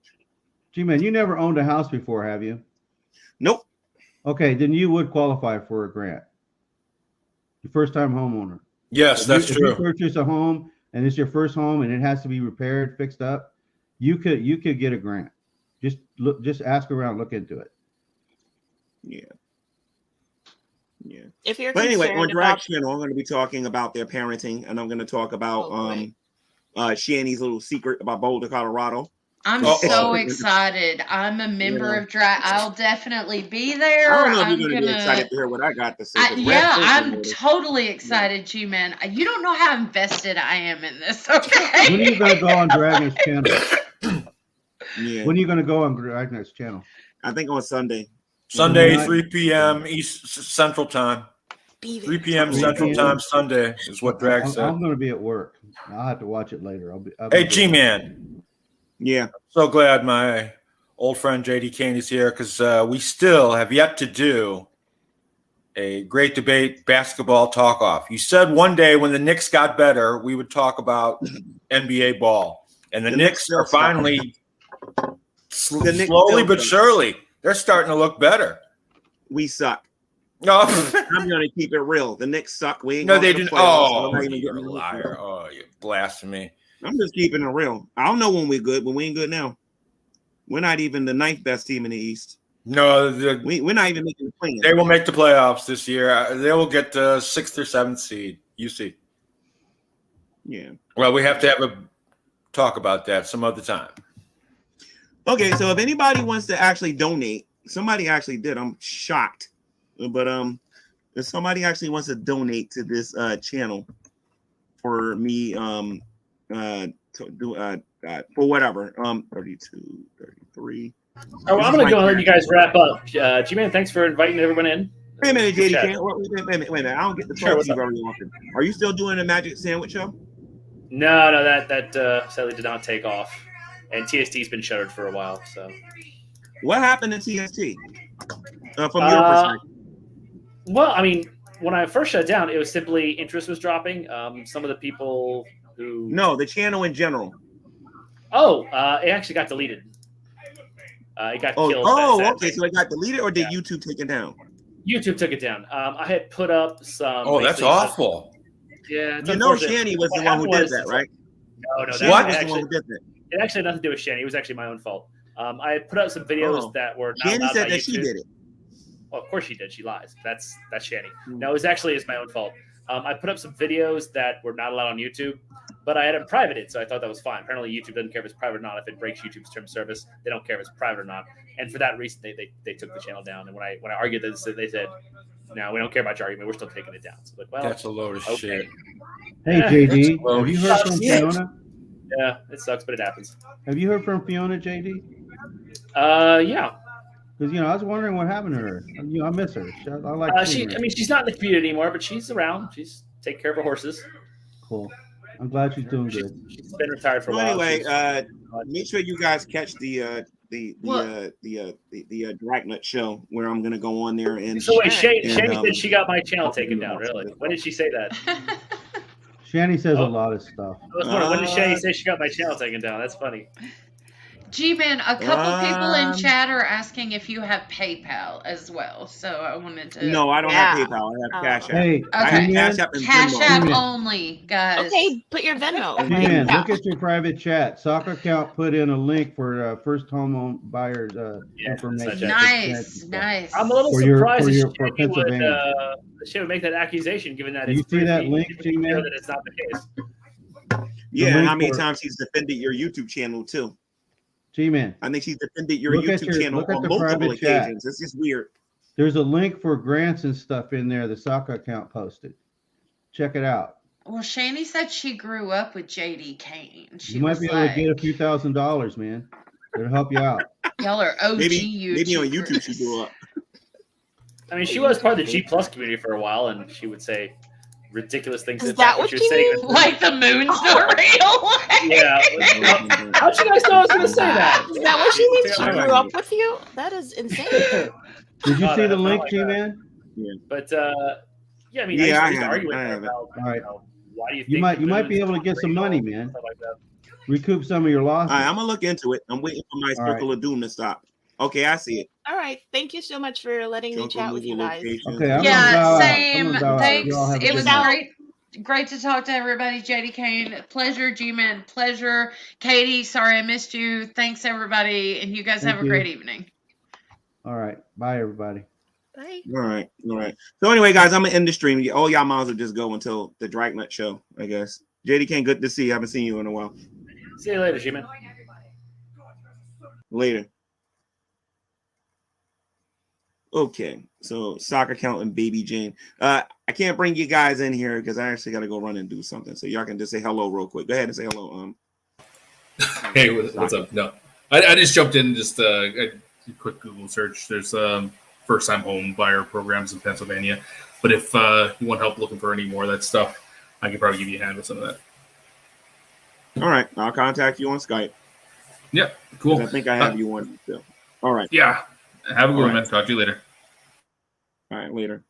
G-Man, you never owned a house before, have you? Nope. Okay, then you would qualify for a grant. Your first-time homeowner. Yes, that's true. If you purchase a home and it's your first home and it has to be repaired, fixed up, you could get a grant. Just ask around, look into it. Yeah. If you're but anyway, on Drag Channel, I'm going to be talking about their parenting, and I'm going to talk about Shanny's little secret about Boulder, Colorado. I'm so excited. I'm a member of Drag. I'll definitely be there. I don't know if you're going to be excited to hear what I got to say. I'm totally excited, G-Man. You don't know how invested I am in this, okay? When are you going to go on Dragon's channel? When are you going to go on Dragon's channel? I think on Sunday. Sunday, 3 p.m. East Central Time. 3 p.m. Central Time Sunday is what Drag said. I'm going to be at work. I'll have to watch it later. Hey, G-Man. Yeah. I'm so glad my old friend JD Kane is here because we still have yet to do a great debate basketball talk-off. You said one day when the Knicks got better, we would talk about NBA ball. And the Knicks are finally, slowly but surely, they're starting to look better. We suck. No, I'm going to keep it real. The Knicks suck. We ain't they didn't. Oh, you're a liar. Oh, you blasphemy. I'm just keeping it real. I don't know when we're good, but we ain't good now. We're not even the 9th best team in the East. No, we're not even making the play-in. They will make the playoffs this year. They will get the 6th or 7th seed. You see. Yeah. Well, we have to have a talk about that some other time. Okay, so if anybody wants to actually donate, somebody actually did. I'm shocked, but if somebody actually wants to donate to this channel for me, to do for whatever, 32, 33. Oh, I'm gonna go and let you guys wrap up. G-Man, thanks for inviting everyone in. Wait a minute, JD. Wait a minute. I don't get to talk to you very often. Are you still doing the Magic Sandwich Show? No, that sadly did not take off. And TST's been shuttered for a while. So, what happened to TST from your perspective? Well, I mean, when I first shut it down, it was simply interest was dropping. Some of the people who the channel in general. Oh, it actually got deleted. It got killed. Oh, okay. So it got deleted, or did YouTube take it down? YouTube took it down. I had put up some. Oh, that's awful. Yeah, Shanny was the one who did that, right? No, Shanny was the one who did that. It actually had nothing to do with Shanny. It was actually my own fault. I had put up some videos that were not Shanny said that she did it. Well, of course she did. She lies. That's Shanny. No, it's my own fault. I put up some videos that were not allowed on YouTube, but I had them privated, so I thought that was fine. Apparently, YouTube doesn't care if it's private or not. If it breaks YouTube's term of service, they don't care if it's private or not. And for that reason, they took the channel down. And when I argued this, they said, "No, we don't care about your argument. We're still taking it down." So like, well, that's a load of shit. Hey, JD, have you heard from Fiona? Yeah, it sucks, but it happens. Have you heard from Fiona, JD? Yeah. Because I was wondering what happened to her. I miss her. I like. She's not in the community anymore, but she's around. She's take care of her horses. Cool. I'm glad she's doing good. She's been retired for a while. Anyway, make sure you guys catch the Gauntlet show where I'm gonna go on there and. So wait, Shanny said she got my channel taken down. Really? When did she say that? Shanny says a lot of stuff. When did Shanny say she got my channel taken down? That's funny. G-Man, a couple people in chat are asking if you have PayPal as well. So I wanted to. No, I don't have PayPal. I have Cash App. Hey, I have Cash App and Cash App Venmo. only, guys. Okay, put your Venmo. Man, look at your private chat. Soccer Count put in a link for first home buyers information. Nice. I'm a little surprised that she would make that accusation, given that you see that link, G-Man? That it's not the case. Yeah, and how many times she's defended your YouTube channel too? G-Man. I think she's defended your YouTube channel on multiple occasions. It's just weird. There's a link for grants and stuff in there the Soccer Account posted. Check it out. Well, Shanny said she grew up with JD Kane. You might be able to get a few $1,000s, man. It'll help you out. Y'all are OG YouTubers. Maybe on YouTube she grew up. I mean, she was part of the G Plus community for a while, and she would say ridiculous things. Is that what you mean? Like the moon's not real? Yeah. How'd you guys know I was going to say that? Is that what she means? She grew up with you? That is insane. Did you see the link, G-Man? Yeah. But, yeah, I mean, I used to argue with her about, why do you think you might be able to get some money, man. Recoup some of your losses. All right, I'm going to look into it. I'm waiting for my circle of doom to stop. Okay, I see it. All right. Thank you so much for letting me chat with you guys. Okay, same. Thanks. It was great to talk to everybody. JD Kane, pleasure. G-Man, pleasure. Katie, sorry I missed you. Thanks, everybody. And you guys have a great evening. All right. Bye, everybody. Bye. All right. So anyway, guys, I'm going to end the stream. All y'all might as well just go until the Gauntlet show, I guess. JD Kane, good to see you. I haven't seen you in a while. See you later, G-Man. Later. Okay, so Soccer Count and Baby Jane. I can't bring you guys in here because I actually got to go run and do something. So y'all can just say hello real quick. Go ahead and say hello. Hey, what's up? No, I just jumped in. Just a quick Google search. There's first-time home buyer programs in Pennsylvania. But if you want help looking for any more of that stuff, I can probably give you a hand with some of that. All right, I'll contact you on Skype. Yeah, cool. I think I have you on still. All right. Yeah. Have a good one, man. Talk to you later. All right, later.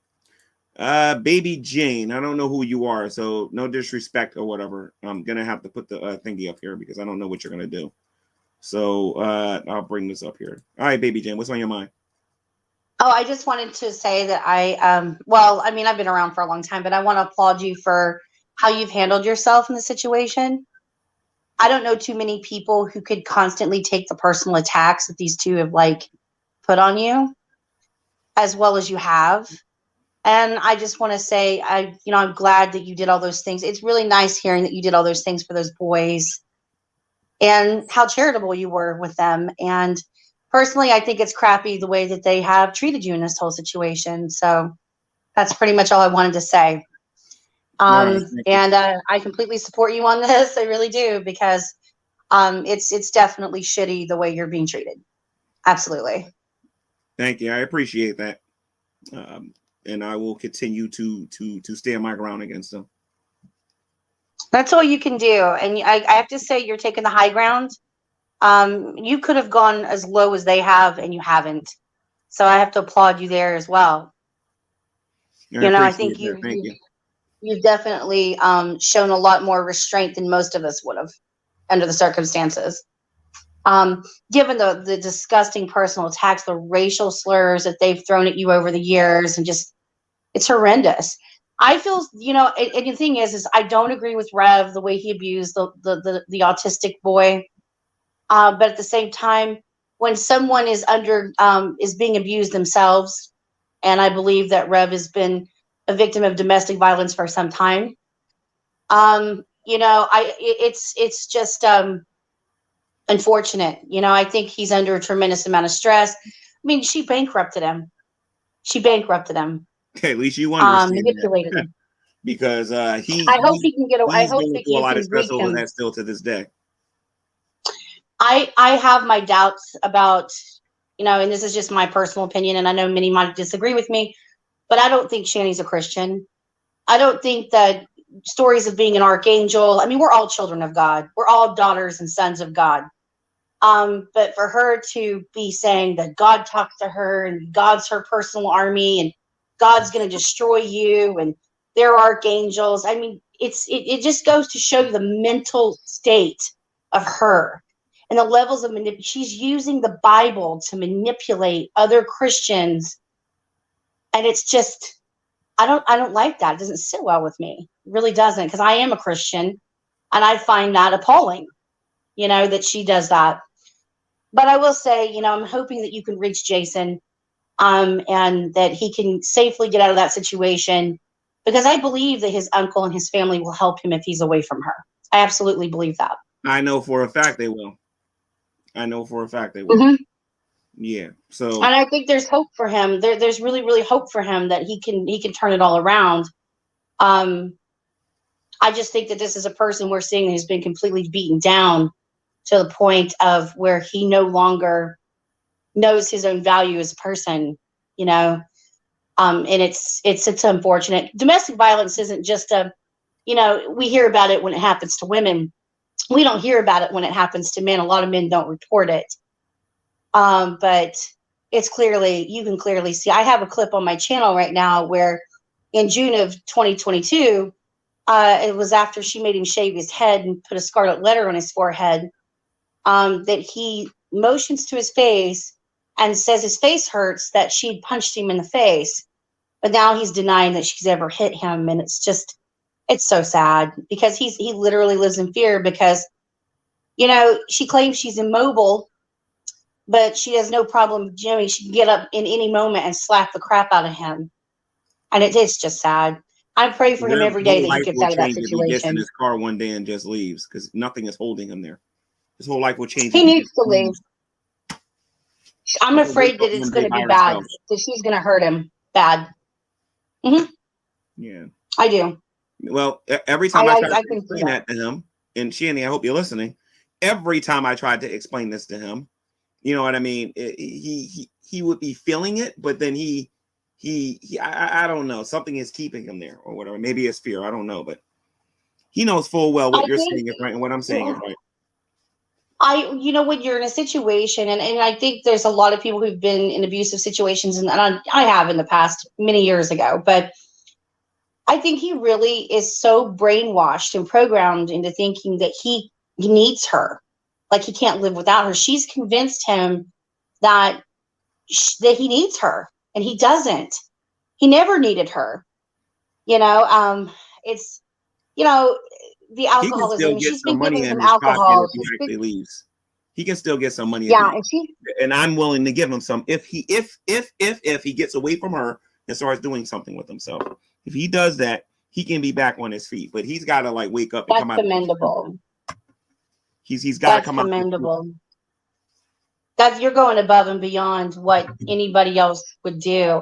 Baby Jane, I don't know who you are, so no disrespect or whatever. I'm gonna have to put the thingy up here because I don't know what you're gonna do. So I'll bring this up here. All right, Baby Jane, what's on your mind? Oh, I just wanted to say that I've been around for a long time, but I want to applaud you for how you've handled yourself in the situation. I don't know too many people who could constantly take the personal attacks that these two have put on you as well as you have. And I just want to say, I'm glad that you did all those things. It's really nice hearing that you did all those things for those boys and how charitable you were with them. And personally, I think it's crappy the way that they have treated you in this whole situation. So that's pretty much all I wanted to say. And I completely support you on this. I really do, because it's definitely shitty the way you're being treated. Absolutely. Thank you. I appreciate that. And I will continue to stand my ground against them. That's all you can do. And I have to say, you're taking the high ground. You could have gone as low as they have, and you haven't. So I have to applaud you there as well. I think you've definitely shown a lot more restraint than most of us would have under the circumstances. Given the disgusting personal attacks, the racial slurs that they've thrown at you over the years, and just, it's horrendous. I feel, and the thing is I don't agree with Rev, the way he abused the autistic boy. But at the same time, when someone is is being abused themselves, and I believe that Rev has been a victim of domestic violence for some time, it's just unfortunate. I think he's under a tremendous amount of stress. I mean, she bankrupted him. Okay, at least you understand manipulated him. Because I hope he can get away. I hope that a lot of stress over that still to this day. I have my doubts about, and this is just my personal opinion, and I know many might disagree with me, but I don't think Shanny's a Christian. I don't think that stories of being an archangel, I mean, we're all children of God. We're all daughters and sons of God. But for her to be saying that God talked to her and God's her personal army and God's going to destroy you and they're archangels, I mean, it just goes to show you the mental state of her and the levels of manipulation. She's using the Bible to manipulate other Christians, and it's just, I don't like that. It doesn't sit well with me. It really doesn't, because I am a Christian, and I find that appalling, that she does that. But I will say, I'm hoping that you can reach Jason, and that he can safely get out of that situation, because I believe that his uncle and his family will help him if he's away from her. I absolutely believe that. I know for a fact they will. Mm-hmm. Yeah. So, and I think there's hope for him. There's really, really hope for him that he can turn it all around. I just think that this is a person we're seeing who's been completely beaten down to the point of where he no longer knows his own value as a person, and it's unfortunate. Domestic violence isn't just we hear about it when it happens to women. We don't hear about it when it happens to men. A lot of men don't report it. But you can clearly see. I have a clip on my channel right now where in June of 2022, it was after she made him shave his head and put a scarlet letter on his forehead, that he motions to his face and says his face hurts, that she'd punched him in the face. But now he's denying that she's ever hit him. And it's so sad, because he literally lives in fear, because, she claims she's immobile, but she has no problem. She can get up in any moment and slap the crap out of him. And it's just sad. I pray for him every day that he gets out of that situation. If he gets in his car one day and just leaves, because nothing is holding him there. His whole life will change. He needs to leave. I'm afraid that it's going to be bad, that she's going to hurt him bad. Mm-hmm. Yeah. I do. Well, every time I try to explain that to him, and Shanny, I hope you're listening. Every time I tried to explain this to him, you know what I mean? He would be feeling it, but then I don't know. Something is keeping him there or whatever. Maybe it's fear. I don't know, but he knows full well what you're saying is right and what I'm saying is right. When you're in a situation, and I think there's a lot of people who've been in abusive situations, and I have in the past many years ago, but I think he really is so brainwashed and programmed into thinking that he needs her, like he can't live without her. She's convinced him that he needs her, and he doesn't. He never needed her. It's the alcoholism. She's been giving him alcohol. If he actually leaves, he can still get some money. Yeah, and I'm willing to give him some if he gets away from her and starts doing something with himself. If he does that, he can be back on his feet. But he's got to wake up and come out. That's commendable. He's got to come out. That's commendable. You're going above and beyond what anybody else would do.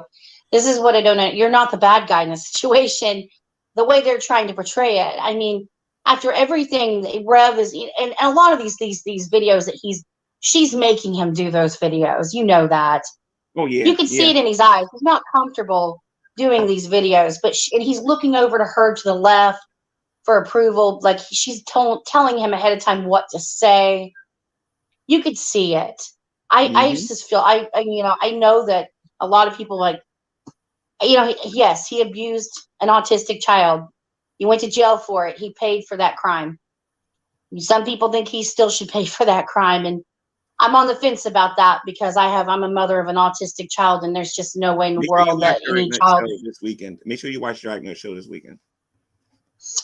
This is what I don't know. You're not the bad guy in the situation. The way they're trying to portray it. I mean, after everything, Rev is, and a lot of these videos that she's making him do those videos. You know that. Oh yeah. You can see it in his eyes. He's not comfortable doing these videos, but and he's looking over to her to the left for approval. Like she's telling him ahead of time what to say. You could see it. I just feel I know that a lot of people yes, he abused an autistic child. He went to jail for it. He paid for that crime. Some people think he still should pay for that crime. And I'm on the fence about that, because I'm a mother of an autistic child, and there's just no way in the world that any child. This weekend. Make sure you watch Dragnet show this weekend.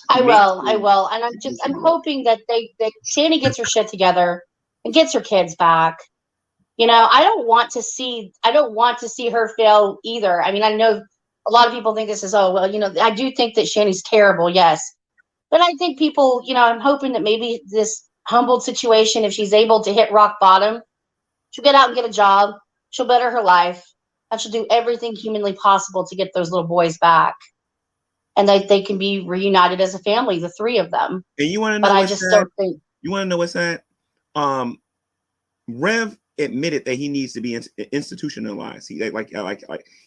I will. And I'm hoping that Shanny gets her shit together and gets her kids back. I don't want to see her fail either. I mean, I know a lot of people think this is, I do think that Shanny's terrible, yes. But I think people, I'm hoping that maybe this humbled situation, if she's able to hit rock bottom, she'll get out and get a job, she'll better her life, and she'll do everything humanly possible to get those little boys back. And they can be reunited as a family, the three of them. And you want to know You want to know what's that? Rev admitted that he needs to be institutionalized. He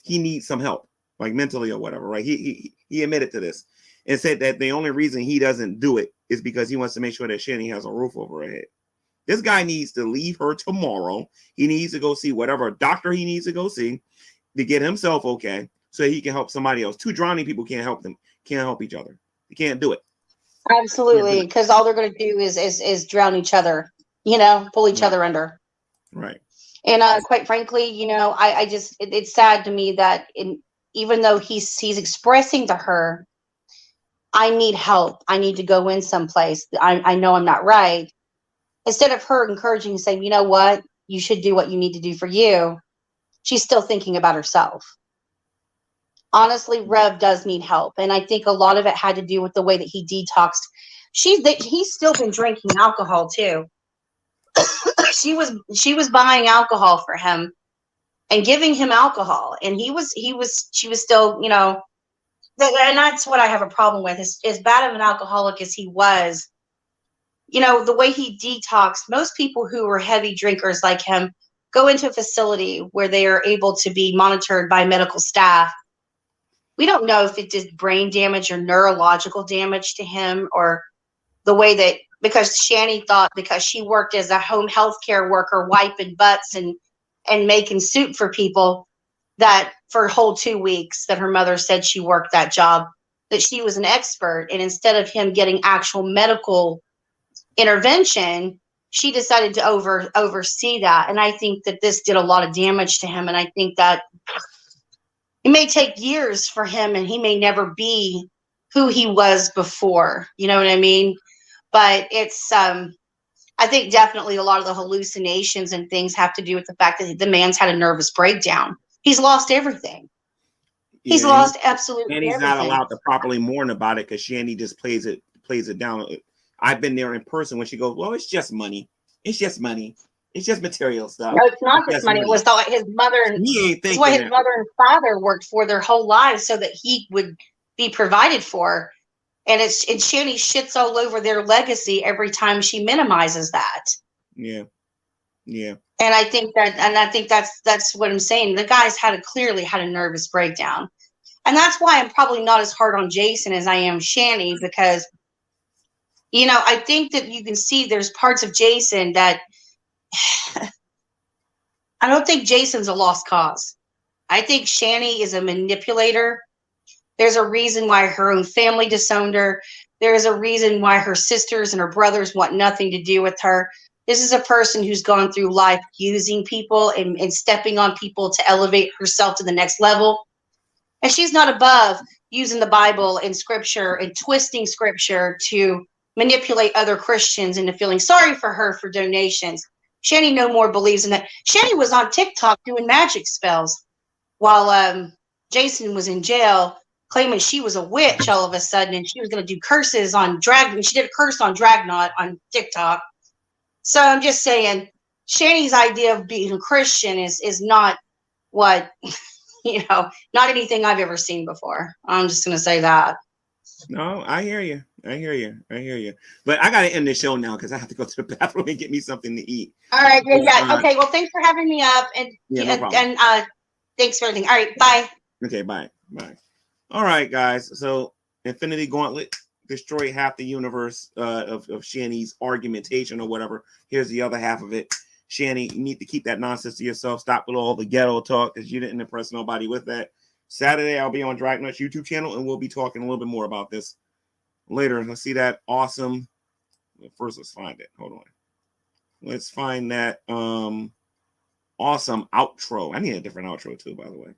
he needs some help. like mentally or whatever, right? He admitted to this and said that the only reason he doesn't do it is because he wants to make sure that Shanny has a roof over her head. This guy needs to leave her tomorrow. He needs to go see whatever doctor he needs to go see to get himself okay, so he can help somebody else. Two drowning people can't help each other. They can't do it. Absolutely, because all they're going to do is drown each other. Pull each other under. Right. And quite frankly, I just it's sad to me that even though he's expressing to her, I need help. I need to go in someplace. I know I'm not right. Instead of her encouraging and saying, you know what, you should do what you need to do for you, she's still thinking about herself. Honestly, Rev does need help. And I think a lot of it had to do with the way that he detoxed. He's still been drinking alcohol too. She was buying alcohol for him and giving him alcohol. And she was still, and that's what I have a problem with. As bad of an alcoholic as he was, the way he detoxed, most people who are heavy drinkers like him go into a facility where they are able to be monitored by medical staff. We don't know if it did brain damage or neurological damage to him, or the way that, because Shanny thought because she worked as a home health care worker, wiping butts and making soup for people, that for a whole 2 weeks that her mother said she worked that job, that she was an expert. And instead of him getting actual medical intervention, she decided to oversee that. And I think that this did a lot of damage to him. And I think that it may take years for him, and he may never be who he was before. You know what I mean? But it's, I think definitely a lot of the hallucinations and things have to do with the fact that the man's had a nervous breakdown. He's lost everything. He's lost absolutely everything. And he's not allowed to properly mourn about it because Shanny just plays it down. I've been there in person when she goes, well, it's just money. It's just money. It's just material stuff. No, it's not just money. It was his mother and it's what his mother and father worked for their whole lives so that he would be provided for. And Shanny shits all over their legacy every time she minimizes that. Yeah. Yeah. And I think that's what I'm saying. The guy's clearly had a nervous breakdown. And that's why I'm probably not as hard on Jason as I am Shanny, because I think that you can see there's parts of Jason that I don't think Jason's a lost cause. I think Shanny is a manipulator. There's a reason why her own family disowned her. There is a reason why her sisters and her brothers want nothing to do with her. This is a person who's gone through life using people and stepping on people to elevate herself to the next level. And she's not above using the Bible and scripture and twisting scripture to manipulate other Christians into feeling sorry for her for donations. Shanny no more believes in that. Shanny was on TikTok doing magic spells while Jason was in jail, claiming she was a witch all of a sudden, and she was going to do curses on Dragon. She did a curse on Dragnot on TikTok. So I'm just saying, Shanny's idea of being a Christian is not what, not anything I've ever seen before. I'm just going to say that. No, I hear you. But I got to end the show now because I have to go to the bathroom and get me something to eat. All right. Yeah. Okay. Well, thanks for having me up. And thanks for everything. All right. Bye. Okay. Bye. All right, guys. So Infinity Gauntlet destroyed half the universe of Shanny's argumentation or whatever. Here's the other half of it. Shanny, you need to keep that nonsense to yourself. Stop with all the ghetto talk because you didn't impress nobody with that. Saturday, I'll be on Dragnut's YouTube channel, and we'll be talking a little bit more about this later. Let's see that awesome. First, let's find it. Hold on. Let's find that awesome outro. I need a different outro too, by the way.